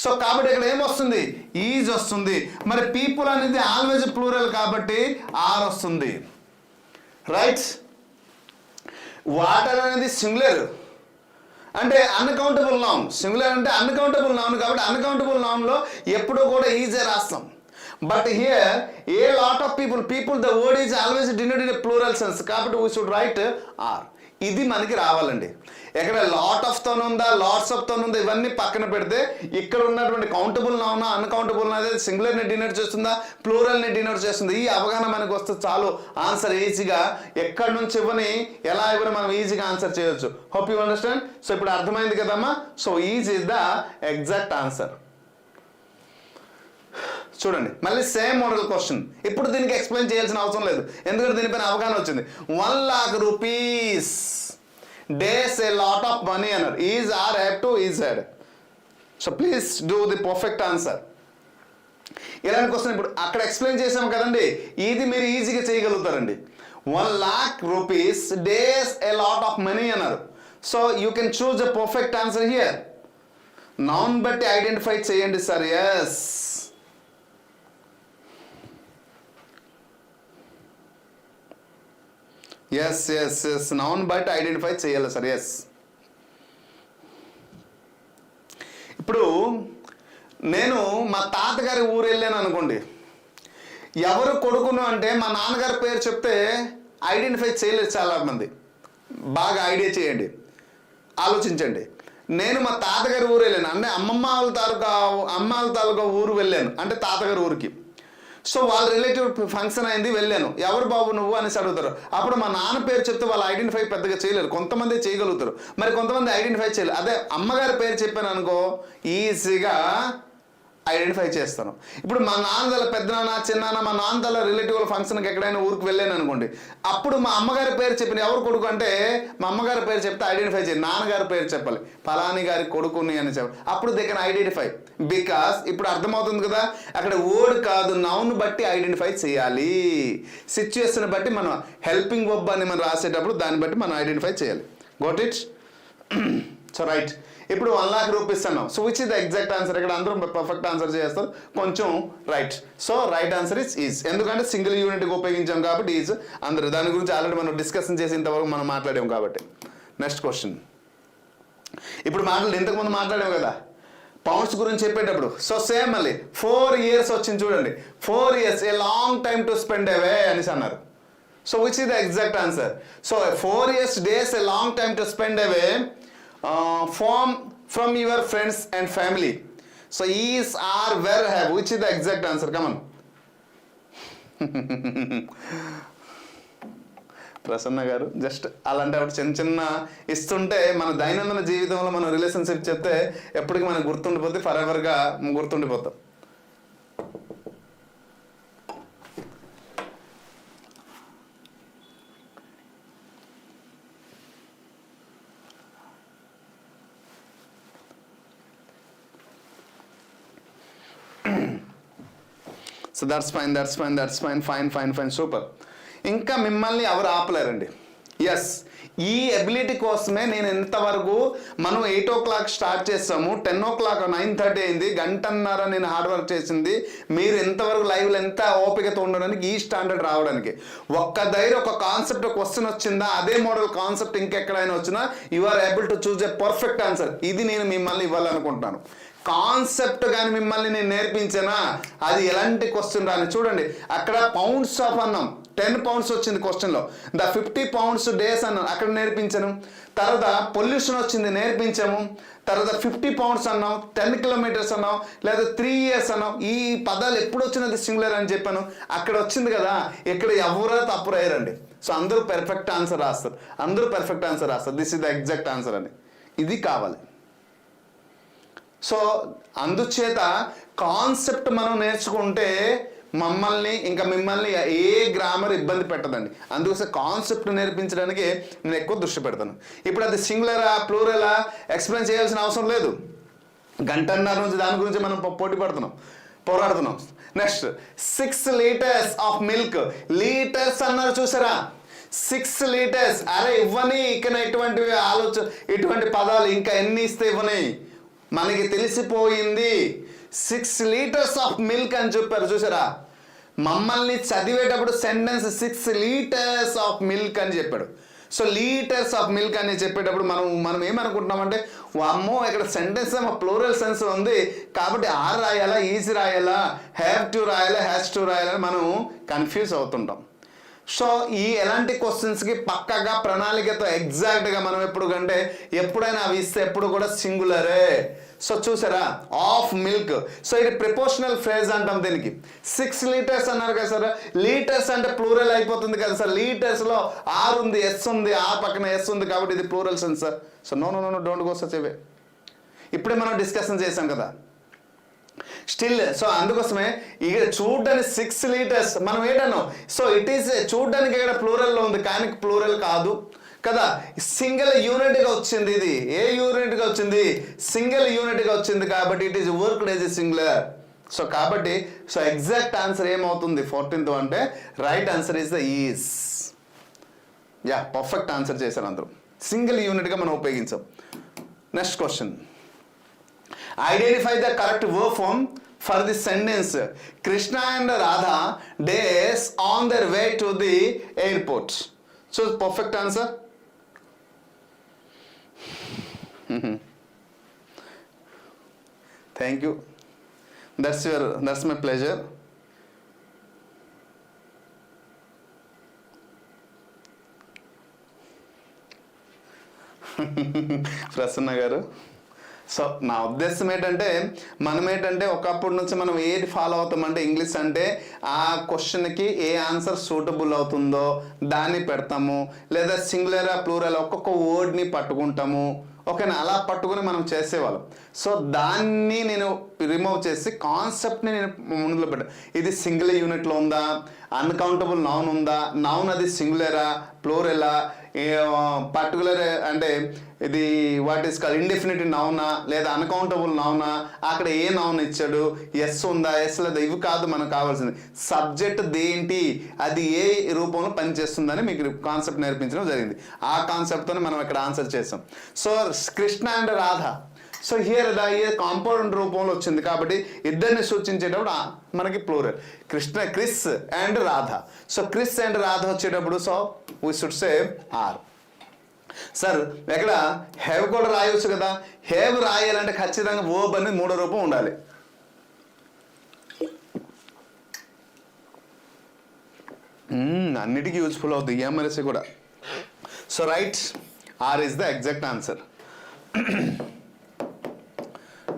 [SPEAKER 1] సో కాబట్టి ఇక్కడ ఏమొస్తుంది, ఈజ్ వస్తుంది. మరి పీపుల్ అనేది ఆల్వేజ్ ప్లూరల్ కాబట్టి ఆర్ వస్తుంది. రైట్, వాటర్ అనేది సింగులర్ అంటే అన్కౌంటబుల్ నౌన్, సింగులర్ అంటే అన్కౌంటబుల్ నౌన్ కాబట్టి అన్కౌంటబుల్ నౌన్లో ఎప్పుడూ కూడా ఈజే రాస్తాం. But here a lot of people the word is always denoted in plural sense కాబట్టి వీ షుడ్ రైట్ ఆర్. ఇది మనకి రావాలండి. ఎక్కడ లాట్ ఆఫ్ తో ఉందా, లాట్స్ ఆఫ్ తో ఉందా, ఇవన్నీ పక్కన పెడితే ఇక్కడ ఉన్నటువంటి కౌంటబుల్ నౌనా అన్కౌంటబుల్ అనేది సింగులర్ని డినోట్ చేస్తుందా, ప్లూరల్ని డినోట్ చేస్తుందా, ఈ అవగాహన మనకు వస్తే చాలు ఆన్సర్ ఈజీగా ఎక్కడి నుంచి ఇవ్వని ఎలా ఇవ్వని మనం ఈజీగా ఆన్సర్ చేయొచ్చు. Hope you understand. సో ఇప్పుడు అర్థమైంది కదమ్మా. So is is the exact answer. చూడండి మళ్ళీ సేమ్ మోడల్ క్వశ్చన్. ఇప్పుడు దీనికి ఎక్స్ప్లెయిన్ చేయాల్సిన అవసరం లేదు, ఎందుకంటే దీనిపైన అవగాహన వచ్చింది. 1,00,000 rupees, days, a lot of money అన్నారు. Is are have to is had. So please do the perfect answer. ఇలాంటి క్వశ్చన్ ఇప్పుడు అక్కడ ఎక్స్ప్లెయిన్ చేసాం కదండి, ఇది మీరు ఈజీగా చేయగలుగుతారండి. 1,00,000 rupees, days, a lot of money అన్నారు. So you can choose a perfect answer here. Noun బట్టి ఐడెంటిఫై చేయండి sir. Yes, yes yes yes, noun బట్టి ఐడెంటిఫై చేయాలి సార్. ఎస్, ఇప్పుడు నేను మా తాతగారి ఊరు వెళ్ళాను అనుకోండి, ఎవరు కొడుకును అంటే మా నాన్నగారి పేరు చెప్తే ఐడెంటిఫై చేయలేదు చాలామంది. బాగా ఐడియా చేయండి, ఆలోచించండి. నేను మా తాతగారి ఊరు వెళ్ళాను అంటే అమ్మ వాళ్ళ తాలూకా ఊరు వెళ్ళాను అంటే తాతగారి ఊరికి. సో వాళ్ళ రిలేటివ్ ఫంక్షన్ అయింది, వెళ్ళాను. ఎవరు బాబు నువ్వు అనేసి అడుగుతారు. అప్పుడు మా నాన్న పేరు చెప్తే వాళ్ళు ఐడెంటిఫై పెద్దగా చేయలేరు, కొంతమంది చేయగలుగుతారు, మరి కొంతమంది ఐడెంటిఫై చేయలేరు. అదే అమ్మగారి పేరు చెప్పాను అనుకో, ఈజీగా ఐడెంటిఫై చేస్తాను. ఇప్పుడు మా నాన్నదల పెద్దనాన్న చిన్నాన్న మా నాన్నదల రిలేటివ్ ఫంక్షన్కి ఎక్కడైనా ఊరికి వెళ్ళాను అనుకోండి, అప్పుడు మా అమ్మగారి పేరు చెప్పిన ఎవరు కొడుకు అంటే మా అమ్మగారి పేరు చెప్తే ఐడెంటిఫై చేయాలి. నాన్నగారి పేరు చెప్పాలి, ఫలాని గారి కొడుకుని అని చెప్పాలి, అప్పుడు దే కెన్ ఐడెంటిఫై. బికాస్ ఇప్పుడు అర్థమవుతుంది కదా, అక్కడ వర్డ్ కాదు నౌన్ బట్టి ఐడెంటిఫై చేయాలి. సిచ్యుయేషన్ బట్టి మనం హెల్పింగ్ వర్బ్ అని మనం రాసేటప్పుడు దాన్ని బట్టి మనం ఐడెంటిఫై చేయాలి. Got it. సో రైట్, ఇప్పుడు 1,00,000 rupees అన్నాం. So which is the exact answer. ఇక్కడ అందరూ పర్ఫెక్ట్ ఆన్సర్ చేస్తారు, కొంచెం right. So right answer is is, ఎందుకంటే సింగిల్ యూనిట్కి ఉపయోగించాం కాబట్టి ఈజ్. అందరూ దాని గురించి ఆల్రెడీ మనం డిస్కషన్ చేసి ఇంతవరకు మనం మాట్లాడాం కాబట్టి. Next question. ఇప్పుడు ఇంతకుముందు మాట్లాడాం కదా పౌండ్స్ గురించి చెప్పేటప్పుడు. సో సేమ్ మళ్ళీ 4 years వచ్చింది చూడండి. 4 years a long time to spend away అనేసి అన్నారు. So which is the exact answer. So 4 years, days, a long time to spend away. From your friends and family. So is are were have which is the exact answer? Come on. Prasanna garu just అలాంటి అప్పుడు చిన్న చిన్న ఇస్తుంటే మన దైనందిన జీవితంలో మన relationship చెప్తే ఎప్పటికీ మనకు గుర్తుండిపోతే ఫర్ ఎవర్గా గుర్తుండిపోతాం. So that's fine super. ఇంకా మిమ్మల్ని ఎవరు ఆపలేరండి. ఎస్, ఈ ఎబిలిటీ కోసమే నేను ఇంతవరకు మనం 8 o'clock స్టార్ట్ చేస్తాము, 10 o'clock 9:30 అయింది, గంటన్నర నేను హార్డ్ వర్క్ చేసింది మీరు ఇంతవరకు లైవ్లో ఎంత ఓపికతో ఉండడానికి, ఈ స్టాండర్డ్ రావడానికి. ఒక్క ధైర్యం ఒక కాన్సెప్ట్ క్వశ్చన్ వచ్చిందా, అదే మోడల్ కాన్సెప్ట్ ఇంకెక్కడైనా వచ్చినా you are able to choose a perfect answer. ఇది నేను మిమ్మల్ని ఇవ్వాలనుకుంటున్నాను. కాన్సెప్ట్ కానీ మిమ్మల్ని నేను నేర్పించానా, అది ఎలాంటి క్వశ్చన్ రాని. చూడండి అక్కడ పౌండ్స్ ఆఫ్ అన్నాం, 10 pounds వచ్చింది క్వశ్చన్లో. ద 50 pounds డేస్ అన్నాం, అక్కడ నేర్పించాను. తర్వాత పొల్యూషన్ వచ్చింది, నేర్పించాము. తర్వాత 50 pounds అన్నాం, 10 kilometers అన్నాం, లేదా 3 years అన్నాం. ఈ పదాలు ఎప్పుడు వచ్చినది సింగులర్ అని చెప్పాను, అక్కడ వచ్చింది కదా. ఇక్కడ ఎవరో తప్పు రాయరండి. సో అందరూ పర్ఫెక్ట్ ఆన్సర్ రాస్తారు, this is the exact answer అని. ఇది కావాలి. సో అందుచేత కాన్సెప్ట్ మనం నేర్చుకుంటే మమ్మల్ని ఇంకా మిమ్మల్ని ఏ గ్రామర్ ఇబ్బంది పెట్టదండి. అందుకోసం కాన్సెప్ట్ నేర్పించడానికి నేను ఎక్కువ దృష్టి పెడతాను. ఇప్పుడు అది సింగులరా ప్లూరలా ఎక్స్ప్లెయిన్ చేయాల్సిన అవసరం లేదు. గంటన్నర నుంచి దాని గురించి మనం పోరాడుతున్నాం. Next 6 liters of milk. Litres అన్నారు చూసారా, 6 liters. అరే ఇవ్వని ఇక్కడ ఇటువంటి పదాలు ఇంకా ఎన్ని ఇస్తే ఇవ్వని, మనకి తెలిసిపోయింది. 6 liters ఆఫ్ మిల్క్ అని చెప్పారు చూసారా. మమ్మల్ని చదివేటప్పుడు సెంటెన్స్ 6 liters ఆఫ్ మిల్క్ అని చెప్పాడు. సో లీటర్స్ ఆఫ్ మిల్క్ అని చెప్పేటప్పుడు మనం ఏమనుకుంటున్నామంటే, అమ్మో ఇక్కడ సెంటెన్స్ ఏమో ప్లూరల్ సెన్స్ ఉంది కాబట్టి ఆర్ రాయాలా, ఈజ్ రాయాలా, హ్యావ్ టు రాయాలా, హ్యాస్ టు రాయాలని మనం కన్ఫ్యూజ్ అవుతుంటాం. సో ఈ ఎలాంటి క్వశ్చన్స్కి పక్కగా ప్రణాళికతో ఎగ్జాక్ట్గా మనం ఎప్పుడైనా అవి ఇస్తే ఎప్పుడు కూడా సింగులరే. సో చూసారా, ఆఫ్ మిల్క్. సో ఇది ప్రిపోర్షనల్ ఫ్రేజ్ అంటాం దీనికి. 6 liters అన్నారు కదా సార్, లీటర్స్ అంటే ప్లూరల్ అయిపోతుంది కదా సార్. లీటర్స్లో ఆర్ ఉంది, ఎస్ ఉంది, ఆర్ పక్కన ఎస్ ఉంది కాబట్టి ఇది plural sense sir. So no don't go such away. ఇప్పుడే మనం డిస్కషన్ చేసాం కదా స్టిల్. సో అందుకోసమే ఇక చూడడానికి 6 liters మనం ఏంటన్నాం. సో ఇట్ ఈస్ చూడడానికి ఇక్కడ ప్లూరల్లో ఉంది కానీ ప్లూరల్ కాదు కదా, సింగిల్ యూనిట్గా వచ్చింది. ఇది ఏ యూనిట్గా వచ్చింది, సింగిల్ యూనిట్గా వచ్చింది కాబట్టి it is worked as a singular. So కాబట్టి ఎగ్జాక్ట్ ఆన్సర్ ఏమవుతుంది 14th అంటే right answer is the is. Yeah, perfect answer చేశారు అందరూ. సింగిల్ యూనిట్గా మనం ఉపయోగించాం. Next question, identify the correct verb form for the sentence Krishna and Radha days on their way to the airport. So perfect answer. Thank you, that's my pleasure. Prasanna garu, so నా ఉద్దేశం ఏంటంటే ఒకప్పటి నుంచి మనం ఏది ఫాలో అవుతామంటే ఇంగ్లీష్ అంటే ఆ క్వశ్చన్కి ఏ ఆన్సర్ సూటబుల్ అవుతుందో దాన్ని పెడతాము, లేదా సింగులర్ ప్లూరల్ ఒక్కొక్క వర్డ్ని పట్టుకుంటాము. ఓకేనా, అలా పట్టుకుని మనం చేసేవాళ్ళం. సో దాన్ని నేను రిమూవ్ చేసి కాన్సెప్ట్ని నేను ముందులో పెట్టాను. ఇది సింగిల్ యూనిట్లో ఉందా, అన్కౌంటబుల్ నౌన్ ఉందా, నౌన్ అది సింగులరా ప్లూరలా, పర్టికులర్ అంటే ఇది వాట్ ఈస్ కాల్ ఇండెఫినిట్ నౌనా లేదా అన్కౌంటబుల్ నౌనా, అక్కడ ఏ నౌన్ ఇచ్చాడు, ఎస్ ఉందా, ఎస్ లేదా, ఇవి కాదు మనకు కావాల్సింది. సబ్జెక్ట్ దేంటి, అది ఏ రూపంలో పనిచేస్తుందని మీకు కాన్సెప్ట్ నేర్పించడం జరిగింది. ఆ కాన్సెప్ట్తోనే మనం ఇక్కడ ఆన్సర్ చేసాం. So Krishna and Radha, so here compound రూపంలో వచ్చింది కాబట్టి ఇద్దరిని సూచించేటప్పుడు మనకి plural Kris and Radha. So Kris and Radha వచ్చేటప్పుడు so we should say are. Sir ఎక్కడ హ్యావ్ కూడా రాయవచ్చు కదా, హ్యావ్ రాయాలంటే ఖచ్చితంగా వర్బ్ అనేది 3వ రూపం ఉండాలి. అన్నిటికీ యూజ్ఫుల్ అవుతుంది ఎంఎల్ఎస్సి కూడా. So right, are is the exact answer.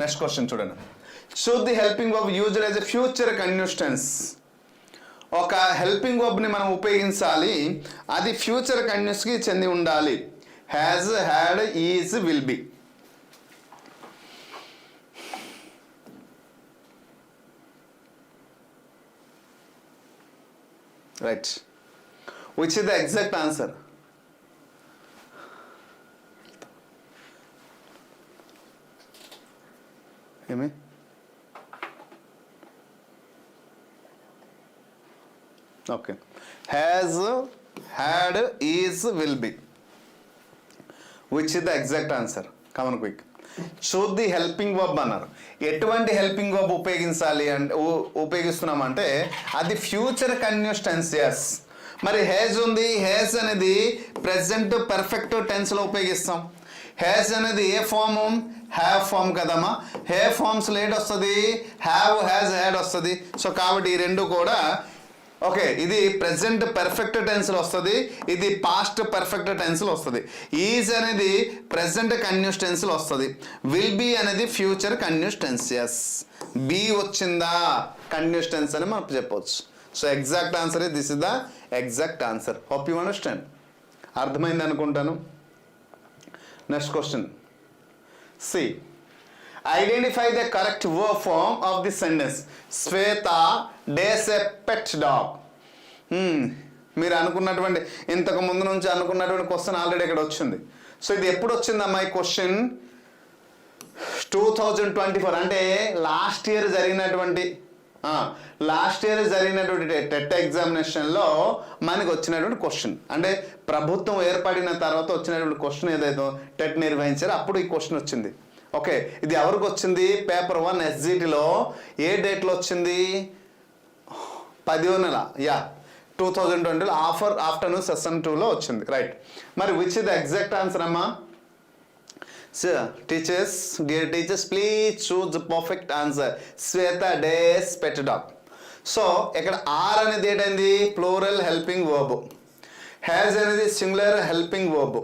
[SPEAKER 1] Next question చూడండి. Choose the helping verb used as a future continuous tense. ఒక హెల్పింగ్ వర్బ్ని మనం ఉపయోగించాలి, అది ఫ్యూచర్ కంటిన్యూస్కి చెంది ఉండాలి. Has, had, is, will be. Right. Which is the exact answer? ఏమి? Okay. Has, had, is, will be. Which is the exact answer? Come on quick. Choose the helping verb అన్నారు. ఎటువంటి హెల్పింగ్ వర్బ్ ఉపయోగించాలి అంటే ఉపయోగిస్తున్నామంటే అది future continuous tense. Yes. మరి has ఉంది. Has అనేది present perfect టెన్స్లో ఉపయోగిస్తాం. హ్యాజ్ అనేది ఏ ఫాము? హ్యావ్ ఫామ్ కదమ్మా. హ్యావ్ ఫామ్స్లో ఏడు వస్తుంది? హ్యావ్, హ్యాజ్, హ్యాడ్ వస్తుంది. సో కాబట్టి ఈ రెండు కూడా ఓకే. ఇది ప్రెసెంట్ పర్ఫెక్ట్ టెన్స్లో వస్తుంది, ఇది పాస్ట్ పర్ఫెక్ట్ టెన్స్లో వస్తుంది. ఈజ్ అనేది ప్రెసెంట్ కంటిన్యూస్ టెన్స్లో వస్తుంది. విల్ బీ అనేది future continuous tense. Yes. Be వచ్చిందా కంటిన్యూస్ టెన్స్ అని మనం చెప్పవచ్చు. So exact answer this is the exact answer. Hope you understand. అర్థమైంది అనుకుంటాను. Next question. C. Identify the correct verb form of the sentence. Sweta days a pet dog. మీరు అనుకున్నటువంటి ఇంతకు ముందు నుంచి అనుకున్నటువంటి క్వశ్చన్ ఆల్రెడీ ఇక్కడ వచ్చింది. సో ఇది ఎప్పుడు వచ్చిందమ్మా ఈ క్వశ్చన్? 2024 అంటే లాస్ట్ ఇయర్ జరిగినటువంటి టెట్ ఎగ్జామినేషన్లో మనకు వచ్చినటువంటి క్వశ్చన్. అంటే ప్రభుత్వం ఏర్పడిన తర్వాత వచ్చినటువంటి క్వశ్చన్ ఏదైతే టెట్ నిర్వహించారో అప్పుడు ఈ క్వశ్చన్ వచ్చింది. ఓకే. ఇది ఎవరికి వచ్చింది? పేపర్ 1 SGTలో. ఏ డేట్లో వచ్చింది? 10వ నెల 2020లో ఆఫ్టర్నూన్ సెషన్ 2లో వచ్చింది. రైట్. మరి which is the exact answer అమ్మా? Teachers, dear teachers, please choose the perfect answer. Shweta dash pet dog. So ఇక్కడ ఆర్ అనేది ఏంటంది? Plural helping verb. హ్యాజ్ అనేది సింగులర్ హెల్పింగ్ వర్బ్.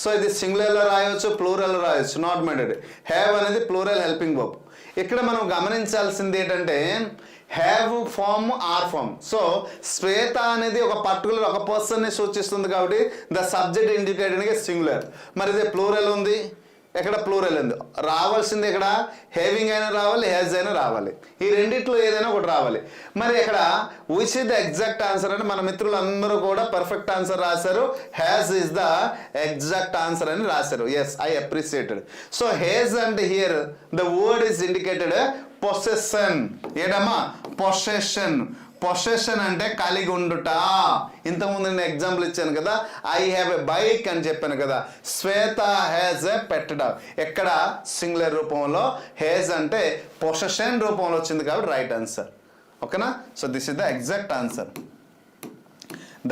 [SPEAKER 1] సో ఇది సింగులర్లో రాయవచ్చు, ప్లూరల్లో రాయవచ్చు, నాట్ మైండెడ్. హ్యావ్ అనేది ప్లూరల్ హెల్పింగ్ వర్బ్. ఇక్కడ మనం గమనించాల్సింది ఏంటంటే have form, are form. So Shweta అనేది ఒక పర్టికులర్ ఒక పర్సన్ని సూచిస్తుంది కాబట్టి ద సబ్జెక్ట్ ఇండికేటెడ్గా సింగులర్. మరి ఇది ప్లూరల్ ఉంది, ఎక్కడ ప్లూరల్ ఉంది. రావాల్సింది ఇక్కడ హేవింగ్ అయినా రావాలి, హ్యాజ్ అయినా రావాలి. ఈ రెండిట్లో ఏదైనా ఒకటి రావాలి. మరి ఇక్కడ which is the exact answer అంటే మన మిత్రులందరూ కూడా పర్ఫెక్ట్ ఆన్సర్ రాశారు. Has is the exact answer అని రాశారు. Yes, I appreciated. So has and here the word is indicated possession. ఏడమ్మా? పొసెషన్. పొసెషన్ అంటే కలిగి ఉండుట. ఇంతకుముందు నేను ఎగ్జాంపుల్ ఇచ్చాను కదా, ఐ హ్యావ్ ఎ బైక్ అని చెప్పాను కదా. Shweta has a pet dog. ఎక్కడ? సింగులర్ రూపంలో. హ్యాజ్ అంటే పొసెషన్ రూపంలో వచ్చింది కాబట్టి రైట్ ఆన్సర్. ఓకేనా? So this is the exact answer.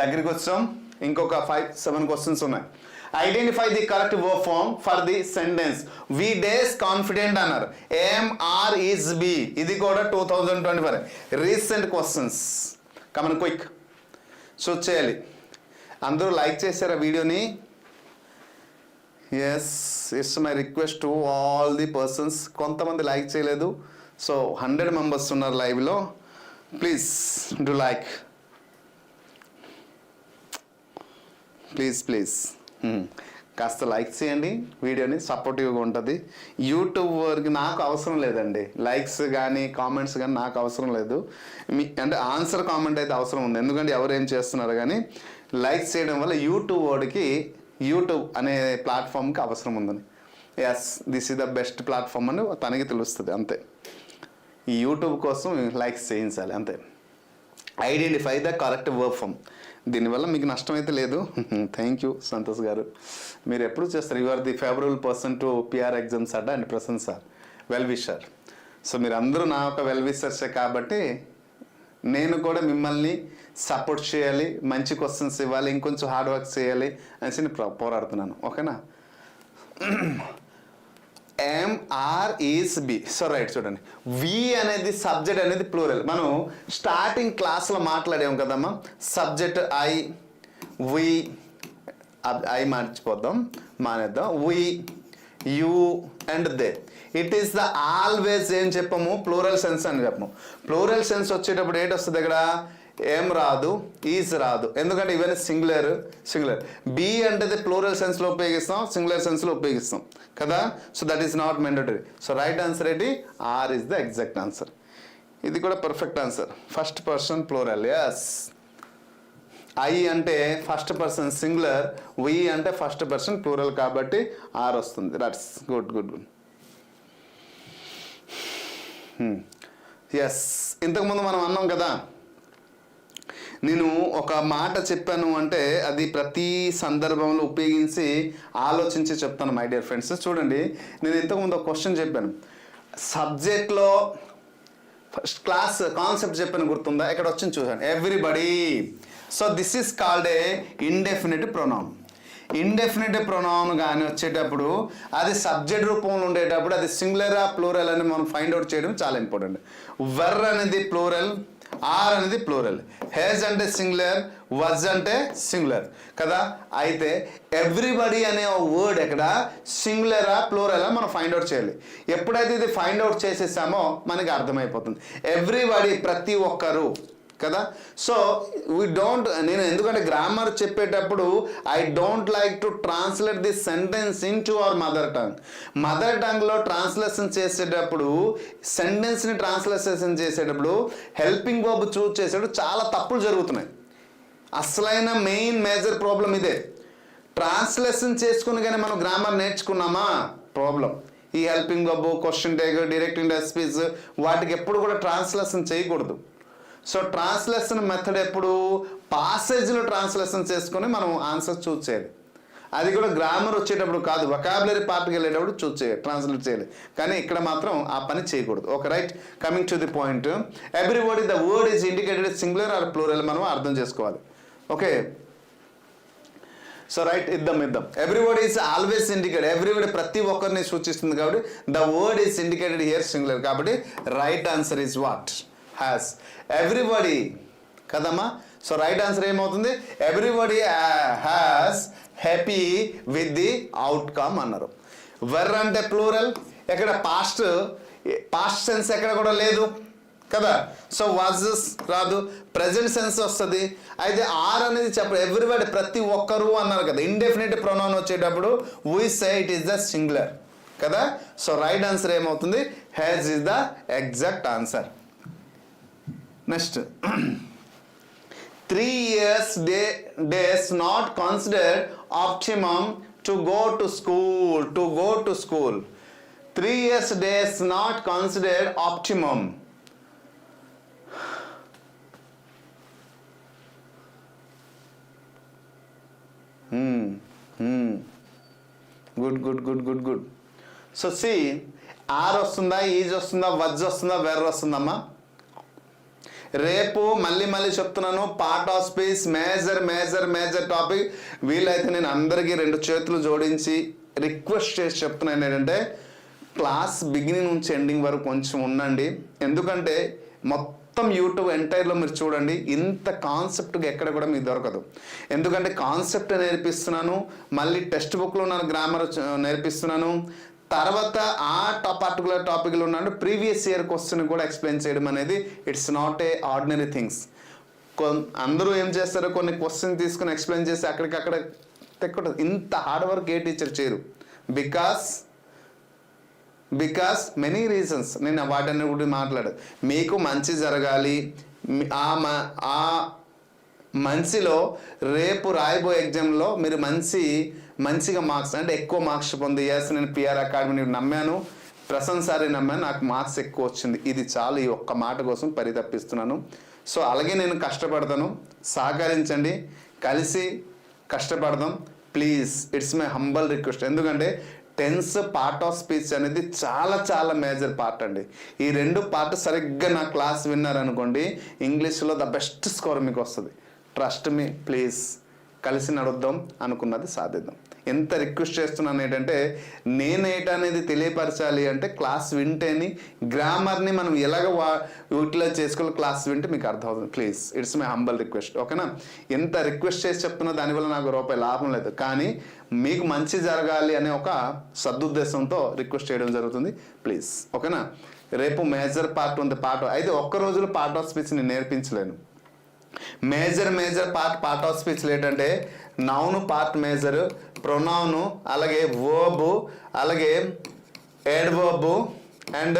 [SPEAKER 1] దగ్గరికి వచ్చాం. ఇంకొక 5-7 క్వశ్చన్స్ ఉన్నాయి. Identify the correct verb form for the sentence. We dash confident అన్నారు. MR is be. ఇది కూడా 2024 recent questions. Come on quick. Choose చేయాలి. అందరూ లైక్ చేశారా వీడియోని? Yes, it's my request to all the persons. కొంతమంది లైక్ చేయలేదు. సో 100 మెంబర్స్ ఉన్నారు లైవ్లో. Please do like. ప్లీజ్ కాస్త లైక్ చేయండి వీడియోని, సపోర్టివ్గా ఉంటుంది. యూట్యూబ్ వరకు నాకు అవసరం లేదండి లైక్స్ కానీ కామెంట్స్ కానీ, నాకు అవసరం లేదు. అంటే ఆన్సర్ కామెంట్ అయితే అవసరం ఉంది, ఎందుకంటే ఎవరు ఏం చేస్తున్నారు. కానీ లైక్స్ చేయడం వల్ల యూట్యూబ్ అనే ప్లాట్ఫామ్కి అవసరం ఉందని. Yes, this is the best platform అని తనకి తెలుస్తుంది. అంతే. ఈ యూట్యూబ్ కోసం లైక్స్ చేయించాలి అంతే. Identify the correct verb form. దీనివల్ల మీకు నష్టం అయితే లేదు. థ్యాంక్ యూ సంతోష్ గారు. మీరు ఎప్పుడు చేస్తారు? You are the favourable person to PR exams Adda and present sir well wisher. సో మీరు అందరూ నా ఒక వెల్ విషర్సే కాబట్టి నేను కూడా మిమ్మల్ని సపోర్ట్ చేయాలి, మంచి క్వశ్చన్స్ ఇవ్వాలి, ఇంకొంచెం హార్డ్ వర్క్ చేయాలి అనేసి నేను పోరాడుతున్నాను. ఓకేనా? MR is B. So right, చూడండి. వి అనేది సబ్జెక్ట్ అనేది ప్లూరల్. మనం స్టార్టింగ్ క్లాస్లో మాట్లాడాము కదమ్మా. సబ్జెక్ట్ ఐ, వి, ఐ మానేద్దాం. We, you and they. It is the always ఏం చెప్పము ప్లూరల్ సెన్స్ అని చెప్పము. ప్లూరల్ సెన్స్ వచ్చేటప్పుడు ఏంటి వస్తుంది ఇక్కడ, ఏం రాదు, ఈజ్ రాదు, ఎందుకంటే ఇవన్నీ సింగులర్. బి అంటే ప్లూరల్ సెన్స్లో ఉపయోగిస్తాం, సింగులర్ సెన్స్లో ఉపయోగిస్తాం కదా. So that is not mandatory. So right answer ఏంటి, are is the exact answer. ఇది కూడా perfect answer. First person plural, yes. I అంటే ఫస్ట్ పర్సన్ సింగులర్, వి అంటే ఫస్ట్ పర్సన్ ప్లూరల్, కాబట్టి ఆర్ వస్తుంది. That's good. ఎస్, ఇంతకుముందు మనం అన్నాం కదా, నేను ఒక మాట చెప్పాను అంటే అది ప్రతి సందర్భంలో ఉపయోగించి ఆలోచించి చెప్తాను మై డియర్ ఫ్రెండ్స్. చూడండి, నేను ఇంతకుముందు ఒక క్వశ్చన్ చెప్పాను, సబ్జెక్ట్లో ఫస్ట్ క్లాస్ కాన్సెప్ట్ చెప్పాను, గుర్తుందా? ఇక్కడ వచ్చింది చూసాను, everybody. So this is called a indefinite pronoun. Indefinite pronoun కానీ వచ్చేటప్పుడు అది సబ్జెక్ట్ రూపంలో ఉండేటప్పుడు అది సింగులరా ప్లూరల్ అని మనం ఫైండ్ అవుట్ చేయడం చాలా ఇంపార్టెంట్. వర్ అనేది ప్లూరల్, ఆర్ అనేది ప్లూరల్, హేజ్ అంటే సింగులర్, వజ్ అంటే సింగులర్ కదా. అయితే ఎవ్రీబడి అనే వర్డ్ ఎక్కడ సింగులరా ప్లూరలా మనం ఫైండ్ అవుట్ చేయాలి. ఎప్పుడైతే ఇది ఫైండ్ అవుట్ చేసేసామో మనకి అర్థమైపోతుంది. ఎవ్రీబడి ప్రతి ఒక్కరు కదా. సో నేను ఎందుకంటే గ్రామర్ చెప్పేటప్పుడు I don't like to translate this sentence into our mother tongue. Mother టంగ్లో ట్రాన్స్లేషన్ చేసేటప్పుడు, సెంటెన్స్ని ట్రాన్స్లేషన్ చేసేటప్పుడు హెల్పింగ్ వర్బ్ చూస్ చేసేటప్పుడు చాలా తప్పులు జరుగుతున్నాయి. అసలైన మెయిన్ మేజర్ ప్రాబ్లం ఇదే. ట్రాన్స్లేషన్ చేసుకుని కానీ మనం గ్రామర్ నేర్చుకున్నామా ప్రాబ్లం. ఈ helping verb, question tag, direct indirect speech వాటికి ఎప్పుడు కూడా ట్రాన్స్లేషన్ చేయకూడదు. సో ట్రాన్స్లేషన్ మెథడ్ ఎప్పుడు పాసేజ్లో ట్రాన్స్లేషన్ చేసుకొని మనం ఆన్సర్ చూస్ చేయాలి. అది కూడా గ్రామర్ వచ్చేటప్పుడు కాదు, వొకాబులరీ పార్ట్కి వెళ్ళేటప్పుడు చూస్ చేయాలి, ట్రాన్స్లేట్ చేయాలి. కానీ ఇక్కడ మాత్రం ఆ పని చేయకూడదు. Okay right, coming to the point, everybody the word is indicated singular or plural మనం అర్థం చేసుకోవాలి. ఓకే, సో రైట్, ఇద్దాం. Everybody is always indicated, everybody ప్రతి ఒక్కరిని సూచిస్తుంది కాబట్టి the word is indicated here singular, కాబట్టి right answer is what, has. Everybody కదమ్మా. సో రైట్ ఆన్సర్ ఏమవుతుంది, everybody has happy with the outcome అన్నారు. వర్ అంటే ప్లూరల్, ఎక్కడ పాస్ట్ సెన్స్ ఎక్కడ కూడా లేదు కదా. సో వాజెస్ రాదు, ప్రెజెంట్ సెన్స్ వస్తుంది. అయితే ఆర్ అనేది చెప్పరు, ఎవ్రీబడి ప్రతి ఒక్కరు అన్నారు కదా. ఇండెఫినిట్ ప్రొనౌన్ వచ్చేటప్పుడు we say it is the singular కదా. సో రైట్ ఆన్సర్ ఏమవుతుంది, has is the exact answer. Next, 3 years days not considered optimum to go to school. 3 years days not considered optimum. Good. So see, are వస్తుందా, is వస్తుందా, was వస్తుందా, were వస్తుందమ్మా. రేపు మళ్ళీ చెప్తున్నాను, part of speech major topic. వీలైతే నేను అందరికీ 2 చేతులు జోడించి రిక్వెస్ట్ చేసి చెప్తున్నాను ఏంటంటే, క్లాస్ బిగినింగ్ నుంచి ఎండింగ్ వరకు కొంచెం ఉండండి. ఎందుకంటే మొత్తం యూట్యూబ్ ఎంటైర్లో మీరు చూడండి, ఇంత కాన్సెప్ట్గా ఎక్కడ కూడా మీకు దొరకదు. ఎందుకంటే కాన్సెప్ట్ నేర్పిస్తున్నాను, మళ్ళీ టెక్స్ట్ బుక్లో ఉన్న గ్రామర్ నేర్పిస్తున్నాను, తర్వాత ఆ పర్టికులర్ టాపిక్లో ఉన్నాడు ప్రీవియస్ ఇయర్ క్వశ్చన్ కూడా ఎక్స్ప్లెయిన్ చేయడం అనేది it's not a ordinary things. అందరూ ఏం చేస్తారో కొన్ని క్వశ్చన్ తీసుకుని ఎక్స్ప్లెయిన్ చేసి అక్కడికక్కడ తెక్కటం. ఇంత హార్డ్ వర్క్ ఏ టీచర్ చేయరు. Because many reasons. నేను వాటన్ని కూడా మాట్లాడదు. మీకు మంచి జరగాలి, ఆ మంచిలో రేపు రాయబోయే ఎగ్జామ్లో మీరు మంచిగా మార్క్స్ అంటే ఎక్కువ మార్క్స్ పొంది, ఎస్ నేను పిఆర్ అకాడమీని నమ్మాను, ప్రశంస సారి నమ్మాను, నాకు మార్క్స్ ఎక్కువ వచ్చింది. ఇది చాలు, ఈ ఒక్క మాట కోసం పరితపిస్తున్నాను. సో అలాగే నేను కష్టపడతాను, సహకరించండి, కలిసి కష్టపడదాం please. It's my humble request. ఎందుకంటే టెన్స్ పార్ట్ ఆఫ్ స్పీచ్ అనేది చాలా మేజర్ పార్ట్ అండి. ఈ 2 పార్ట్ సరిగ్గా నా క్లాస్ విన్నారనుకోండి, ఇంగ్లీష్లో ద బెస్ట్ స్కోర్ మీకు వస్తుంది. Trust me please. కలిసి నడుద్దాం, అనుకున్నది సాధిద్దాం. ఎంత రిక్వెస్ట్ చేస్తున్నాను ఏంటంటే నేనేటనేది తెలియపరచాలి అంటే క్లాస్ వింటేని గ్రామర్ని మనం ఎలాగ యూటిలైజ్ చేసుకోవాలి క్లాస్ వింటే మీకు అర్థమవుతుంది. Please it's my humble request. ఓకేనా? ఎంత రిక్వెస్ట్ చేసి చెప్తున్నా దానివల్ల నాకు రూపాయి లాభం లేదు, కానీ మీకు మంచి జరగాలి అనే ఒక సదుద్దేశంతో రిక్వెస్ట్ చేయడం జరుగుతుంది. ప్లీజ్ ఓకేనా? రేపు మేజర్ పార్ట్ ఉంది. అయితే ఒక్క రోజులో పార్ట్ ఆఫ్ స్పీచ్ నేను నేర్పించలేను. మేజర్ పార్ట్ ఆఫ్ స్పీచ్ ఏంటంటే నౌను పార్ట్ మేజర్, ప్రొనౌను, అలాగే వర్బు, అలాగే ఎడ్వర్బు అండ్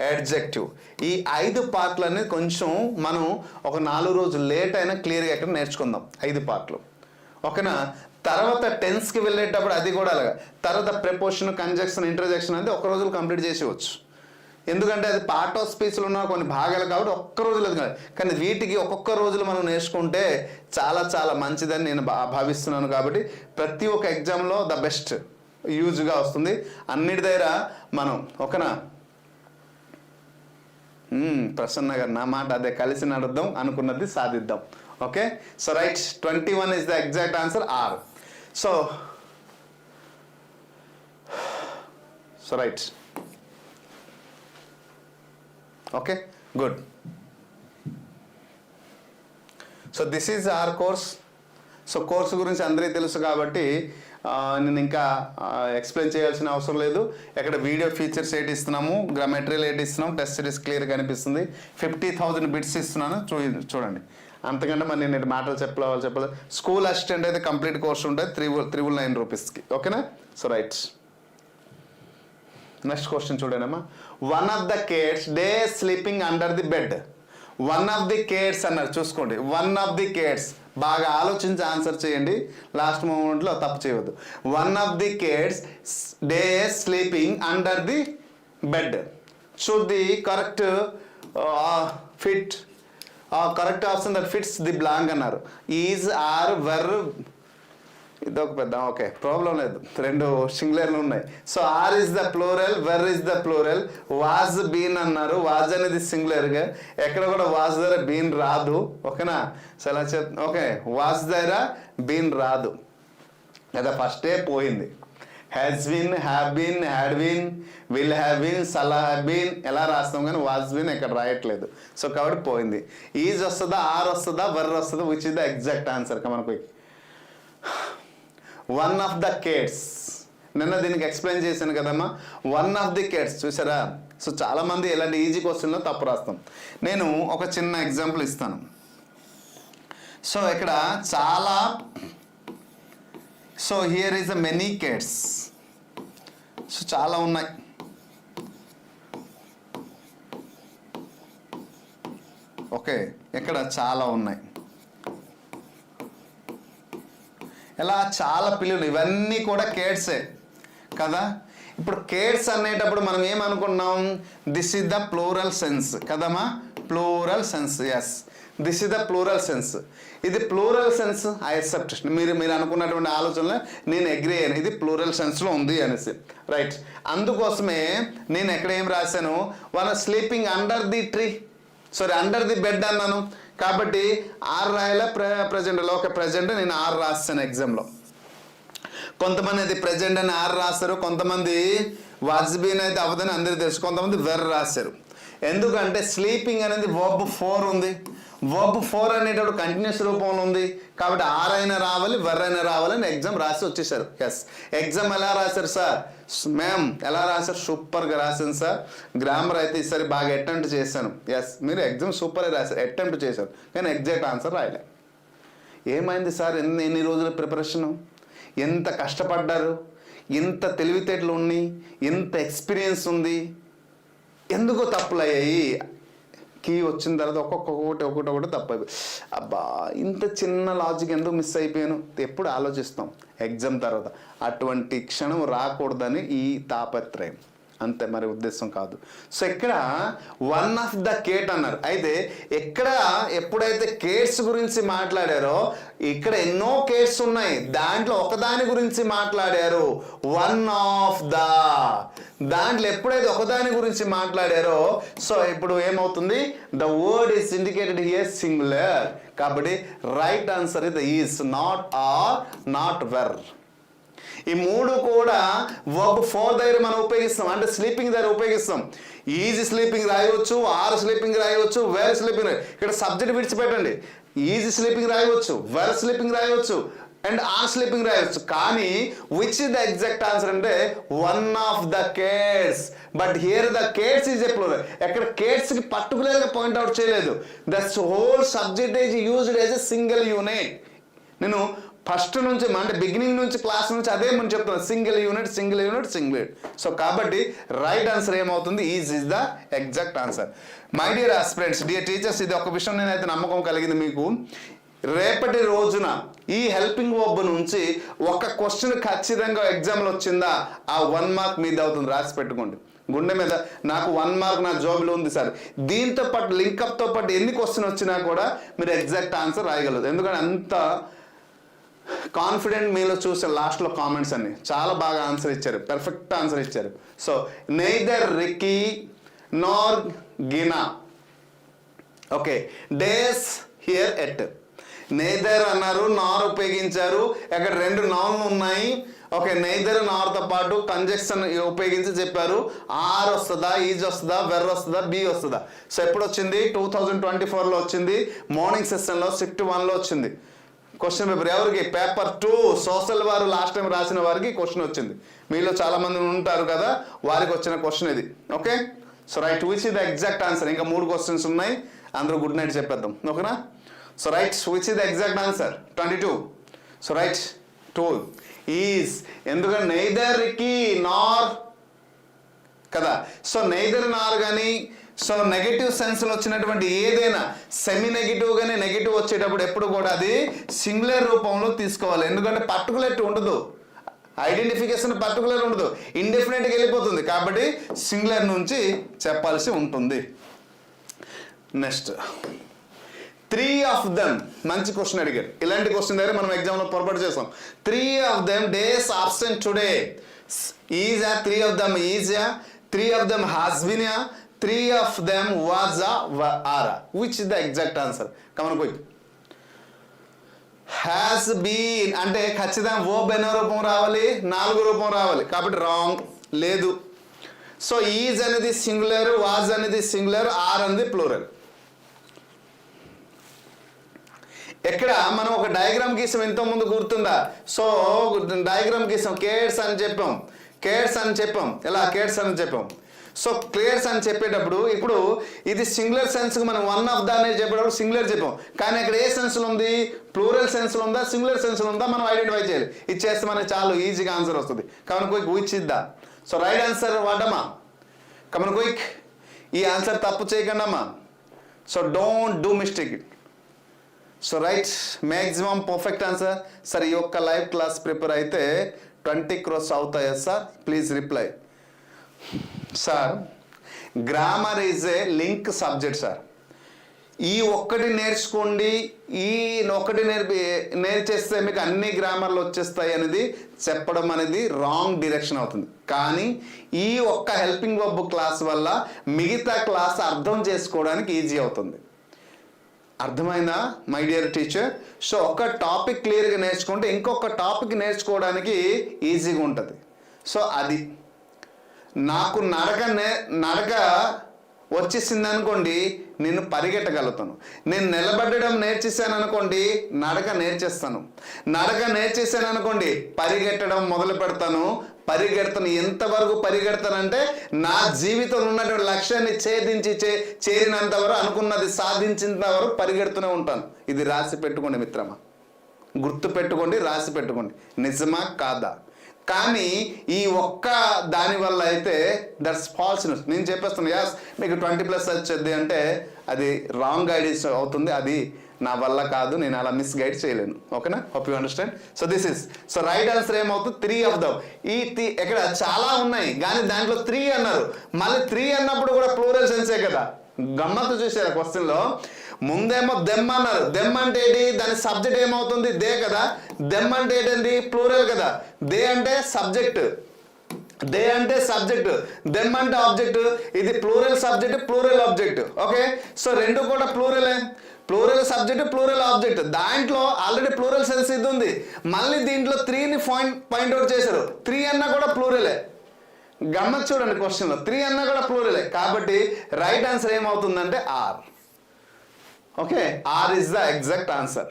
[SPEAKER 1] అడ్జెక్టివ్. ఈ 5 పార్ట్లన్నీ కొంచెం మనం ఒక 4 రోజులు లేట్ అయినా క్లియర్గా ఎక్కడ నేర్చుకుందాం 5 పార్ట్లు. ఓకేనా? తర్వాత టెన్స్కి వెళ్ళేటప్పుడు అది కూడా అలాగా. తర్వాత ప్రిపోజిషన్, కంజంక్షన్, ఇంటర్జెక్షన్ అనేది ఒక రోజులో కంప్లీట్ చేసేవచ్చు. ఎందుకంటే అది పార్ట్ ఆఫ్ స్పీచ్లో ఉన్న కొన్ని భాగాలు కాబట్టి ఒక్క రోజులో కాదు, కానీ వీటికి ఒక్కొక్క రోజులు మనం నేర్చుకుంటే చాలా చాలా మంచిదని నేను భావిస్తున్నాను. కాబట్టి ప్రతి ఒక్క ఎగ్జామ్లో ద బెస్ట్ యూజ్గా వస్తుంది అన్నిటి దగ్గర మనం. ఓకేనా? ప్రసన్న గారు నా మాట అదే, కలిసి నడుద్దాం, అనుకున్నది సాధిద్దాం. Okay, so right, 21 is the exact answer are. So right, okay, good. So this is our course. So course గురించి అందరికీ తెలుసు కాబట్టి నేను ఇంకా ఎక్స్ప్లెయిన్ చేయాల్సిన అవసరం లేదు. ఇక్కడ వీడియో ఫీచర్స్ ఏంటి ఇస్తున్నాము, మెటీరియల్ ఏంటి ఇస్తున్నాము, టెస్ట్ సిరీస్ క్లియర్గా కనిపిస్తుంది. 50,000 బిట్స్ ఇస్తున్నాను, చూడండి. అంతకంటే మరి నేను మాటలు చెప్పలేదు. స్కూల్ అసిస్టెంట్ అయితే కంప్లీట్ కోర్స్ ఉంటుంది 399 రూపీస్కి. ఓకేనా? సో రైట్, నెక్స్ట్ క్వశ్చన్ చూడండమ్మా. One of the cats dash sleeping under the bed. One of the cats అన్నారు, చూసుకోండి. వన్ ఆఫ్ ది కేట్స్, బాగా ఆలోచించి ఆన్సర్ చేయండి, లాస్ట్ మూమెంట్లో తప్పు చేయవద్దు. One of the cats dash sleeping under the bed. Choose the correct fit correct option that fits the blank అన్నారు. Is, are, were, ఇదొక పెద్ద ఓకే ప్రాబ్లం లేదు, 2 సింగులర్లు ఉన్నాయి. So are is the plural, were is the plural, was been అన్నారు. Was అనేది సింగులర్గా, ఎక్కడ కూడా వాజ్ దగ్గర బీన్ రాదు. ఓకేనా? సో ఎలా ఓకే, వాజ్ దగ్గర బీన్ రాదు, లేదా ఫస్టే పోయింది. Has been, have been, had been, will have been, సలా హ్యావ్ బీన్ ఎలా రాస్తాం, కానీ వాజ్ బీన్ ఎక్కడ రాయట్లేదు. సో కాబట్టి పోయింది. ఈజ్ వస్తుందా, ఆర్ వస్తుందా, వర్ వస్తుందా, which is the exact answer? మనకు వన్ ఆఫ్ ద కేట్స్, నిన్న దీనికి ఎక్స్ప్లెయిన్ చేశాను కదమ్మా. వన్ ఆఫ్ ది కేట్స్ చూసారా? సో చాలామంది ఇలాంటి ఈజీ క్వశ్చన్లో తప్పు రాస్తాం. నేను ఒక చిన్న ఎగ్జాంపుల్ ఇస్తాను. సో ఇక్కడ చాలా, so here is the many cats. So చాలా ఉన్నాయి. ఓకే, ఇక్కడ చాలా ఉన్నాయి. ఇలా చాలా పిల్లలు, ఇవన్నీ కూడా కేట్సే కదా. ఇప్పుడు కేట్స్ అనేటప్పుడు మనం ఏమనుకున్నాం, this is the plural sense కదమ్మా. Plural sense, yes, this is the plural sense. ఇది ప్లూరల్ సెన్స్, ఐ అక్సెప్ట్. మీరు అనుకున్నటువంటి ఆలోచనలో నేను అగ్రీ అయ్యాను, ఇది ప్లూరల్ సెన్స్లో ఉంది అనేసి. రైట్, అందుకోసమే నేను ఎక్కడ ఏం రాశాను, one sleeping under the tree, sorry under the bed అన్నాను. కాబట్టి ఆర్ రాయాల ప్రజెంట్లో. ఓకే, ప్రజెంట్ నేను ఆర్ రాస్తాను ఎగ్జామ్లో. కొంతమంది అది ప్రజెంట్ అని ఆర్ రాస్తారు, కొంతమంది వాజ్ బీన్ అయితే అవ్వదని అందరికీ తెలుసు, కొంతమంది వెర్ రాశారు. ఎందుకంటే స్లీపింగ్ అనేది వర్బ్ 4 ఉంది. వర్బ్ 4 అనేటప్పుడు కంటిన్యూస్ రూపంలో ఉంది, కాబట్టి ఆర్ అయినా రావాలి, వర్ అయినా రావాలని ఎగ్జామ్ రాసి వచ్చేసారు. ఎస్, ఎగ్జామ్ ఎలా రాశారు సార్? మ్యామ్ ఎలా రాశారు? సూపర్గా రాశాను సార్. గ్రామర్ అయితే ఈసారి బాగా అటెంప్ట్ చేశాను. ఎస్, మీరు ఎగ్జామ్ సూపర్గా రాశారు, అటెంప్ట్ చేశారు, కానీ ఎగ్జాక్ట్ ఆన్సర్ రాయలే. ఏమైంది సార్? ఎన్ని రోజుల ప్రిపరేషను, ఎంత కష్టపడ్డారు, ఎంత తెలివితేటలు ఉన్నాయి, ఎంత ఎక్స్పీరియన్స్ ఉంది, ఎందుకు తప్పులు అయ్యాయి? కీ వచ్చిన తర్వాత ఒక్కొక్కటి తప్పైపోయి, అబ్బా ఇంత చిన్న లాజిక్ ఎందుకు మిస్ అయిపోయాను ఎప్పుడు ఆలోచిస్తాం ఎగ్జామ్ తర్వాత. అటువంటి క్షణం రాకూడదని ఈ తాపత్రయం, అంతే, మరి ఉద్దేశం కాదు. సో ఇక్కడ వన్ ఆఫ్ ద కేట్ అన్నారు. అయితే ఎక్కడ ఎప్పుడైతే కేట్స్ గురించి మాట్లాడారో ఇక్కడ ఎన్నో కేట్స్ ఉన్నాయి, దాంట్లో ఒకదాని గురించి మాట్లాడారు, వన్ ఆఫ్ ద. దాంట్లో ఎప్పుడైతే ఒకదాని గురించి మాట్లాడారో సో ఇప్పుడు ఏమవుతుంది, the word is indicated here singular. కాబట్టి రైట్ ఆన్సర్ ఇది is, not are, not were. ఈ మూడు కూడా వర్బ్ ఫోర్ దగ్గర మనం ఉపయోగిస్తాం, అంటే స్లీపింగ్ దగ్గర ఉపయోగిస్తాం. ఈజీ స్లీపింగ్ రాయవచ్చు, ఆర్ స్లీపింగ్ రాయవచ్చు, వేర్ స్లీపింగ్ ఇక్కడ సబ్జెక్ట్ విడిచిపెట్టండి. ఈజీ స్లీపింగ్ రాయవచ్చు, వేర్ స్లీపింగ్ రాయవచ్చు అండ్ ఆర్ స్లీపింగ్ రాయవచ్చు. కానీ which is the exact answer అంటే one of the cats. But here the cats is a plural. ఎక్కడ కేట్స్ కి పర్టికులర్ గా పాయింట్ అవుట్ చేయలేదు. The whole subject is used as a single unit. నేను first నుంచి అంటే బిగినింగ్ నుంచి class నుంచి అదే మనం చెప్తున్నాను, single unit single unit single unit. So కాబట్టి రైట్ ఆన్సర్ ఏమవుతుంది, is the exact answer. My dear aspirants, dear teachers, ఇది ఒక విషయం నేనైతే నమ్మకం కలిగింది మీకు. రేపటి రోజున ఈ హెల్పింగ్ వర్బ్ నుంచి ఒక క్వశ్చన్ ఖచ్చితంగా ఎగ్జామ్లో వచ్చిందా, ఆ 1 మార్క్ మీద అవుతుంది, రాసి పెట్టుకోండి గుండె మీద. నాకు 1 మార్క్ నా జాబ్లో ఉంది సార్. దీంతో పాటు లింకప్తో పాటు ఎన్ని క్వశ్చన్ వచ్చినా కూడా మీరు ఎగ్జాక్ట్ ఆన్సర్ రాయగలరు. ఎందుకంటే అంత కాన్ఫిడెంట్ మీలో చూసే లాస్ట్లో కామెంట్స్ అన్ని చాలా బాగా ఆన్సర్ ఇచ్చారు, పర్ఫెక్ట్ ఆన్సర్ ఇచ్చారు. So neither Ricky nor Gina. Okay, dash here at. Neither అన్నారు, నార్ ఉపయోగించారు. అక్కడ 2 నౌన్లు ఉన్నాయి. ఓకే, నెయిదర్ నార్తో పాటు కంజక్షన్ ఉపయోగించి చెప్పారు. ఆర్ వస్తుందా, ఈజ్ వస్తుందా, వెర్ వస్తుందా, బి వస్తుందా. సో ఎప్పుడు వచ్చింది, 2024లో వచ్చింది. మార్నింగ్ సెషన్లో షిఫ్ట్ 1లో వచ్చింది క్వశ్చన్ పేపర్. ఎవరికి, పేపర్ 2 సోషల్ వారు లాస్ట్ టైం రాసిన వారికి క్వశ్చన్ వచ్చింది. మీలో చాలా మంది ఉంటారు కదా, వారికి వచ్చిన క్వశ్చన్ ఇది. Okay, so right, which is the exact answer. ఇంకా 3 క్వశ్చన్స్ ఉన్నాయి, అందరూ గుడ్ నైట్ చెప్పేద్దాం. ఓకేనా. So right, which is the exact answer 22. So right, 2 is. ఎందుకంటే నెయిదర్ రికీ నార్ కదా. సో నెయిదర్ నార్ కానీ, సో నెగటివ్ సెన్స్లో వచ్చినటువంటి ఏదైనా సెమీ నెగిటివ్ కానీ నెగిటివ్ వచ్చేటప్పుడు ఎప్పుడు కూడా అది సింగులర్ రూపంలో తీసుకోవాలి. ఎందుకంటే పర్టికులర్ ఉండదు, ఐడెంటిఫికేషన్ పర్టికులర్ ఉండదు, ఇండెఫినెట్గా వెళ్ళిపోతుంది. కాబట్టి సింగులర్ నుంచి చెప్పాల్సి ఉంటుంది. Next 3 of them. మంచి క్వశ్చన్ అడిగారు. ఇలాంటి క్వశ్చన్ దగ్గర మనం ఎగ్జామ్లో పొరపాటు చేస్తాం. 3 of them dash absent today. ఈజా 3 ఆఫ్ దెమ్ ఈజా, 3 of them has been, 3 of them was ఆరా. Which is the exact answer. Come on quick. Has been అంటే ఖచ్చితంగా వర్బ్ ఎన్నో రూపం రావాలి, 4 రూపం రావాలి. కాబట్టి రాంగ్, లేదు. సో ఈజ్ అనేది సింగులర్, వాజ్ అనేది సింగులర్, ఆర్ అనేది ప్లూరల్. ఎక్కడ మనం ఒక డయాగ్రామ్ గీసాం, ఎంతో ముందు గుర్తుందా. సో డయాగ్రామ్ గీసాం, కేట్స్ అని చెప్పాం, కేట్స్ అని చెప్పాం, ఎలా కేట్స్ అని చెప్పాం. సో క్లియర్స్ అని చెప్పేటప్పుడు ఇప్పుడు ఇది సింగులర్ సెన్స్కి మనం 1 ఆఫ్ ద అనేది చెప్పేటప్పుడు సింగులర్ చెప్పాం. కానీ ఇక్కడ ఏ సెన్స్లో ఉంది, ప్లూరల్ సెన్స్లో ఉందా, సింగులర్ సెన్స్లో ఉందా, మనం ఐడెంటిఫై చేయాలి. ఇది చేస్తే మనకి చాలు ఈజీగా ఆన్సర్ వస్తుంది. Come on quick, which is the. So right answer వాటమ్మా. కమన్ క్విక్, ఈ ఆన్సర్ తప్పు చేయకండి అమ్మా. So don't do mistake. So right, maximum perfect answer. Sir ఈ యొక్క లైవ్ క్లాస్ ప్రిపేర్ అయితే 20 crores అవుతాయా sir, please reply. Sir grammar is a link subject sir. ఈ ఒక్కటి నేర్చుకోండి, ఈ ఒక్కటి నేర్చేస్తే మీకు అన్ని గ్రామర్లు వచ్చేస్తాయి అనేది చెప్పడం అనేది రాంగ్ డైరెక్షన్ అవుతుంది. కానీ ఈ ఒక్క హెల్పింగ్ వర్బ్ క్లాస్ వల్ల మిగతా క్లాస్ అర్థం చేసుకోవడానికి ఈజీ అవుతుంది. అర్థమైందా మై డియర్ టీచర్. సో ఒక టాపిక్ క్లియర్గా నేర్చుకుంటే ఇంకొక టాపిక్ నేర్చుకోవడానికి ఈజీగా ఉంటుంది. సో అది నాకు నడక వచ్చేసింది అనుకోండి, నేను పరిగెట్టగలుగుతాను. నేను నిలబడడం నేర్చేసాను అనుకోండి, నడక నేర్చేస్తాను. నడక నేర్చేసాను అనుకోండి, పరిగెట్టడం మొదలు పెడతాను. పరిగెడతాను. ఎంతవరకు పరిగెడతానంటే నా జీవితంలో ఉన్నటువంటి లక్ష్యాన్ని చేరినంత వరకు, అనుకున్నది సాధించినంత వరకు పరిగెడుతూనే ఉంటాను. ఇది రాసి పెట్టుకోండి మిత్రమా, గుర్తు పెట్టుకోండి, రాసి పెట్టుకోండి. నిజమా కాదా. కానీ ఈ ఒక్క దానివల్ల అయితే దట్స్ ఫాల్స్ న్యూస్. నేను చెప్పేస్తాను యాస్ మీకు 20+ వచ్చేది అంటే అది రాంగ్ గైడెన్స్ అవుతుంది. అది నా వల్ల కాదు, నేను అలా మిస్ గైడ్ చేయలేను. ఓకేనా, hope you understand. So this is. So right answer ఏమవుతుంది, 3 ఆఫ్ దమ్. ఈ ఇక్కడ చాలా ఉన్నాయి కానీ దాంట్లో 3 అన్నారు. మళ్ళీ 3 అన్నప్పుడు కూడా ప్లూరల్ సెన్సే కదా. గమ్మత్తు చూసారు క్వశ్చన్లో. ముందేమో దెమ్ అన్నారు. దెమ్ అంటే ఏంటి, దాని సబ్జెక్ట్ ఏమవుతుంది, దే కదా. దెమ్ అంటే ఏంటండి, ప్లూరల్ కదా. దే అంటే సబ్జెక్ట్, దే అంటే సబ్జెక్ట్, దెమ్ అంటే ఆబ్జెక్ట్. ఇది plural subject, plural object. Okay, so రెండు కూడా ప్లూరలే. ప్లూరల్ సబ్జెక్ట్ ప్లూరల్ ఆబ్జెక్ట్, దాంట్లో ఆల్రెడీ ప్లూరల్ సెన్స్ ఇది ఉంది, మళ్ళీ దీంట్లో 3ని పాయింట్అవుట్ చేశారు. 3 అన్నా కూడా ప్లూరలే. గమ్మత్ చూడండి క్వశ్చన్లో, 3 అన్నా కూడా ప్లూరలే. కాబట్టి రైట్ ఆన్సర్ ఏమవుతుందంటే are. Okay, are is the exact answer.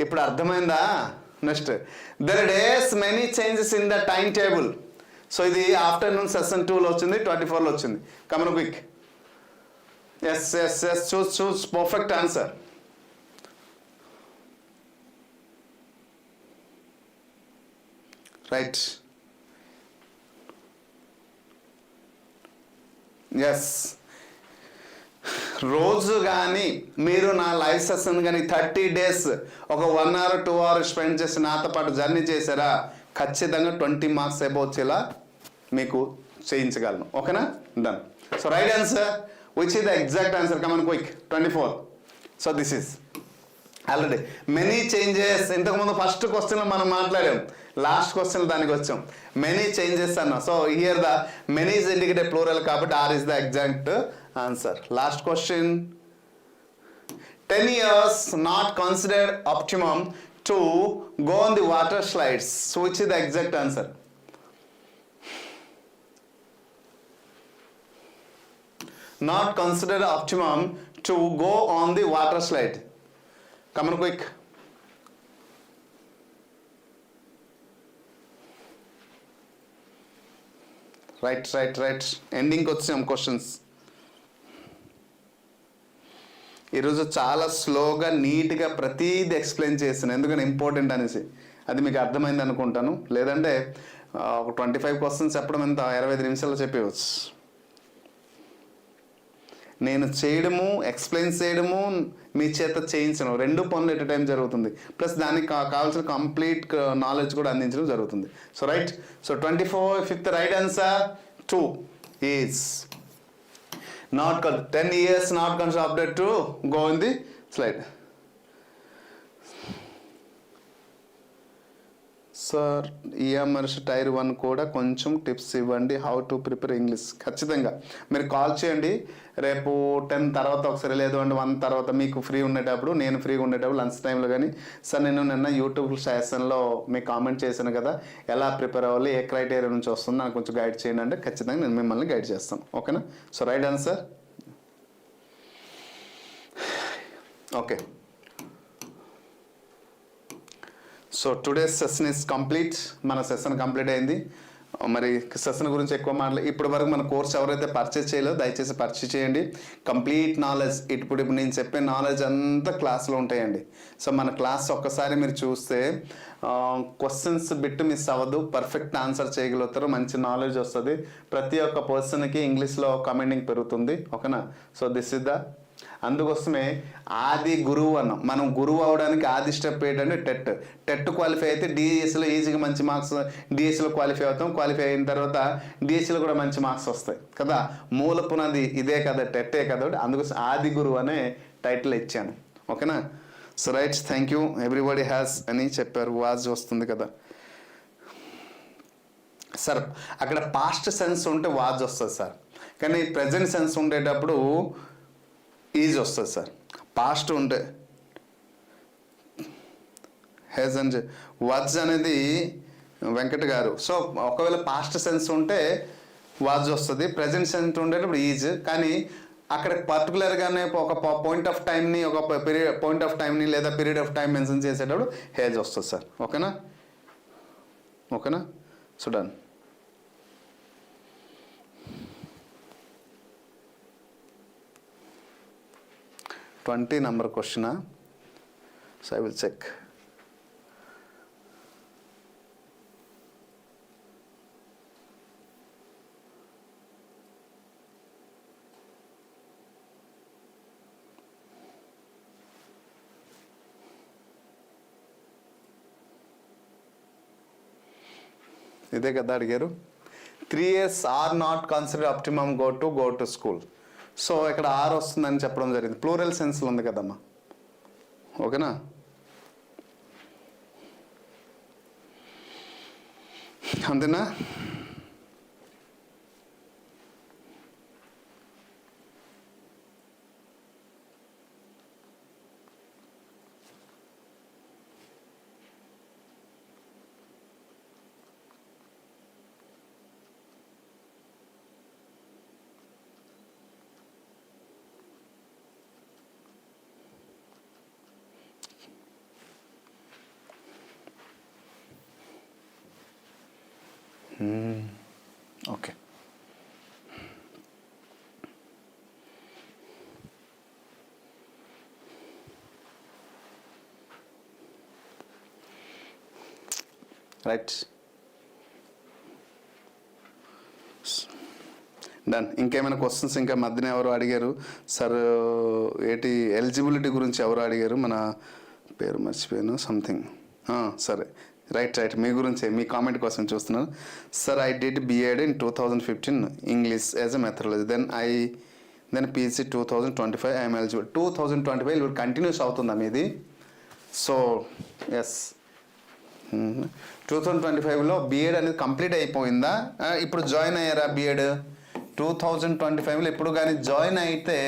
[SPEAKER 1] ఇప్పుడు అర్థమైందా? Next, there dash many changes in the time table. So ఇది ఆఫ్టర్నూన్ సెషన్ 2లో వచ్చింది, 24లో వచ్చింది. Come on quick. Yes yes yes, choose perfect answer. Right. Yes, రోజు కానీ మీరు నా లైవ్ సెషన్ కానీ 30 days ఒక 1 hour 2 hours స్పెండ్ చేసి నాతో పాటు జర్నీ చేశారా, ఖచ్చితంగా 20 marks అబౌవ్ వచ్చేలా మీకు చేయించగలను. ఓకేనా? Done. So right answer which is the exact answer? Come on quick. 24. So this is already many changes. ఇంతకుముందు ఫస్ట్ క్వశ్చన్లో మనం మాట్లాడాం, లాస్ట్ క్వశ్చన్ దానికి వచ్చాం. మెనీ చేంజెస్ అన్నా. So here the many is indicated plural కాబట్టి are is the exact answer. Last question. 10 years not considered optimum to go on the water slides. So which is the exact answer? Not considered optimum to go on the water slide. Come on quick. Right. Ending వచ్చాం questions. ఈరోజు చాలా స్లోగా నీట్గా ప్రతిదీ explain చేస్తాను, ఎందుకంటే important అనేసి. అది మీకు అర్థమైంది అనుకుంటాను. లేదంటే ఒక 25 questions చెప్పడం ఎంత 25 నిమిషాల్లో చెప్పవచ్చు. నేను చేయడము, ఎక్స్ప్లెయిన్ చేయడము, మీ చేత చేయించడం, 2 పనులు ఎట్ టైం జరుగుతుంది. ప్లస్ దానికి కావాల్సిన కంప్లీట్ నాలెడ్జ్ కూడా అందించడం జరుగుతుంది. So right. So 24 fifth right answer 2 is not 10 years not considered update to go in the slide. Sir EMRS tier 1 కూడా కొంచెం టిప్స్ ఇవ్వండి, హౌ టు ప్రిపేర్ ఇంగ్లీష్. ఖచ్చితంగా మీరు కాల్ చేయండి. రేపు 10 తర్వాత ఒకసారి, లేదు అంటే 1 తర్వాత మీకు ఫ్రీ ఉండేటప్పుడు, నేను ఫ్రీగా ఉండేటప్పుడు లంచ్ టైంలో కానీ, సార్ నేను నిన్న యూట్యూబ్ సెషన్లో మీకు కామెంట్ చేశాను కదా, ఎలా ప్రిపేర్ అవ్వాలి, ఏ క్రైటీరియా నుంచి వస్తుంది, నాకు కొంచెం గైడ్ చేయండి అంటే ఖచ్చితంగా నేను మిమ్మల్ని గైడ్ చేస్తాను. ఓకేనా? So right answer. Okay. So today's session is complete. మన సెషన్ కంప్లీట్ అయింది. మరి సెషన్ గురించి ఎక్కువ మాట్లాడి, ఇప్పటి వరకు మన కోర్స్ ఎవరైతే పర్చేస్ చేయలేదో దయచేసి పర్చేస్ చేయండి. కంప్లీట్ నాలెడ్జ్, ఇప్పుడు నేను చెప్పే నాలెడ్జ్ అంతా క్లాస్లో ఉంటాయండి. సో మన క్లాస్ ఒక్కసారి మీరు చూస్తే క్వశ్చన్స్ బిట్ మిస్ అవ్వదు, పర్ఫెక్ట్ ఆన్సర్ చేయగలుగుతారు, మంచి నాలెడ్జ్ వస్తుంది. ప్రతి ఒక్క పర్సన్కి ఇంగ్లీష్లో కమాండింగ్ పెరుగుతుంది. ఓకేనా? సో దిస్ ఇస్ ద, అందుకోసమే ఆది గురువు అన్నాం. మనం గురువు అవడానికి ఆది స్టెప్ ఏంటంటే టెట్ క్వాలిఫై అయితే డిఎస్సిలో ఈజీగా మంచి మార్క్స్, డిఎస్సిలో క్వాలిఫై అవుతాం. క్వాలిఫై అయిన తర్వాత డిఎస్సిలో కూడా మంచి మార్క్స్ వస్తాయి కదా. మూల పునాది ఇదే కదా, టెట్టే కదా. అందుకోసం ఆది గురువు అనే టైటిల్ ఇచ్చాను. ఓకేనా? So right, thank you. Everybody has అని చెప్పారు, వాజ్ వస్తుంది కదా సార్. అక్కడ పాస్ట్ సెన్స్ ఉంటే వాజ్ వస్తుంది సార్, కానీ ప్రజెంట్ సెన్స్ ఉండేటప్పుడు ఈజ్ వస్తుంది సార్. పాస్ట్ ఉంటే హెజ్ అండ్ వాజ్ అనేది వెంకట్ గారు. సో ఒకవేళ పాస్ట్ సెన్స్ ఉంటే వాజ్ వస్తుంది, ప్రజెంట్ సెన్స్ ఉండేటప్పుడు ఈజ్. కానీ అక్కడ పర్టికులర్గానే ఒక పాయింట్ ఆఫ్ టైంని, ఒక పాయింట్ ఆఫ్ టైంని లేదా పీరియడ్ ఆఫ్ టైం మెన్షన్ చేసేటప్పుడు హేజ్ వస్తుంది సార్. ఓకేనా? So done. 20 number question. So I will check. ఇదే కదా అడిగారు. 3 years are not considered optimum go to school. So ఇక్కడ ఆర్ వస్తుందని చెప్పడం జరిగింది. ప్లూరల్ సెన్స్లో ఉంది కదమ్మా. ఓకేనా? అంతేనా? ఓకే. Right, done. ఇంకేమైనా క్వశ్చన్స్ ఇంకా మధ్యన ఎవరు అడిగారు సార్? ఏంటి ఎలిజిబిలిటీ గురించి ఎవరు అడిగారు? మన పేరు మర్చిపోయాను, సంథింగ్. సరే, రైట్, మీ గురించే, మీ కామెంట్ కోసం చూస్తున్నాను. Sir, I did BEd in 2015 English as a methodology, then PG 2025 I'm eligible. 2025 ఇప్పుడు కంటిన్యూస్ అవుతుందా మీది? సో ఎస్, 2025లో బిఎడ్ అనేది కంప్లీట్ అయిపోయిందా? ఇప్పుడు జాయిన్ అయ్యారా బిఎడ్? 2025లో ఇప్పుడు కానీ జాయిన్ అయితే,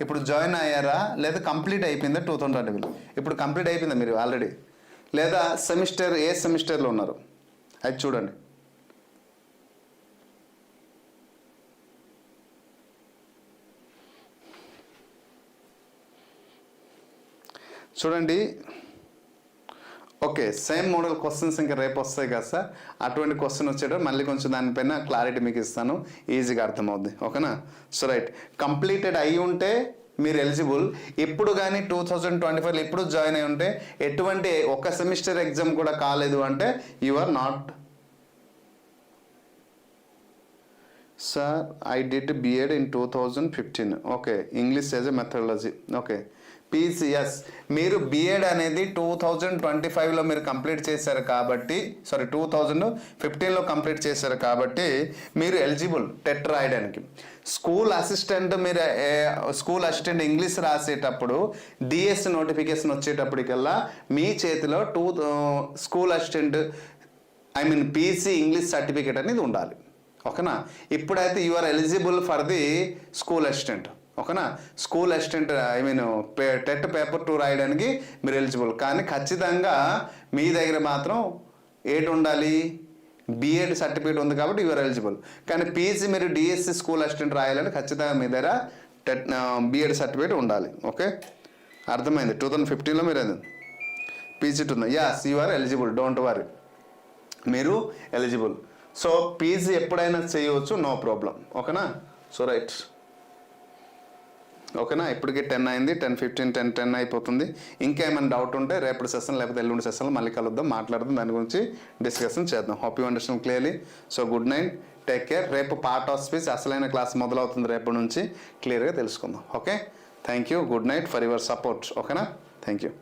[SPEAKER 1] ఇప్పుడు జాయిన్ అయ్యారా లేదా కంప్లీట్ అయిపోయిందా 2025లో? ఇప్పుడు కంప్లీట్ అయిపోయిందా మీరు ఆల్రెడీ, లేదా సెమిస్టర్ ఏ సెమిస్టర్లో ఉన్నారు అది చూడండి. చూడండి, ఓకే. సేమ్ మోడల్ క్వశ్చన్స్ ఇంకా రేపు వస్తాయి కదా సార్, అటువంటి క్వశ్చన్ వచ్చేటప్పుడు మళ్ళీ కొంచెం దానిపైన క్లారిటీ మీకు ఇస్తాను, ఈజీగా అర్థమవుద్ది. ఓకేనా? సో రైట్, కంప్లీటెడ్ అయి ఉంటే మీరు ఎలిజిబుల్. ఇప్పుడు కానీ 2025లో ఇప్పుడు జాయిన్ అయి ఉంటే, ఎటువంటి ఒక సెమిస్టర్ ఎగ్జామ్ కూడా కాలేదు అంటే you are not. Sir, I did BEd in 2015. Okay, English as a methodology. Okay, PCS మీరు బిఎడ్ అనేది 2025లో మీరు కంప్లీట్ చేశారు కాబట్టి, 2015లో కంప్లీట్ చేశారు కాబట్టి మీరు ఎలిజిబుల్ టెట్ రాయడానికి. స్కూల్ అసిస్టెంట్, మీరు స్కూల్ అసిస్టెంట్ ఇంగ్లీష్ రాసేటప్పుడు డిఎస్ నోటిఫికేషన్ వచ్చేటప్పటికల్లా మీ చేతిలో school assistant PC English certificate అనేది ఉండాలి. ఓకేనా? ఇప్పుడైతే you are eligible for the school assistant. ఓకేనా? స్కూల్ అసిస్టెంట్ టెట్ పేపర్ 2 రాయడానికి మీరు ఎలిజిబుల్. కానీ ఖచ్చితంగా మీ దగ్గర మాత్రం ఏంటి ఉండాలి? బిఎడ్ సర్టిఫికేట్ ఉంది కాబట్టి యూఆర్ ఎలిజిబుల్. కానీ పీజీ మీరు డిఎస్సి స్కూల్ అసిస్టెంట్ రాయాలంటే ఖచ్చితంగా మీ దగ్గర బిఎడ్ సర్టిఫికేట్ ఉండాలి. ఓకే, అర్థమైంది? 2015లో మీరు పీజీ ఉంది. Yes, you're eligible, don't worry, మీరు ఎలిజిబుల్. సో పీజీ ఎప్పుడైనా చేయవచ్చు, నో ప్రాబ్లం. ఓకేనా? సో రైట్, ఓకేనా? ఇప్పటికి 10 అయింది, 10:15, 10:10 అయిపోతుంది. ఇంకా ఏమైనా డౌట్ ఉంటే రేపటి సెషన్ లేకపోతే ఎల్లుండి సెషన్లో మళ్ళీ కలుద్దాం, మాట్లాడదాం, దాని గురించి డిస్కషన్ చేద్దాం. Hope you understand clearly. So good night, take care. రేపు పార్ట్ ఆఫ్ స్పీచ్ అసలైన క్లాస్ మొదలవుతుంది, రేపటి నుంచి క్లియర్గా తెలుసుకుందాం. Okay, thank you, good night for your support. ఓకేనా? Thank you.